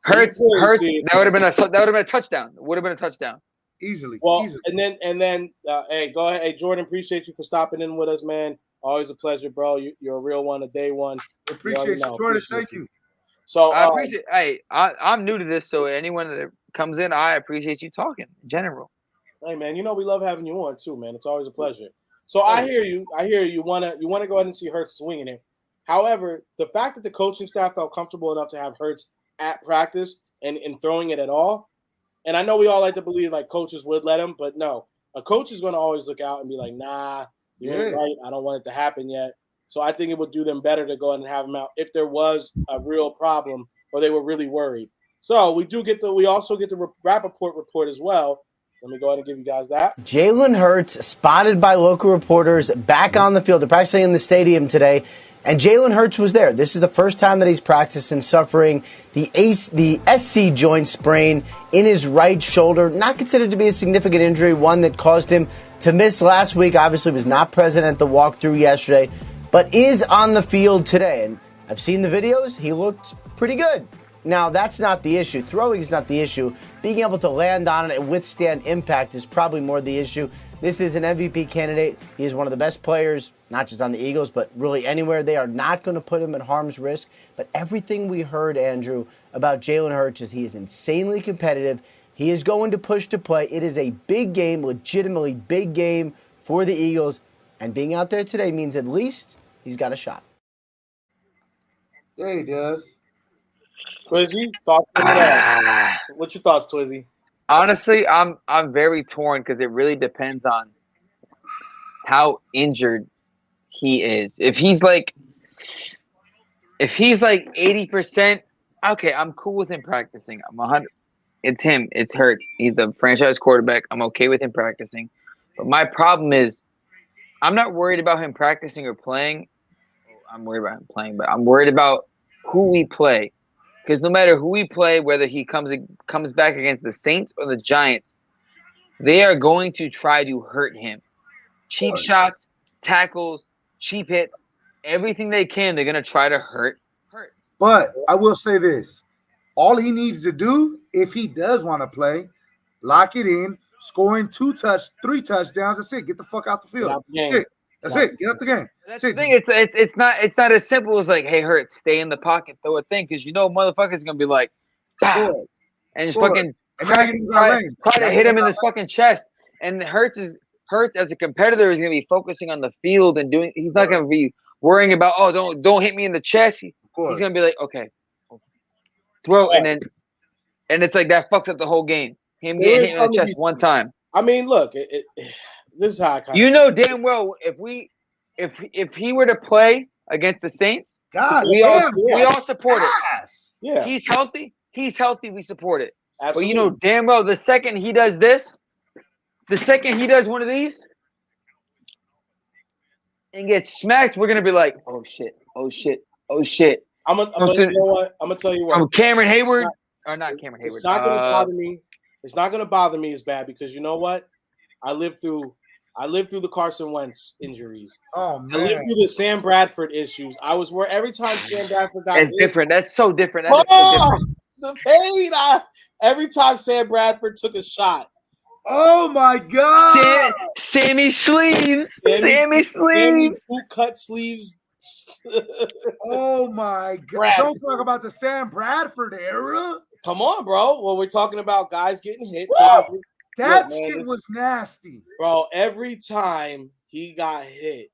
Hurts. See, That would have been a touchdown. Would have been a touchdown. Easily. Well, easily. and then, hey, go ahead. Hey, Jordan, appreciate you for stopping in with us, man. Always a pleasure, bro. You're a real one, a day one. Appreciate you, Jordan. Thank you. So I appreciate. Hey, I'm new to this, so anyone that comes in, I appreciate you talking in general. Hey, man, you know we love having you on too, man. It's always a pleasure. So I hear you. You wanna go ahead and see Hurts swinging it. However, the fact that the coaching staff felt comfortable enough to have Hurts at practice and throwing it at all, and I know we all like to believe like coaches would let him, but no, a coach is going to always look out and be like, nah, you ain't right. I don't want it to happen yet. So I think it would do them better to go ahead and have him out if there was a real problem or they were really worried. So we also get the Rappaport report as well. Let me go ahead and give you guys that. Jalen Hurts spotted by local reporters back on the field. They're practicing in the stadium today. And Jalen Hurts was there. This is the first time that he's practiced and suffering the SC joint sprain in his right shoulder. Not considered to be a significant injury, one that caused him to miss last week. Obviously was not present at the walkthrough yesterday, but is on the field today. And I've seen the videos. He looked pretty good. Now, that's not the issue. Throwing is not the issue. Being able to land on it and withstand impact is probably more the issue. This is an MVP candidate. He is one of the best players, not just on the Eagles, but really anywhere. They are not going to put him at harm's risk. But everything we heard, Andrew, about Jalen Hurts is he is insanely competitive. He is going to push to play. It is a big game, legitimately big game for the Eagles. And being out there today means at least he's got a shot. Yeah, he does. Twizzy, thoughts on that? What's your thoughts, Twizzy? Honestly, I'm very torn because it really depends on how injured he is. If he's like 80%, okay, I'm cool with him practicing. I'm 100. It's him. It's Hurts. He's the franchise quarterback. I'm okay with him practicing. But my problem is I'm not worried about him practicing or playing. I'm worried about him playing, but I'm worried about who we play. Because no matter who we play, whether he comes back against the Saints or the Giants, they are going to try to hurt him. Cheap shots, tackles, cheap hits, everything they can, they're going to try to hurt. But I will say this. All he needs to do, if he does want to play, lock it in, scoring 3 touchdowns. That's it. Get the fuck out the field. That's it. Get out the game. That's the thing. It's not as simple as like, hey, Hurts, stay in the pocket, throw a thing, because you know motherfuckers gonna be like, pow, and just fucking try to hit him in his fucking chest. And Hurts as a competitor is gonna be focusing on the field and doing. He's not gonna be worrying about don't hit me in the chest. He's gonna be like, okay, throw, and it's like that fucks up the whole game. Him getting hit in the chest one time. I mean, look, this is how I You know damn well if he were to play against the Saints, we all support it. Yeah, he's healthy. We support it. Absolutely. But you know damn well the second he does this, the second he does one of these, and gets smacked, we're gonna be like, oh shit. I'm gonna tell you what. From Cameron Hayward, or not Cameron Hayward. It's not gonna bother me. It's not gonna bother me as bad because you know what? I lived through the Carson Wentz injuries. Oh man! I lived through the Sam Bradford issues. I was where every time Sam Bradford got That's hit, different. That's so different. That's so different. The pain! Every time Sam Bradford took a shot. Oh my God! Sammy sleeves. Sammy sleeves. Who cut sleeves? Oh my God! Don't talk about the Sam Bradford era. Come on, bro. Well, we're talking about guys getting hit. That shit was nasty, bro. Every time he got hit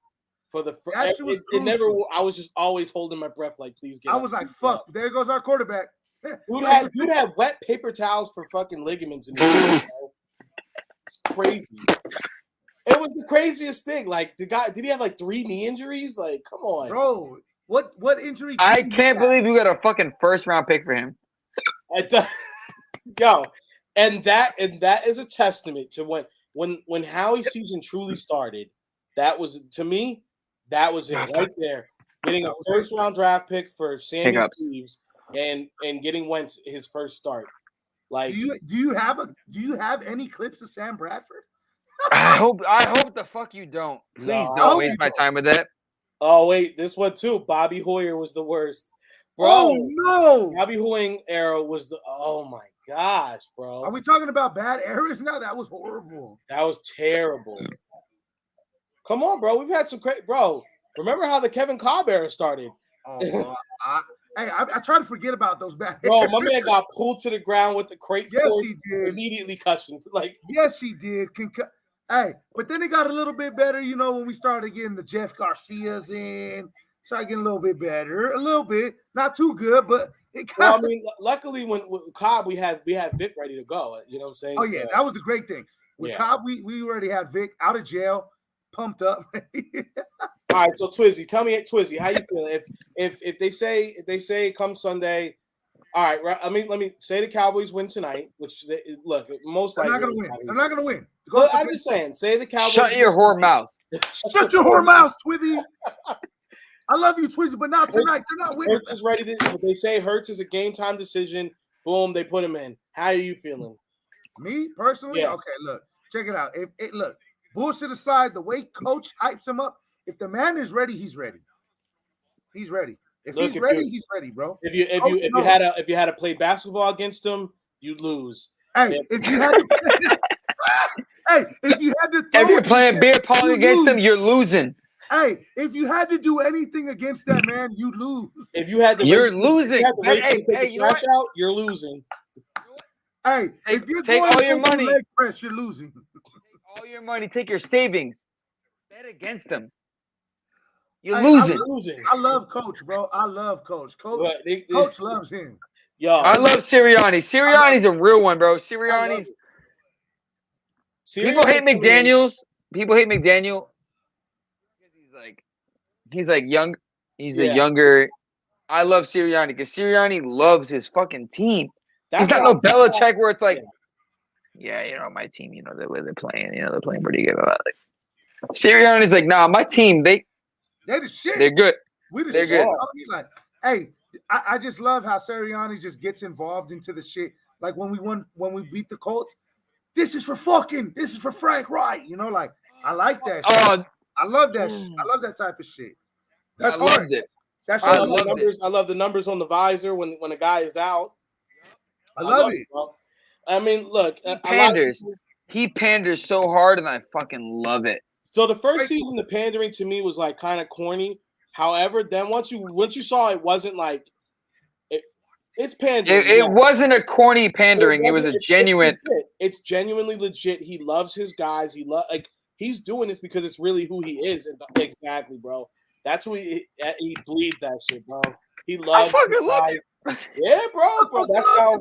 for the first, it never. I was just always holding my breath, like, please get. I was like, fuck. There goes our quarterback. Dude had wet paper towels for fucking ligaments in his It's crazy. It was the craziest thing. Like, the guy, did he have like 3 knee injuries? Like, come on, bro. What injury? I can't believe we got a fucking first-round pick for him. Yo, and that is a testament to when Howie's season truly started. That was, to me, that was it right there. Getting a first-round draft pick for Sammy Sleeves and getting Wentz his first start. Like, do you have any clips of Sam Bradford? I hope the fuck you don't. Please don't waste my time with that. Oh wait, this one too. Bobby Hoyer was the worst. Bro, Oh no! Bobby Houing era was oh my gosh, bro. Are we talking about bad eras now? That was horrible. That was terrible. Come on, bro. We've had some great, bro. Remember how the Kevin Cobb era started? Oh, bro. I try to forget about those bad Bro, eras. my man got pulled to the ground with the crate Yes, force, he did. immediately cussing. Like, yes, he did. Hey, but then it got a little bit better, when we started getting the Jeff Garcias in. Started getting a little bit better, a little bit, not too good, but it got. well, I mean, luckily when with Cobb we had Vic ready to go. You know what I'm saying? Oh yeah, that was the great thing. With Cobb, we already had Vic out of jail, pumped up. All right, so Twizzy, tell me, Twizzy, how you feeling? If they say come Sunday, all right. Let me say the Cowboys win tonight, which look most likely they're not gonna win. They're not gonna win. Well, I'm just saying, say the Cowboys. Shut your whore mouth. Shut your whore mouth, Twizzy. I love you, Twizzy, but not tonight. They're not winning. Hurts is ready to. They say Hurts is a game time decision. Boom, they put him in. How are you feeling? Me personally, Yeah. Okay. Look, check it out. Look, bullshit aside, the way Coach hypes him up. If the man is ready, he's ready. He's ready. If he's ready, he's ready, bro. If you had to play basketball against him, you'd lose. Hey, if you had to, if you're playing beer pong against him, you're losing. Hey, if you had to do anything against that man, you'd lose. If you had to, you're losing. If you had to race him to take the trash out, you're losing. Hey, if you're take all your money, leg press, you're losing. Take all your money. Take your savings. Bet against them. You're losing. I love Coach, bro. I love Coach. Coach loves him. Yo, I love Sirianni. Sirianni's a real one, bro. Sirianni's. People hate McDaniels. People hate McDaniel. He's like young. He's a younger. I love Sirianni because Sirianni loves his fucking team. He's not no Belichick where it's like, my team, the way they're playing, they're playing pretty good. Like, Sirianni's like, nah, my team, they're the shit. They're good. They're good. Like, hey, I just love how Sirianni just gets involved into the shit. Like when we beat the Colts, this is for Frank Wright. Like I like that shit. I love that shit. I love that type of shit. That's hard. Loved it. I love the numbers on the visor when a guy is out. I love it. Bro. I mean, look, he panders so hard, and I fucking love it. So the first season, the pandering to me was like kind of corny. However, then once you saw it wasn't like it's pandering. It wasn't a corny pandering. It was a genuine. It's genuinely legit. He loves his guys. He's doing this because it's really who he is. Exactly, bro. That's who he bleeds that shit, bro. He loves. I fucking love it. Yeah, bro. That's how.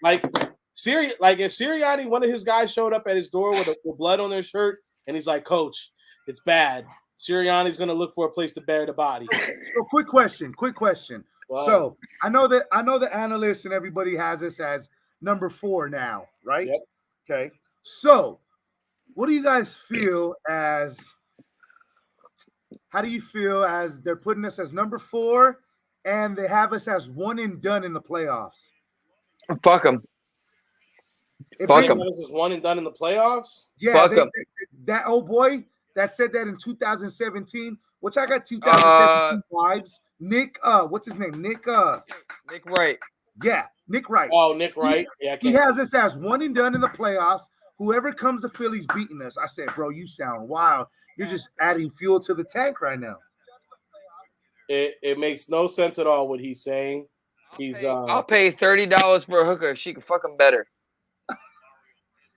Like if Sirianni, one of his guys showed up at his door with blood on their shirt, and he's like, "Coach, it's bad." Sirianni's gonna look for a place to bury the body. So, quick question. Wow. So, I know the analysts and everybody has this as number 4 now, right? Yep. Okay. So, what do you guys feel as? How do you feel as they're putting us as number 4, and they have us as one and done in the playoffs? Fuck them. Fuck them. This is one and done in the playoffs. Yeah. Fuck them. That old boy that said that in 2017, which I got 2017 vibes. Nick, what's his name? Nick Wright. Yeah, Nick Wright. Oh, Nick Wright. He has us as one and done in the playoffs. Whoever comes to Philly's beating us. I said, bro, you sound wild. You're just adding fuel to the tank right now. It makes no sense at all what he's saying. I'll pay $30 for a hooker if she can fuck him better.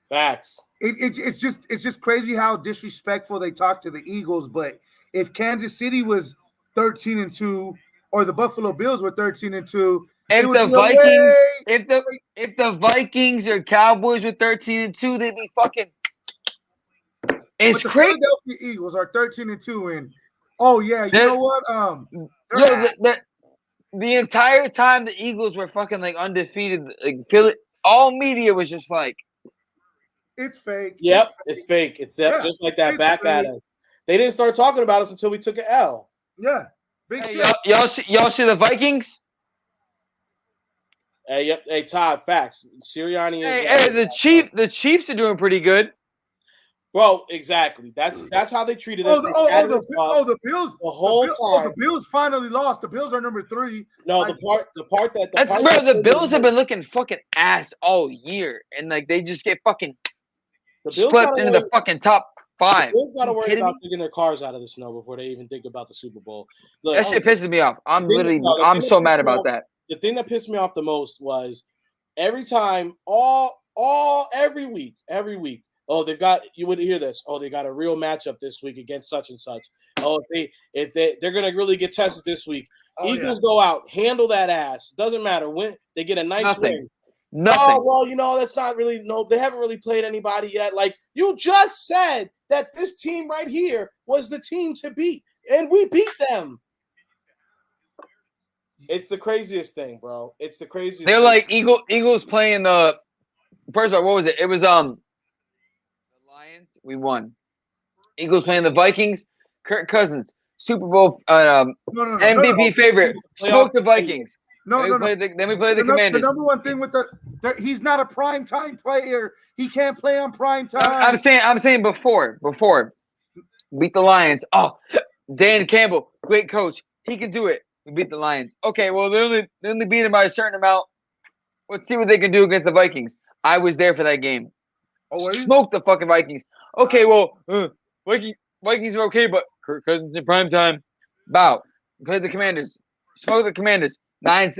Facts. It's just crazy how disrespectful they talk to the Eagles. But if Kansas City was 13-2, or the Buffalo Bills were 13-2, if the Vikings or Cowboys were 13-2, they'd be fucking. It's the crazy. Philadelphia Eagles are 13-2, and know what? The entire time the Eagles were fucking like undefeated, like all media was just like, it's fake. Yep, it's fake. It's just like that back at us. They didn't start talking about us until we took an L. Yeah, big shit. Y'all see the Vikings? Hey, yep. Hey, Todd. Facts. Sirianni is. The Chiefs are doing pretty good. Bro, exactly. That's how they treated us. The Bills. The whole time. The Bills finally lost. The Bills are number 3. No, the part the Bills have been looking fucking ass all year, and like they just get fucking swept into the fucking top 5. The Bills got to worry about taking their cars out of the snow before they even think about the Super Bowl. Look, that shit pisses me off. I'm so mad about that. The thing that pissed me off the most was every time, every week. Oh, you would hear this. Oh, they got a real matchup this week against such and such. Oh, if they're gonna really get tested this week. Eagles go out, handle that ass. Doesn't matter when they get a nice win. Nothing. Oh, well, that's not really they haven't really played anybody yet. Like you just said that this team right here was the team to beat, and we beat them. It's the craziest thing, bro. It's the craziest. They're like Eagles playing the. First of all, what was it? It was the Lions. We won. Eagles playing the Vikings. Kirk Cousins, Super Bowl MVP favorite. Smoke the Vikings. Then we play the Commanders. The number one thing with he's not a prime time player. He can't play on prime time. I'm saying before beat the Lions. Oh, Dan Campbell, great coach. He can do it. We beat the Lions. Okay, well they only beat him by a certain amount. Let's see what they can do against the Vikings. I was there for that game. Smoke the fucking Vikings. Okay, well Vikings are okay, but Kirk Cousins in prime time. Bow. Play the Commanders. Smoke the Commanders. 9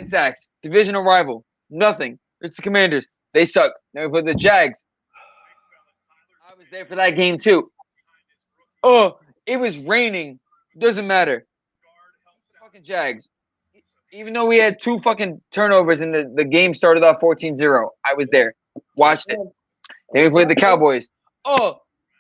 sacks. Divisional rival. Nothing. It's the Commanders. They suck. Then we play the Jags. I was there for that game too. Oh, it was raining. Doesn't matter. Fucking Jags. Even though we had 2 fucking turnovers and the game started off 14-0. I was there. Watched it. Then we played the Cowboys. Oh,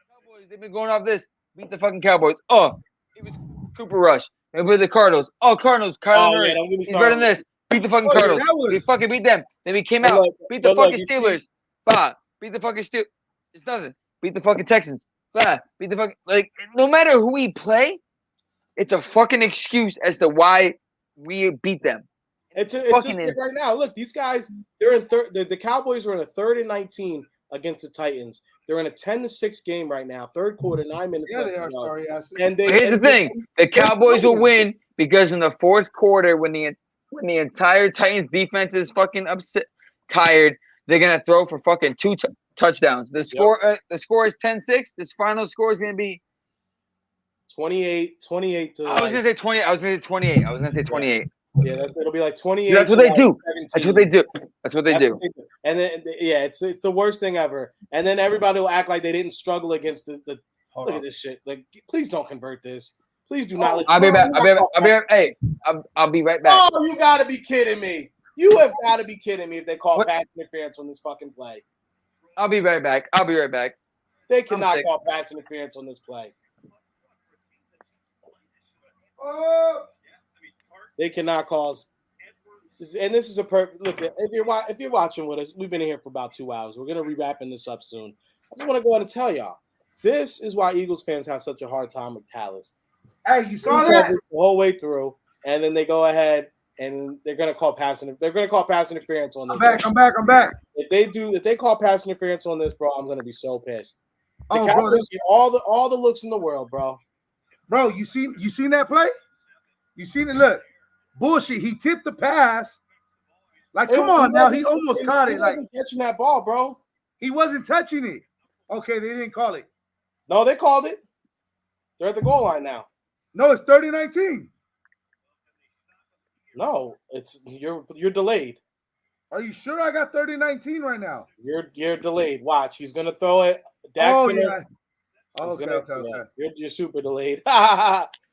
Cowboys, they've been going off this. Beat the fucking Cowboys. Oh, it was Cooper Rush. Then we played the Cardinals. Oh, Cardinals. Kyler Murray. He's better than this. Beat the fucking Cardinals. We fucking beat them. Then we came out. Beat the fucking Steelers. Bah. Beat the fucking Steelers. It doesn't. Beat the fucking Texans. Bah. Beat the fucking no matter who we play, it's a fucking excuse as to why we beat them. It's just like right now. Look, these guys, they're in third. The Cowboys are in a 3rd and 19 against the Titans. They're in a 10-6 game right now. Third quarter, 9 minutes. Yeah, they are. Sorry, here's the thing: the Cowboys will win because in the 4th quarter, when the entire Titans defense is fucking tired, they're gonna throw for fucking 2 touchdowns. The score is 10-6. This final score is gonna be 28 to. I was gonna say 20. I was gonna say 28. Yeah, it'll be like 28. That's what they do. That's what they do. That's what they do. And then it's the worst thing ever. And then everybody will act like they didn't struggle against the look at this shit. Like, please don't convert this. Please do not. I'll be back. Hey, I'll be right back. Oh, you gotta be kidding me. You have got to be kidding me if they call pass interference on this fucking play. I'll be right back. They cannot call pass interference on this play. They cannot cause. And this is a perfect look. If you're watching with us, we've been here for about 2 hours. We're gonna be wrapping this up soon. I just want to go ahead and tell y'all, this is why Eagles fans have such a hard time with Callis. Hey, you saw that the whole way through, and then they go ahead and they're gonna call pass interference on this. I'm back. If they call pass interference on this, bro, I'm gonna be so pissed. The Cowboys get all the looks in the world, bro. Bro, you seen that play? You seen it? Look. Bullshit. He tipped the pass. Like, come on now. He almost caught it. He wasn't catching that ball, bro. He wasn't touching it. Okay, they didn't call it. No, they called it. They're at the goal line now. No, it's 30-19. No, you're delayed. Are you sure I got 30-19 right now? You're delayed. Watch. He's gonna throw it. Okay. You're super delayed.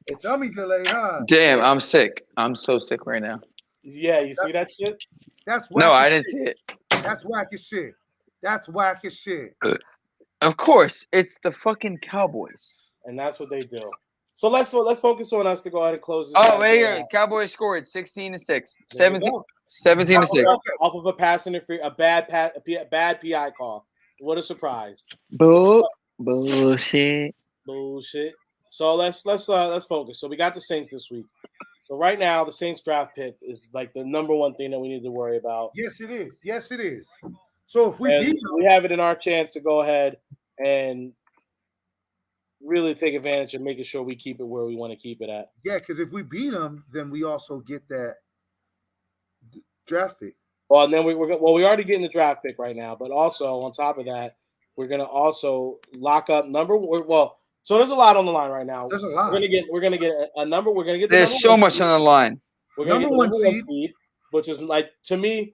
It's dummy delay, huh? Damn, I'm sick. I'm so sick right now. Yeah, you see that shit? That's no, I didn't see it. That's whack as shit. That's whack as shit. Of course, it's the fucking Cowboys, and that's what they do. So let's focus on us to go ahead and close this. Oh, wait here. Cowboys scored 16-6, 17-6 off of a pass interference, a bad PI call. What a surprise! Bullshit. So let's focus. So we got the Saints this week. So right now, the Saints draft pick is like the number one thing that we need to worry about. Yes, it is. So if we beat them, we have it in our chance to go ahead and really take advantage of making sure we keep it where we want to keep it at. Yeah, because if we beat them, then we also get that draft pick. Well, and then we already getting the draft pick right now, but also on top of that, we're gonna also lock up number. Well, so there's a lot on the line right now. There's a lot. We're gonna get a number. We're gonna get. There's so much on the line. We're gonna get the number one seed, which is like to me,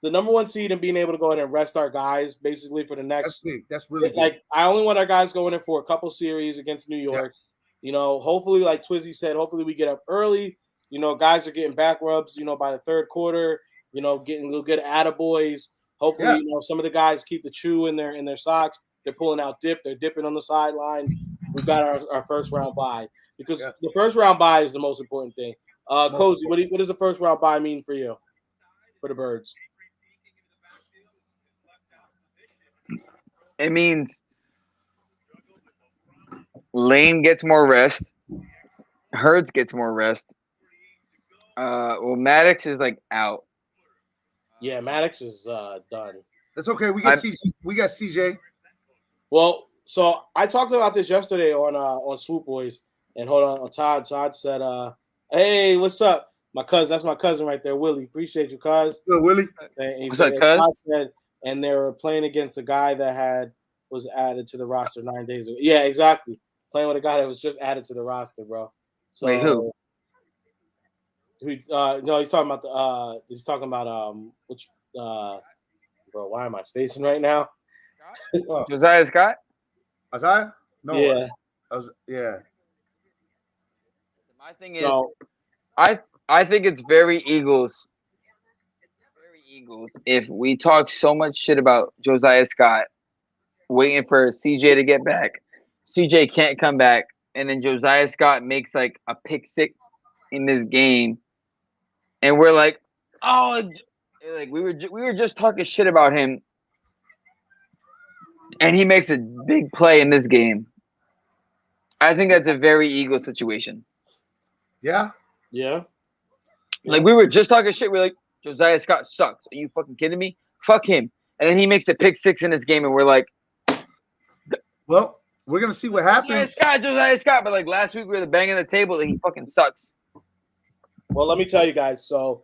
the number one seed and being able to go ahead and rest our guys basically for the next. That's big. That's really like big. I only want our guys going in for a couple series against New York. Yeah. You know, hopefully, like Twizzy said, hopefully we get up early. You know, guys are getting back rubs. You know, by the third quarter. You know, getting little good attaboys. Hopefully, you know, some of the guys keep the chew in their socks. They're pulling out dip. They're dipping on the sidelines. We've got our first round bye because the first round bye is the most important thing. Cozy, what does the first round bye mean for you, for the Birds? It means Lane gets more rest. Hurts gets more rest. Well, Maddox is like out. Yeah, Maddox is done. That's okay. We got CJ. Well, so I talked about this yesterday on Swoop Boys, and hold on, Todd. Todd said, "Hey, what's up, my cousin? That's my cousin right there, Willie. Appreciate you, cuz." Good, Willie. And he What's said, up, cuz? Todd said, and they were playing against a guy that was added to the roster 9 days ago. Yeah, exactly. Playing with a guy that was just added to the roster, bro. So, wait, who? No, he's talking about which bro, why am I spacing right now? Josiah Scott? Isaiah? No. Yeah. Yeah. My thing is I think it's very Eagles. Very Eagles. If we talk so much shit about Josiah Scott waiting for CJ to get back, CJ can't come back, and then Josiah Scott makes like a pick six in this game. And we're like, oh, like we were just talking shit about him, and he makes a big play in this game. I think that's a very Eagles situation. Yeah. Like we were just talking shit. We're like, Josiah Scott sucks. Are you fucking kidding me? Fuck him. And then he makes a pick six in this game, and we're like, well, we're gonna see what happens. Josiah Scott. But like last week, we were banging the table that he fucking sucks. Well, let me tell you guys. So,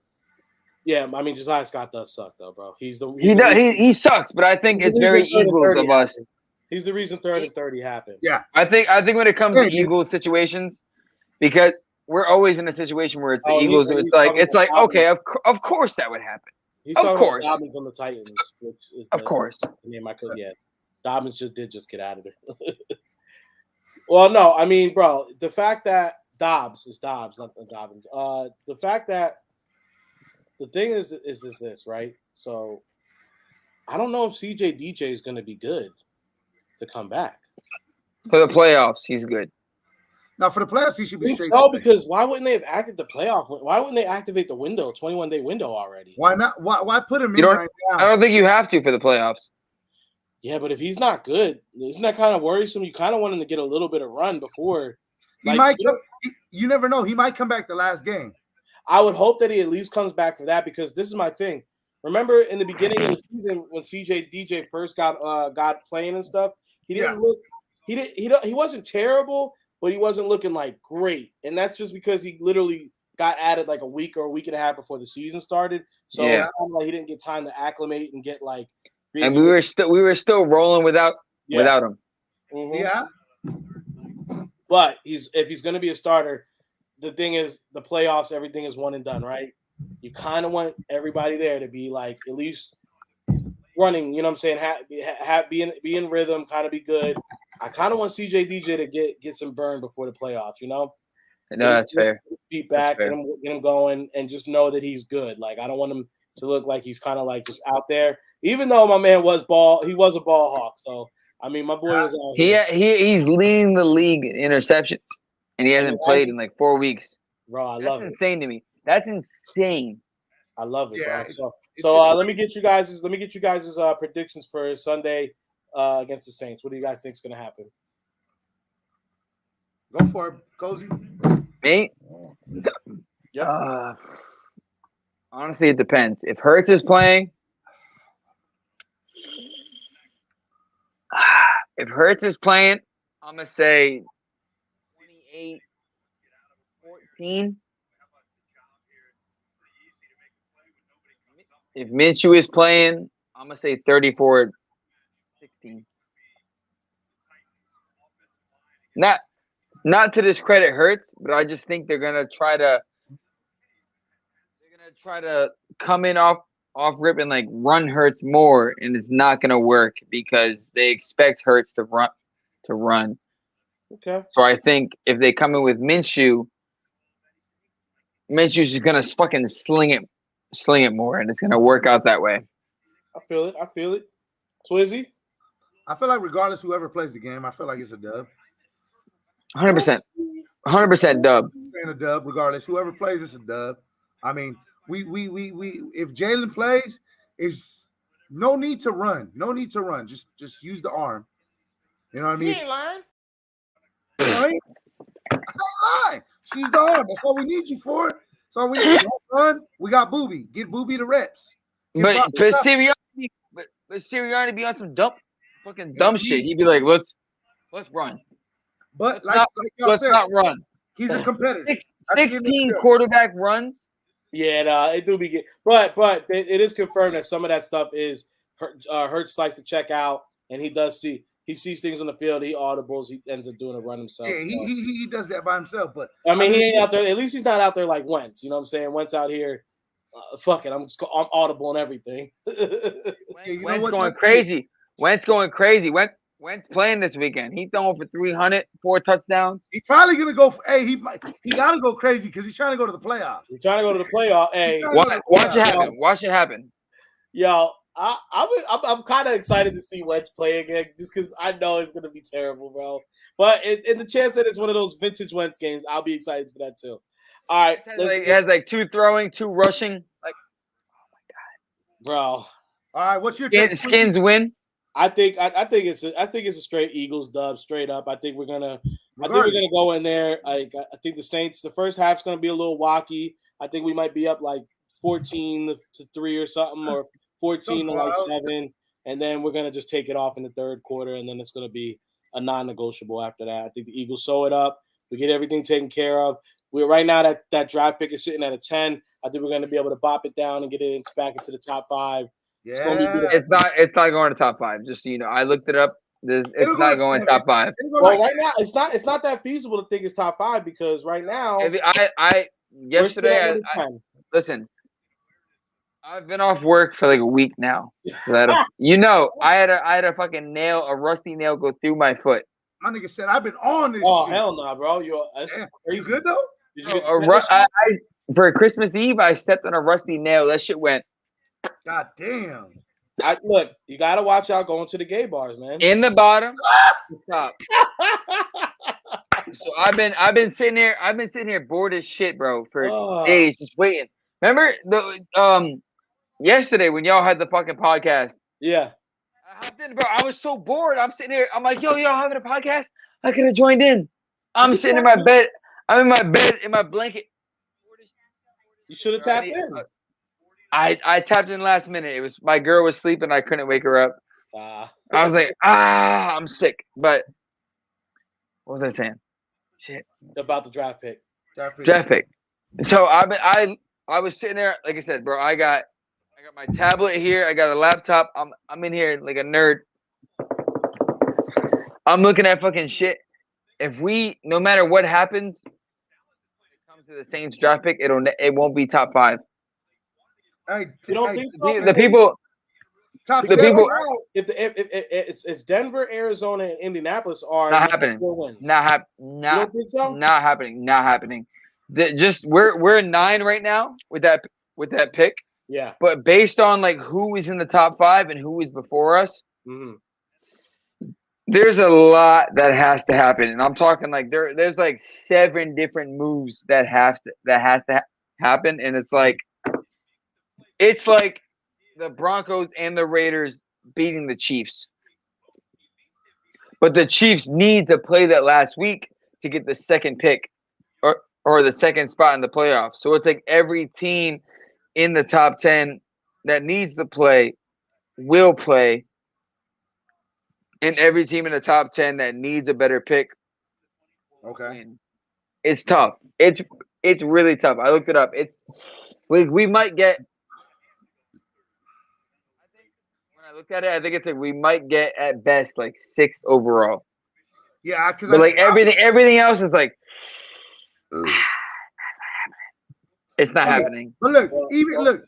yeah, I mean, Josiah Scott does suck, though, bro. He sucks, but I think it's very Eagles of us. He's the reason 3rd and 30 happened. Yeah, I think when it comes to Eagles situations, because we're always in a situation where it's the Eagles. It's like okay, of course that would happen. He's talking about Dobbins on the Titans, which is of course the name I could get. Dobbins did get out of there. Well, no, I mean, bro, the fact that Dobbs is Dobbs, not Dobbins. The fact that the thing is this, right? So I don't know if CJ DJ is going to be good to come back for the playoffs. He's good. Now for the playoffs, he should be. So because why wouldn't they have acted the playoff? Why wouldn't they activate the window, 21-day window already? Why not? Why put him in right now? I don't think you have to for the playoffs. Yeah, but if he's not good, isn't that kind of worrisome? You kind of want him to get a little bit of run before. He might. You never know. He might come back the last game. I would hope that he at least comes back for that because this is my thing. Remember in the beginning of the season when CJ DJ first got playing and stuff, he didn't look. He wasn't terrible, but he wasn't looking like great, and that's just because he literally got added like a week or a week and a half before the season started. So it's kind of like he didn't get time to acclimate and get like. And we were still rolling without him. Mm-hmm. Yeah. But if he's going to be a starter, the thing is the playoffs, everything is one and done, right? You kind of want everybody there to be like at least running, you know what I'm saying? Be in rhythm, kind of be good. I kind of want CJ DJ to get some burn before the playoffs, you know? No, that's fair. Feet back, get him going, and just know that he's good. Like I don't want him to look like he's kind of like just out there. Even though my man was a ball hawk. So I mean, my boy was out here. He's leading the league in interceptions, and he hasn't played in like 4 weeks. Bro, I love it. That's insane to me. That's insane. I love it, bro. So let me get you guys' predictions for Sunday against the Saints. What do you guys think is going to happen? Go for it, Cozy. Me? Yep. Honestly, it depends. If Hurts is playing, I'm going to say 28-14. If Minshew is playing, I'm going to say 34-16. Not to discredit Hurts, but I just think they're gonna try to come in off rip and like run Hurts more, and it's not gonna work because they expect Hurts to run. Okay. So I think if they come in with Minshew's just gonna fucking sling it more, and it's gonna work out that way. I feel it. Twizzy? I feel like regardless whoever plays the game, I feel like it's a dub. 100%. 100% dub. And a dub, regardless. Whoever plays, it's a dub. I mean, we if Jalen plays, is no need to run. No need to run. Just use the arm. You know what I mean? He ain't lying. You know what I mean? I'm not lying. Just use the arm. That's all we need you for. That's all we need. Don't run. We got Booby. Get Booby the reps. But Sirianni be on some dumb shit. He'd be like, let's run. But let's not run. He's a competitor. 16 quarterback runs. Yeah, no, it do be good. But it is confirmed that some of that stuff is Hurts likes to check out, and he sees things on the field. He audibles. He ends up doing a run himself. Yeah, he does that by himself. But I mean, he ain't out there. At least he's not out there like Wentz. You know what I'm saying? Wentz out here. Fuck it. I'm audible and everything. Wentz going crazy. Wentz playing this weekend. He's throwing for 300, 4 touchdowns. He's probably gonna go. He gotta go crazy because he's trying to go to the playoffs. He's trying to go to the playoff. Hey, watch it happen. Watch it happen. Yo, I'm kind of excited to see Wentz play again, just because I know it's gonna be terrible, bro. But in the chance that it's one of those vintage Wentz games, I'll be excited for that too. All right, it has like 2 throwing, 2 rushing. Like, oh my god, bro. All right, what's your Skins win? I think it's a straight Eagles dub, straight up. I think we're gonna go in there. Like I think the Saints, the first half's gonna be a little wacky. I think we might be up like 14-3 or something, or 14-7, and then we're gonna just take it off in the third quarter, and then it's gonna be a non-negotiable after that. I think the Eagles sew it up. We get everything taken care of. We're right now that draft pick is sitting at a 10. I think we're gonna be able to bop it down and get it back into the top 5. Yeah. It's not going to top 5. Just so you know, I looked it up. It's not going top 5. Well, right now it's not that feasible to think it's top 5 because right now yesterday listen. I've been off work for like a week now. I had a fucking a rusty nail go through my foot. My nigga said I've been on this. Oh shit. hell no, bro! That's crazy. You good though? For Christmas Eve, I stepped on a rusty nail. That shit went. God damn. Look, you gotta watch out going to the gay bars, man. In the bottom, top. So I've been sitting here bored as shit, bro, for days just waiting. Remember yesterday when y'all had the fucking podcast? Yeah. I hopped in, bro. I was so bored. I'm sitting here. I'm like, yo, y'all having a podcast? I could have joined in. I'm sitting in my bed. I'm in my bed in my blanket. You should have tapped in. I tapped in last minute. It was my girl was sleeping. I couldn't wake her up. I was like, I'm sick. But what was I saying? Shit. About the draft pick. Draft pick. So I was sitting there, like I said, bro. I got my tablet here. I got a laptop. I'm in here like a nerd. I'm looking at fucking shit. If no matter what happens, when it comes to the Saints draft pick, it won't be top 5. You don't think so? The people. If it's Denver, Arizona, and Indianapolis are not happening. Wins. You don't think so? Not happening. Not happening. We're 9 right now with that pick. Yeah. But based on like who is in the top 5 and who is before us, there's a lot that has to happen, and I'm talking like there's like 7 different moves that has to happen, and it's like the Broncos and the Raiders beating the Chiefs, but the Chiefs need to play that last week to get the second pick or the second spot in the playoffs. So it's like every team in the top 10 that needs to play will play. and every team in the top 10 that needs a better pick. Okay. It's tough. It's really tough. I looked it up. It's we might get. When I looked at it, I think it's like we might get at best like 6th overall. Yeah, because but like everything else is like it's not happening. But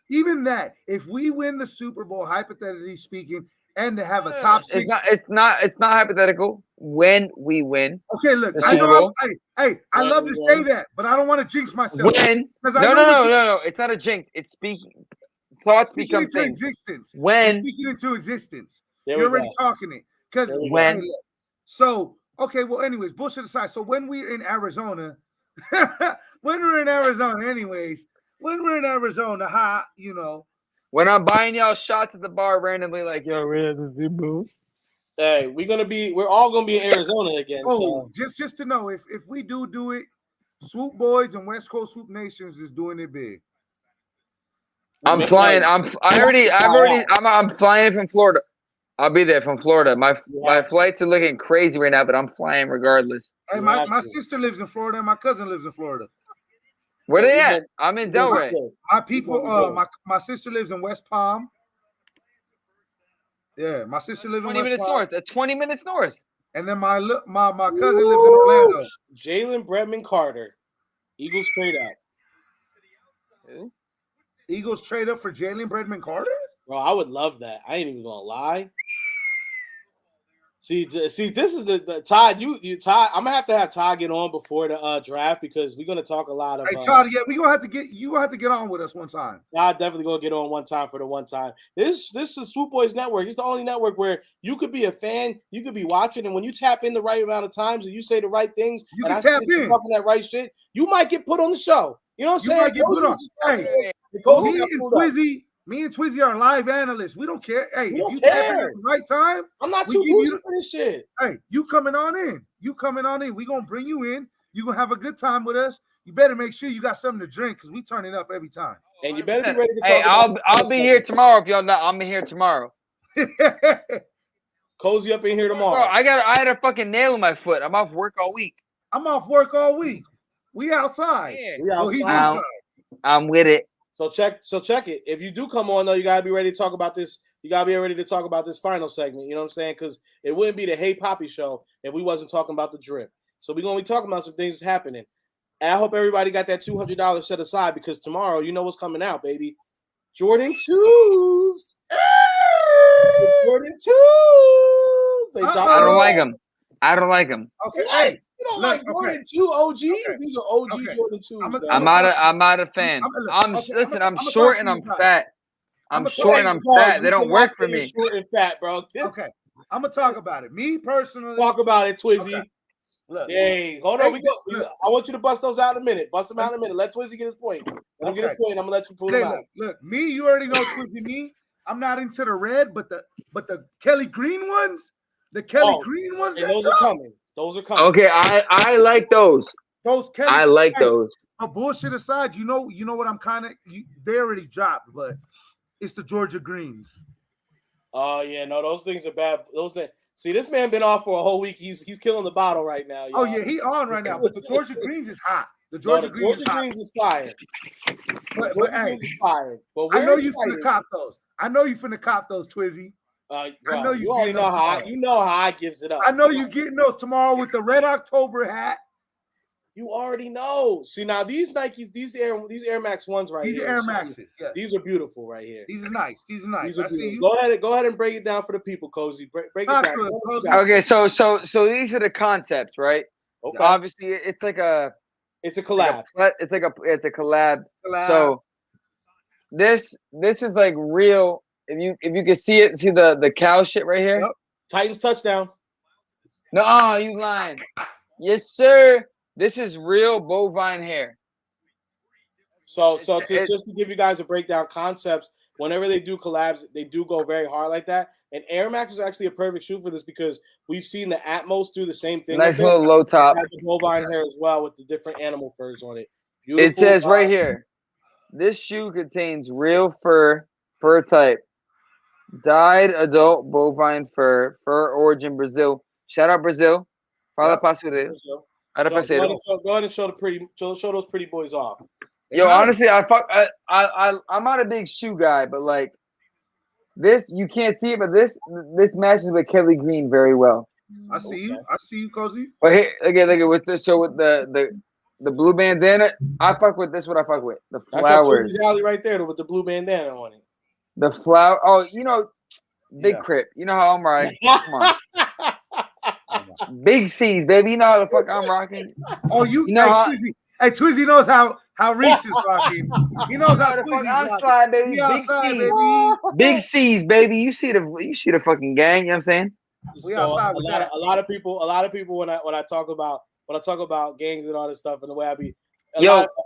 even that, if we win the Super Bowl, hypothetically speaking, and to have a top 6, it's not hypothetical. When we win, okay. Look, the I Super know. Bowl, I love to say that, but I don't want to jinx myself. when no, it's not a jinx. It's speaking. Thoughts become things. Existence. When speaking into existence, There you're we already go. talking it. Because when so okay. Well, anyways, bullshit aside. So when we're in Arizona, when we're in Arizona, how when I'm buying y'all shots at the bar randomly, like yo, we're at the Super Bowl. Hey, we're all gonna be in Arizona again. Oh, So just to know, if we do it, Swoop Boys and West Coast Swoop Nations is doing it big. I'm flying. I'm flying from Florida. I'll be there from Florida. My flights are looking crazy right now, but I'm flying regardless. Hey, my sister lives in Florida and my cousin lives in Florida. Where they at? I'm in Delray. My people, my sister lives in West Palm. Yeah, my sister lives in 20 West minutes Palm. north. 20 minutes north. And then my cousin lives in Orlando. Jalen Bredman Carter, Eagles trade out. Who? Eagles trade up for Jalen Bredman Carter? Bro, I would love that. I ain't even gonna lie. See, this is the Todd. You Todd. I'm gonna have Todd get on before the draft because we're gonna talk a lot of. Hey Todd, yeah, we gonna have to get on with us one time. Todd definitely gonna get on one time for the one time. This is the Swoop Boys Network. It's the only network where you could be a fan, you could be watching, and when you tap in the right amount of times and you say the right things, You and can I see tap that you're in. talking that right shit, you might get put on the show. You know what I'm saying? Might get put on. Hey, me and Twizzy are live analysts. We don't care. Hey, we don't if you care. tap in at the right time, I'm not too bougie for this shit. Hey, you coming on in. We gonna bring you in. You gonna have a good time with us. You better make sure you got something to drink because we turn it up every time. And you better be ready to talk. Hey, I'll be here tomorrow if y'all not. I'm here tomorrow. Cozy up in here tomorrow. Bro, I had a fucking nail in my foot. I'm off work all week. We outside. Yeah. We outside. He's outside. I'm with it. So check it. If you do come on though, you gotta be ready to talk about this. You gotta be ready to talk about this final segment. You know what I'm saying? Because it wouldn't be the Hey Papi show if we wasn't talking about the drip. So we're gonna be talking about some things that's happening. And I hope everybody got that $200 set aside because tomorrow, you know what's coming out, baby. Jordan 2s. Jordan 2s. I don't like them. Okay, hey, you don't like Jordan 2 OGs? Okay. These are OG Jordan 2s. I'm not a fan. Listen, I'm short and I'm fat. I'm short and I'm fat. They don't work for me. Short and fat, bro. Okay, I'm gonna talk about it. Me personally, talk about it, Twizzy. Okay. Look, hey, hold on. I want you to bust those out in a minute. Bust them out in a minute. Let Twizzy get his point. Let him get his point. I'm gonna let you pull him out. Look, me. You already know Twizzy. Me. I'm not into the red, but the Kelly Green ones. The Kelly Green ones. And those are coming. Those are coming. Okay, I like those. Those Kelly. I like those. But bullshit aside, you know what I'm kind of. They already dropped, but it's the Georgia Greens. Oh yeah, no, those things are bad. Those things. See, this man been off for a whole week. He's killing the bottle right now. Y'all. Oh yeah, he on right now. But the Georgia Greens is hot. The Georgia Greens is fire. But Greens is fire. But I know you finna cop those. I know you finna cop those, Twizzy. Bro, I know you already know how. You know how I gives it up. I know you getting those tomorrow with the Red October hat. You already know. See now these Nikes, these Air Max ones right here. These Air Maxes. Yes. These are beautiful right here. These are nice. These are nice. These are beautiful. Go ahead and break it down for the people, Cozy. Break it down. Okay, so these are the concepts, right? Okay. So obviously, it's like a. It's a collab. It's a collab. So this is like real. If you can see it, see the cow shit right here. Yep. Titans touchdown. No, you lying. Yes, sir. This is real bovine hair. So just to give you guys a breakdown, concepts, whenever they do collabs, they do go very hard like that. And Air Max is actually a perfect shoe for this because we've seen the Atmos do the same thing. Nice little low top. It has the bovine hair as well with the different animal furs on it. Beautiful. It says right here, this shoe contains real fur type. Dyed adult bovine fur origin Brazil. Shout out Brazil. Fala Pascudeiro. So go ahead and show those pretty boys off. Yo, honestly, I'm not a big shoe guy, but like this, you can't see it, but this matches with Kelly Green very well. I see you, Cozy. But here, again, with this, so with the blue bandana, I fuck with this. What I fuck with the flowers. That's Twisty's alley right there with the blue bandana on it. The flower. Oh, Big Crip. You know how I'm riding. Come on. Big C's, baby. You know how the fuck I'm rocking. Oh, you know how Twizzy. Hey, Twizzy knows how Reese is rocking. He knows how the fuck I'm sliding, baby. Big C's, baby. Big C's, baby. You see the fucking gang. You know what I'm saying? So a lot of people when I talk about gangs and all this stuff and the way I be.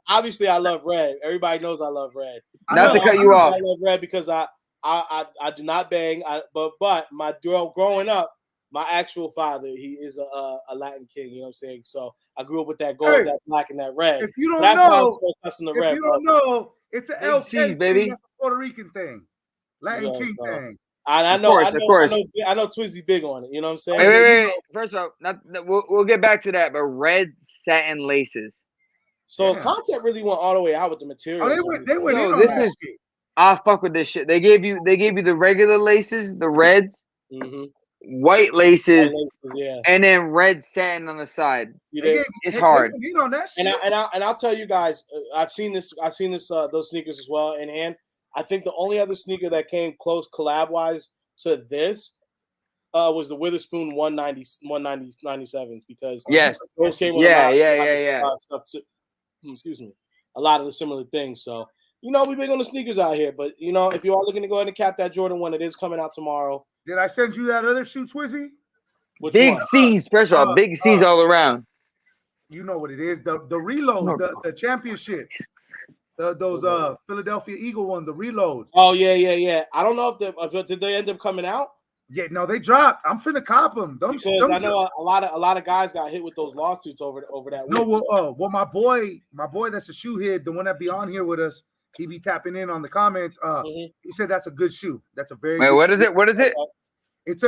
Obviously, I love red. Everybody knows I love red. Not to cut you off. I love red because I do not bang. But my growing up, my actual father, he is a Latin king. You know what I'm saying? So I grew up with that gold, that black, and that red. If you don't that's know, why I'm so cussing the red, you don't know, it's an LK baby. That's a Puerto Rican thing, Latin king thing. I know Twizzy big on it. You know what I'm saying? Wait. First off, we'll get back to that, but red satin laces. So concept really went all the way out with the material. They went in on this that is shit. I fuck with this shit. They gave you the regular laces, the reds, white laces, and then red satin on the side. It's hard. And I'll tell you guys, I've seen this those sneakers as well. And I think the only other sneaker that came close collab wise to this was the Witherspoon 197s because those came with stuff too. Excuse me, a lot of the similar things. So we big on the sneakers out here. But if you are looking to go ahead and cap that Jordan 1, it is coming out tomorrow. Did I send you that other shoe, Twizzy? Big C's, first of all, big C's all around. You know what it is? The reloads, the championships. Those Philadelphia Eagle ones, the reloads. Oh yeah. I don't know if did they end up coming out? Yeah, no, they dropped. I'm finna cop them. Because I know a lot of guys got hit with those lawsuits over that. No, well, my boy, that's a shoe head, the one that be on here with us. He be tapping in on the comments. He said that's a good shoe. That's a very. Wait, what is it? What is it? It's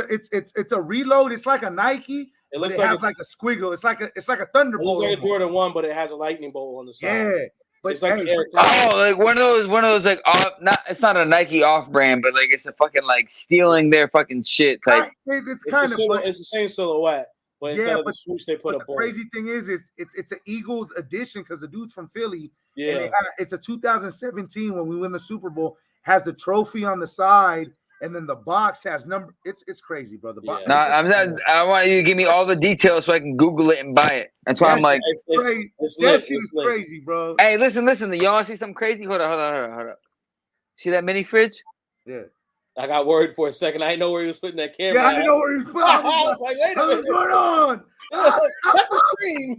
a reload. It's like a Nike. It looks has like a squiggle. It's like a Thunderbolt. It looks like a Jordan 1, but it has a lightning bolt on the side. Yeah. But it's like like one of those like it's not a Nike off brand, but like it's a fucking like stealing their fucking shit type. It's the same silhouette, but instead of the swoosh they put a bolt. The crazy thing is it's an Eagles edition because the dude's from Philly. Yeah, and it's a 2017 when we win the Super Bowl. Has the trophy on the side. And then the box has number. It's crazy, bro. The box. No, I want you to give me all the details so I can Google it and buy it. That's why I'm like, that shit is crazy, bro. Hey, listen. Y'all want to see something crazy? Hold up. See that mini fridge? Yeah. I got worried for a second. I didn't know where he was putting that camera. Yeah, I didn't know where he was putting. I was like, wait a minute, what's going on? That's the screen.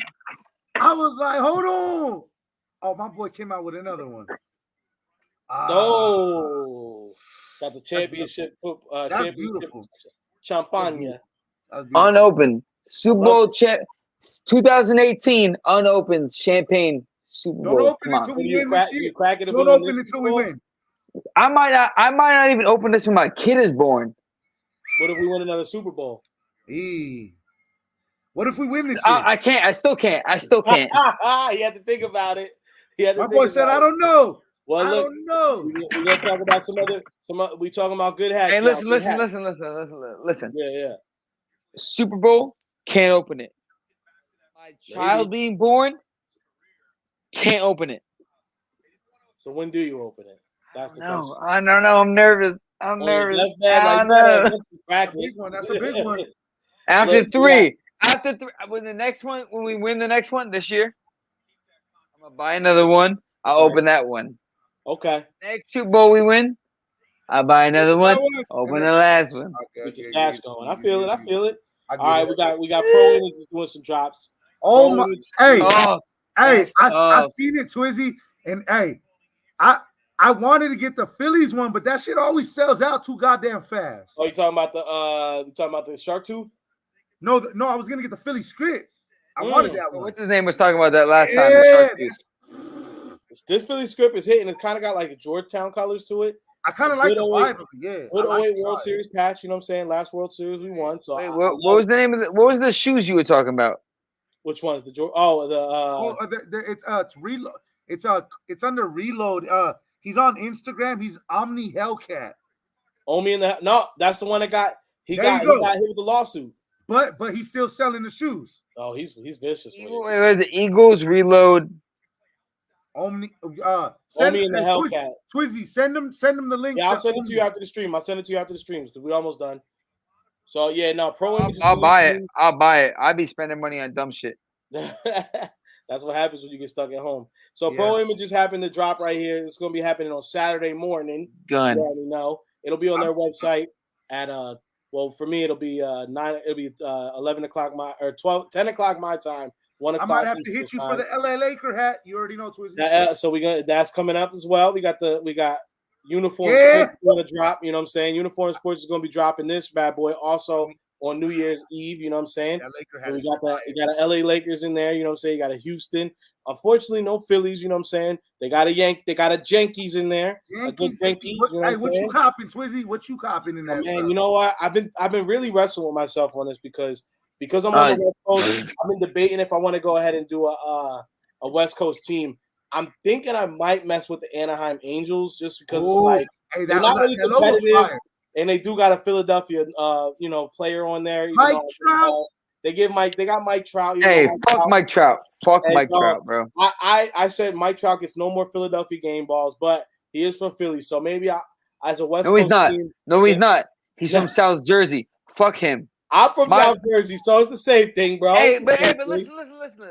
I was like, hold on. Oh, my boy came out with another one. No. Got the championship. That's beautiful. Champagne. Unopened. Super Bowl 2018 unopened champagne Super Bowl. Don't open it until we win this year. Don't open it until we win. I might not even open this when my kid is born. What if we win another Super Bowl? What if we win this year? I can't. I still can't. He had to think about it. My boy said, I don't know. Well, I don't know. We're gonna talk about some other. We talking about good hats. Hey, listen. Yeah. Super Bowl, can't open it. My child being born, can't open it. So when do you open it? That's the question. I don't know. I'm nervous. That's a big one. That's a big one. After three, when we win the next one this year, I'm gonna buy another one. I'll open that one. Okay. Next Super Bowl we win, I'll buy another one. Open the last one. Get the stash going. I feel it. All right, we got Pro is doing some drops. Oh my! I seen it, Twizzy, and I wanted to get the Phillies one, but that shit always sells out too goddamn fast. Oh, you talking about the shark tooth? No, I was gonna get the Philly script. I wanted that one. What's his name was talking about that last time? This Philly script is hitting. It's kind of got like Georgetown colors to it. I kind of like the 08 vibe of it. Yeah, Good I like 08 the World vibe. Series patch. You know what I'm saying? Last World Series we won. So Wait, I what love was the name of what was the shoes you were talking about? which ones? The It's reload. It's under reload. He's on Instagram. He's Omni Hellcat. Omi in the no, that's the one that got he There got you go. hit with the lawsuit. But he's still selling the shoes. Oh, he's vicious with it. Wait, the Eagles reload. Omni. Omi in the Hellcat. Twizzy, send him the link. Yeah, I'll send it to you after the stream. I'll send it to you after the streams because we're almost done. So yeah, no, Pro Image. I'll buy it. I'll buy it. I be spending money on dumb shit. That's what happens when you get stuck at home. So Yeah. Pro Image just happened to drop right here. It's going to be happening on Saturday morning. Gun. You already know. It'll be on their website at well, for me it'll be 11 o'clock or 10 o'clock my time. 1 I o'clock. might have to hit you for the LA Laker hat. You already know, Twizzy. So that's coming up as well. We got Uniform Yeah. Sports going to drop. You know what I'm saying? Uniform Sports is going to be dropping this bad boy also on New Year's Eve. You know what I'm saying? So we got a LA Lakers in there. You know what I'm saying? You got a Houston. Unfortunately, no Phillies. You know what I'm saying? They got a Yankees in there. A good Yankees. What you copping, Twizzy? What you copping in that? Man, stuff? you know what? I've been really wrestling with myself on this because I'm on the West Coast. I've been debating if I want to go ahead and do a West Coast team. I'm thinking I might mess with the Anaheim Angels just because it's like they're not really competitive, and they do got a Philadelphia player on there. Mike Trout. They got Mike Trout. Hey, fuck Mike Trout. Fuck Mike Trout, bro. I said Mike Trout gets no more Philadelphia game balls, but he is from Philly, so maybe as a West Coast team. No, he's not. He's from South Jersey. Fuck him. I'm from South Jersey, so it's the same thing, bro. Hey, but listen.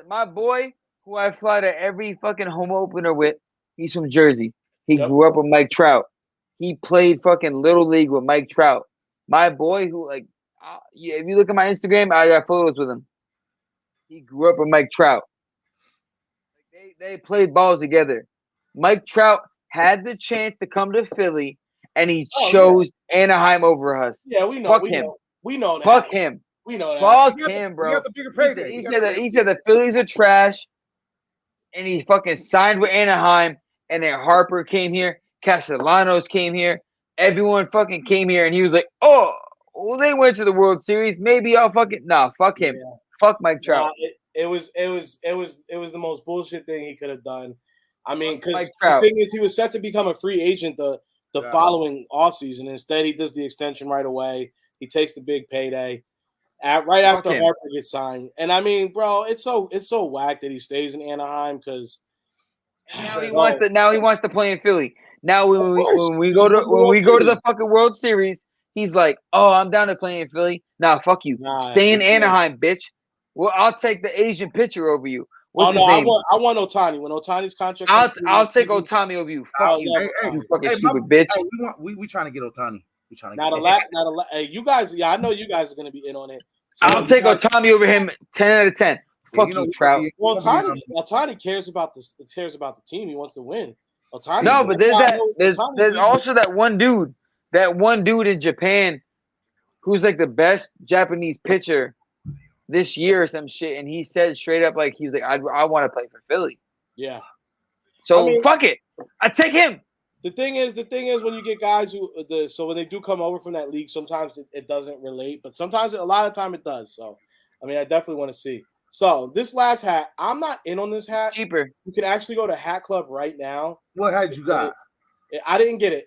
My boy, who I fly to every fucking home opener with, he's from Jersey. He grew up with Mike Trout. He played fucking Little League with Mike Trout. My boy, who if you look at my Instagram, I got photos with him. He grew up with Mike Trout. They played balls together. Mike Trout had the chance to come to Philly, and he chose Anaheim over us. Yeah, we know. Fuck him. We know that. Fuck him. We know that. Fuck him, bro. He said the Phillies are trash, and he fucking signed with Anaheim, and then Harper came here, Castellanos came here, everyone fucking came here, and he was like, oh, well, they went to the World Series. Maybe I'll fucking fuck him. Yeah. Fuck Mike Trout. It was the most bullshit thing he could have done. I mean, because the thing is, he was set to become a free agent the following offseason. Instead, he does the extension right away. He takes the big payday right after Harper gets signed. And I mean, bro, it's so whack that he stays in Anaheim because now he wants to play in Philly. Now when we go to the fucking World Series, he's like, oh, I'm down to play in Philly. Nah, fuck you. Stay in Anaheim, bitch. Well, I'll take the Asian pitcher over you. What's his name? I want Ohtani. When Ohtani's contract, I'll take Ohtani over you. Fuck you, you fucking stupid bitch. We trying to get Ohtani. We trying to not a lot. Hey, you guys. Yeah, I know you guys are gonna be in on it. So I'll take Ohtani over him 10 out of 10. Fuck you, Trout. Well, Ohtani cares about the team. He wants to win. Ohtani. No, but there's also that one dude in Japan who's like the best Japanese pitcher this year or some shit, and he said straight up he's like I want to play for Philly. Yeah. So fuck it, I take him. The thing is when you get guys so when they do come over from that league, sometimes it doesn't relate, but sometimes a lot of time it does. So I mean, I definitely want to see. So this last hat, I'm not in on this hat. Cheaper. You can actually go to Hat Club right now. What hat you got? I didn't get it,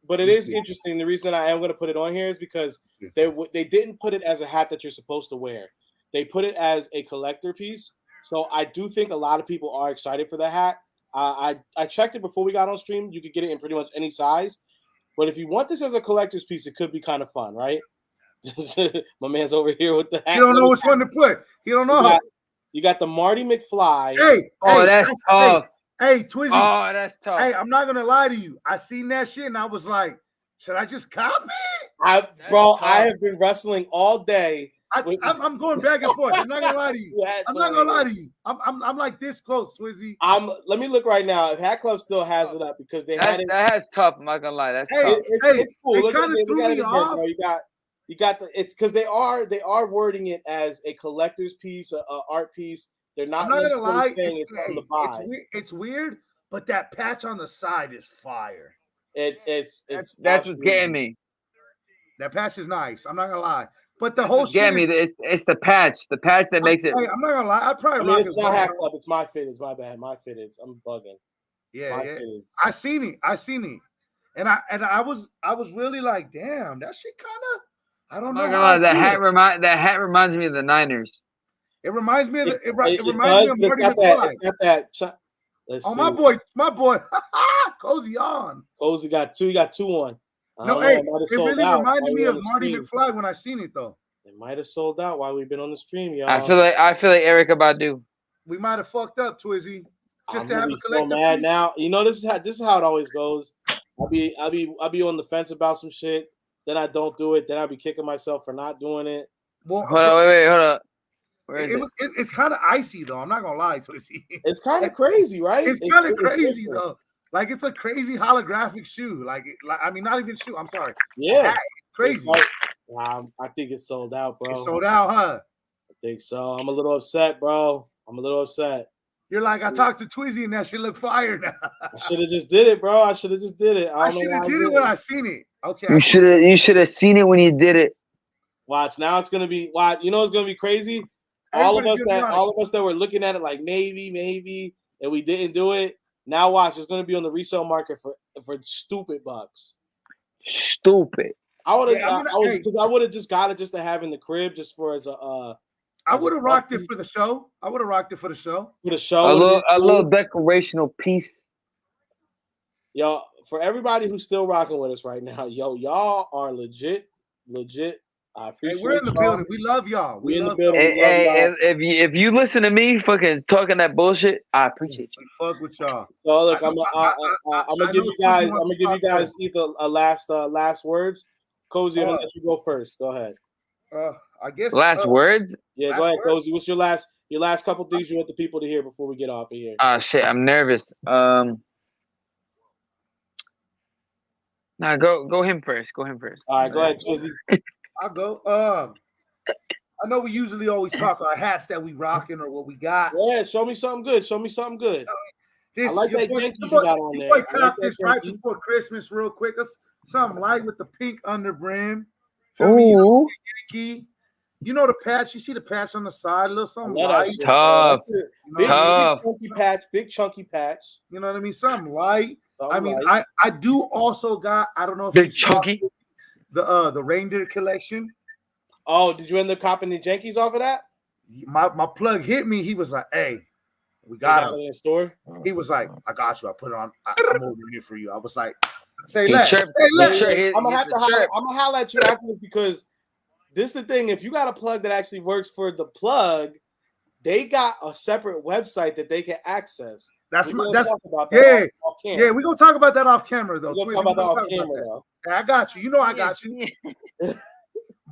but it is interesting. The reason that I am going to put it on here is because they didn't put it as a hat that you're supposed to wear. They put it as a collector piece. So I do think a lot of people are excited for the hat. I checked it before we got on stream. You could get it in pretty much any size. But if you want this as a collector's piece, it could be kind of fun, right? My man's over here with the hat. You don't know which one to put. You don't know. You got the Marty McFly. That's tough. Hey, Twizzy. Oh, that's tough. Hey, I'm not going to lie to you. I seen that shit, and I was like, should I just cop it? I have been wrestling all day. I'm going back and forth. I'm not gonna lie to you. I'm not gonna lie to you. I'm like this close, Twizzy. Let me look right now. If Hat Club still has it up because they had it. That's tough. I'm not gonna lie. That's tough. It's cool. It look kind of threw me off. Bro. You got it's because they are wording it as a collector's piece, a art piece. They're not necessarily saying it's on the buy. It's weird, but that patch on the side is fire. It's That's what's absolutely- getting me. That patch is nice. I'm not gonna lie. But the That's whole what's getting shit me. is, It's the patch. The patch that makes it. Hey, I'm not gonna lie. I'd probably I mean, rock it's his not ball. Hat Club. It's my fit. It's my bad. My fit is. I'm bugging. Yeah, My yeah. fit is. I seen it. And I was really like, damn, that shit kind of. I don't I'm know. not gonna how I lie. That feel. hat reminds me of the Niners. It reminds me of It reminds does, me of but it's Marty got that. McFly. It's got that. Let's Oh, see. my boy, Cozy on. Cozy got two. He got 2-1. I No, don't hey, know, it might have it sold really out reminded while me we of on the Marty stream. McFly when I seen it though. It might have sold out while we've been on the stream, y'all. I feel like Erica Badu. We might have fucked up, Twizzy. Just I'm to have really a so collective mad piece. now. You know, this is how it always goes. I'll be on the fence about some shit. Then I don't do it. Then I'll be kicking myself for not doing it. Well, Hold on, wait, hold up. It's kind of icy though. I'm not gonna lie, Twizzy. It's kind of crazy, right? It's kind of crazy different. though. Like it's a crazy holographic shoe. Like I mean, not even shoe. I'm sorry. Yeah, it's crazy. It's I think it's sold out, bro. It's sold out, huh? I think so. I'm a little upset, bro. I'm a little upset. You're like, I talked to Twizzy and that shit look fire now. I should have just did it, bro. I should have just did it. I should have did it when I seen it. Okay. You should have seen it when you did it. Watch, now it's gonna be you know it's gonna be crazy. All of us that were looking at it like maybe, and we didn't do it. Now watch, it's gonna be on the resale market for stupid bucks. Stupid. I would have just got it just to have in the crib just for as a I would have rocked it for the show. For the show. A little decorational piece. Yo, for everybody who's still rocking with us right now, y'all are legit. I appreciate we're in the building. We love y'all. We in the building. Hey, if you listen to me fucking talking that bullshit, I appreciate you. We fuck with y'all. So look, I'm gonna give you guys either a last words. Cozy, I'm gonna let you go first. Go ahead. I guess last words. Yeah, go ahead, Cozy. What's your last couple things you want the people to hear before we get off of here? Shit, I'm nervous. Nah, go him first. Go him first. All right, go ahead, Cozy. I'll go. I know we usually always talk our hats that we rocking or what we got. Yeah, show me something good. I like that Yankees you got on there. I like this right before Christmas, real quick. Something light with the pink under brim. Ooh. Yankee. You know the patch. You see the patch on the side, a little something light. Tough. Big chunky patch. You know what I mean? Something light. I do also got. I don't know if big chunky. The reindeer collection. Oh, did you end up copping the Yankees off of that? My plug hit me. He was like, "Hey, we got it in the store." He was like, "I got you. I put it on. I'm ordering it for you." I was like, "Say less." I'm gonna holler at you afterwards because this is the thing. If you got a plug that actually works for the plug, they got a separate website that they can access. Yeah. We're gonna talk about that off camera though. We're gonna talk about that off camera though. I got you. You know I got you.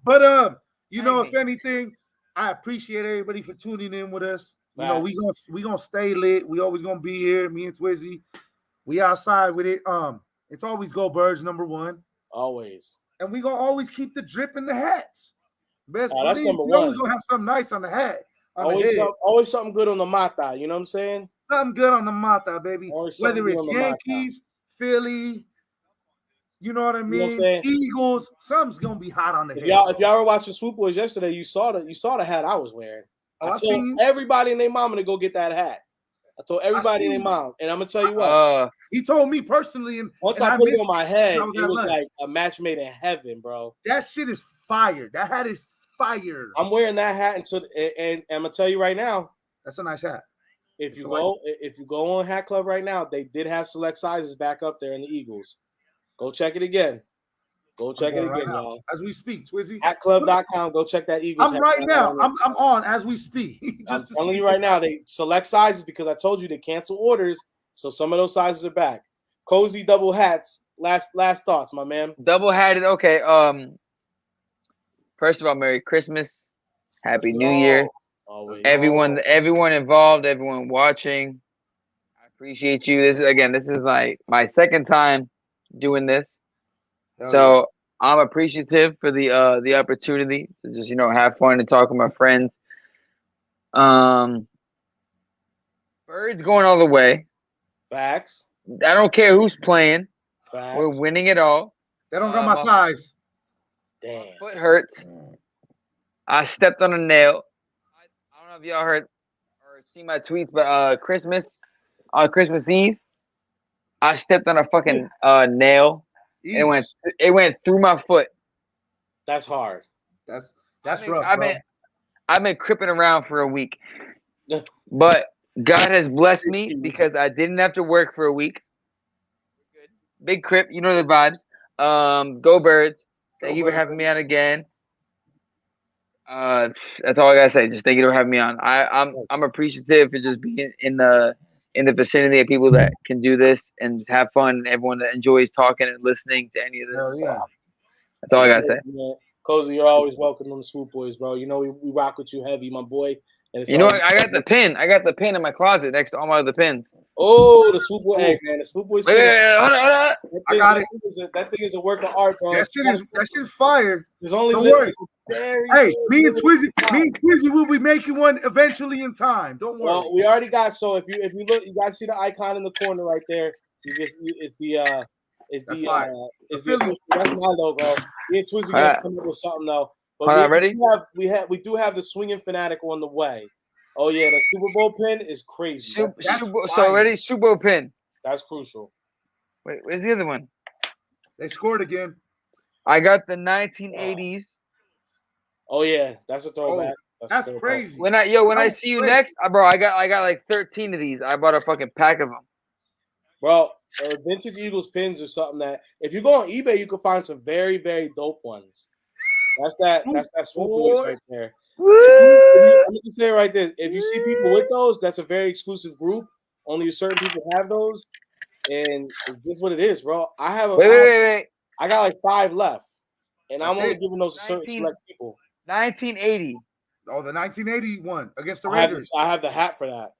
But if anything, I appreciate everybody for tuning in with us. You know, we gonna stay lit. We always gonna be here. Me and Twizzy, we outside with it. It's always Go Birds #1. Always. And we gonna always keep the drip in the hats. Best that's believe, number we one. always gonna have something nice on the hat. Always something good on the mata. You know what I'm saying? Something good on the mata, baby. Whether it's Yankees, Philly. You know what I mean? You know what I'm saying? Eagles, something's gonna be hot on the head. If y'all were watching Swoop Boys yesterday, you saw the hat I was wearing. I told everybody and their mama to go get that hat. I told everybody and their mom, and I'm gonna tell you what. He told me personally, and once I put it on my head, it was like a match made in heaven, bro. That shit is fire. That hat is fire. I'm wearing that hat and I'm gonna tell you right now. That's a nice hat. If you go on Hat Club right now, they did have select sizes back up there in the Eagles. Go check it again. Y'all. As we speak, Twizzy. Hatclub.com. Go check that Eagles. I'm right now. I'm on as we speak. I'm telling you right now, they select sizes because I told you they cancel orders, so some of those sizes are back. Cozy double hats. Last thoughts, my man. Double hatted. Okay. First of all, Merry Christmas, Happy New Year. Everyone involved, everyone watching. I appreciate you. This is like my second time doing this. So I'm appreciative for the opportunity to just have fun and talk with my friends. Birds going all the way. Facts. I don't care who's playing. We're winning it all. They don't got my size. Damn. Foot hurts. I stepped on a nail. I don't know if y'all heard or seen my tweets, but on Christmas Eve, I stepped on a fucking nail. And it went through my foot. That's hard. That's rough, bro. I've been cripping around for a week. But God has blessed me because I didn't have to work for a week. Big crip, you know the vibes. Go Birds. Thank you for having me on again. That's all I gotta say. Just thank you for having me on. I'm appreciative for just being in the vicinity of people that can do this and have fun. Everyone that enjoys talking and listening to any of this. Yeah. That's all I gotta say. Cozy, you're always welcome on the Swoop Boys, bro. You know we rock with you heavy, my boy. And You know what? I got the pin. I got the pin in my closet next to all my other pins. Oh, the Swoop Boy, hey man, the Swoop Boys. Hold on. I got it. That thing is a work of art, bro. That shit's fire. There's only Don't worry. Hey, me and Twizzy will be making one eventually in time. Don't worry. Well, we already got. So if you look, you guys see the icon in the corner right there. It's the that's my logo. Me and Twizzy gonna come up with something though. But we do have the swinging fanatic on the way. Oh yeah, the Super Bowl pin is crazy. So already Super Bowl pin. That's crucial. Wait, where's the other one? They scored again. I got the 1980s. Oh yeah, that's a throwback. That's crazy. When I see you next, bro, I got like 13 of these. I bought a fucking pack of them. Bro, vintage Eagles pins or something that if you go on eBay, you can find some very, very dope ones. That's that Swoop Boys right there. Let me just say it right there. If you see people with those, that's a very exclusive group. Only certain people have those. And it's just what it is, bro. I have wait. I got like 5 left. And I'm only giving those to certain select people. 1980. Oh, the 1980 one against the Raiders. I have the hat for that.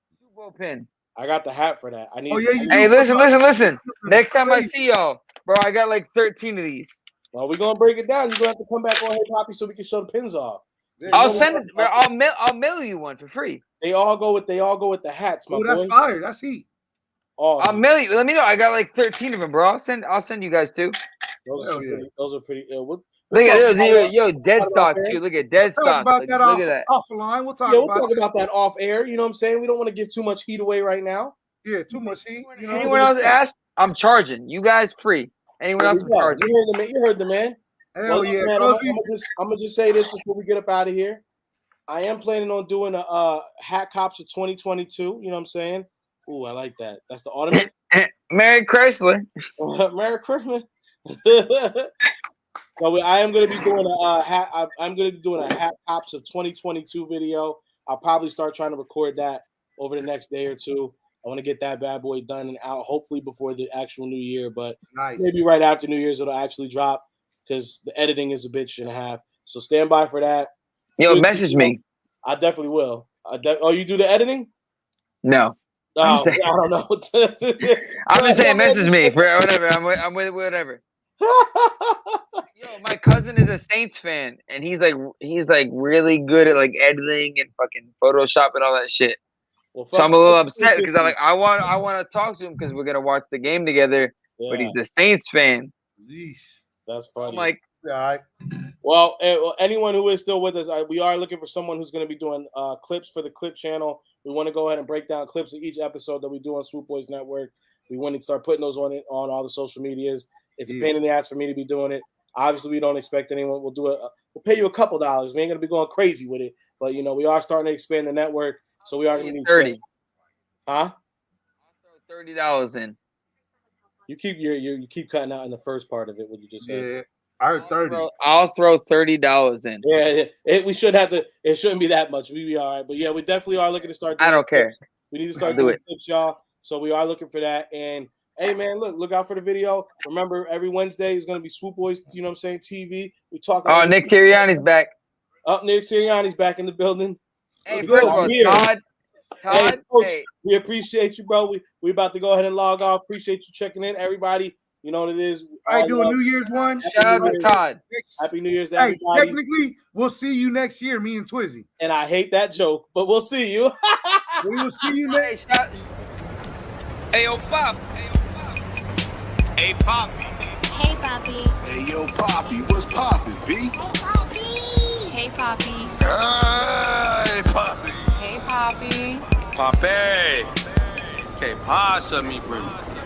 Super Bowl pin. I got the hat for that. I need. Hey, listen. Next time I see y'all, bro, I got like 13 of these. Well, we're gonna break it down. You're gonna have to come back on here, Papi, so we can show the pins off. I'll send it. I'll mail you one for free. They all go with the hats, my boy. That's fire. That's heat. Oh, I'll mail you. Let me know. I got like 13 of them, bro. I'll send you guys 2. Those are pretty ill. Look at yo, dead stocks too. Look at dead stocks. Look at that. Off the line. We'll talk about that off air. You know what I'm saying? We don't want to give too much heat away right now. Yeah, too much heat. Anyone else asked? I'm charging. You guys free. Anyone else? I'm charging. You heard the man. Hell yeah. Man, I'm gonna just say this before we get up out of here. I am planning on doing a hat cops of 2022. You know what I'm saying? Ooh, I like that. That's the ornament. Merry Chrysler. Merry Christmas. So I am going to be doing a hat. I'm going to be doing a hat cops of 2022 video. I'll probably start trying to record that over the next day or two. I want to get that bad boy done and out, hopefully before the actual New Year, but maybe right after New Year's it'll actually drop because the editing is a bitch and a half. So stand by for that. Yo, message me. I definitely will. You do the editing? No. I don't know. I'm just saying, message me for whatever. I'm with whatever. Yo, my cousin is a Saints fan, and he's like really good at like editing and fucking Photoshop and all that shit. Well, so I'm a little upset because I'm like I want to talk to him because we're gonna watch the game together, but he's a Saints fan. That's funny. I'm like, all right. Well, anyone who is still with us, we are looking for someone who's going to be doing clips for the Clip channel. We want to go ahead and break down clips of each episode that we do on Swoop Boys Network. We want to start putting those on all the social medias. It's a pain in the ass for me to be doing it. Obviously, we don't expect anyone. We'll do it. We'll pay you a couple dollars. We ain't going to be going crazy with it, but we are starting to expand the network, so we are going to need 30. Huh? I'll throw $30 in. You keep cutting out in the first part of it. What you just said. Yeah. I heard 30. I'll throw $30 in. Yeah, we should have to. It shouldn't be that much. We be all right. But yeah, we definitely are looking to start. I don't care. We need to start doing tips, y'all. So we are looking for that. And hey, man, look out for the video. Remember, every Wednesday is going to be Swoop Boys. You know what I'm saying? TV. We talk. Oh, Nick Sirianni's back. Nick Sirianni's back in the building. Hey, first of all, Todd. Coach, we appreciate you, bro. We about to go ahead and log off. Appreciate you checking in, everybody. You know what it is. I do a New Year's one. Shout out to Todd. Happy New Year's, everybody. Technically, we'll see you next year, me and Twizzy. And I hate that joke, but we'll see you. We will see you next. Hey, yo, Pop. Hey, Papi. Hey, Papi. Hey, yo, Papi, what's poppin', B? Hey, Papi. Hey, Papi. Hey, Papi. Hey, Papi. Papi. ¿Qué pasa, mi primo?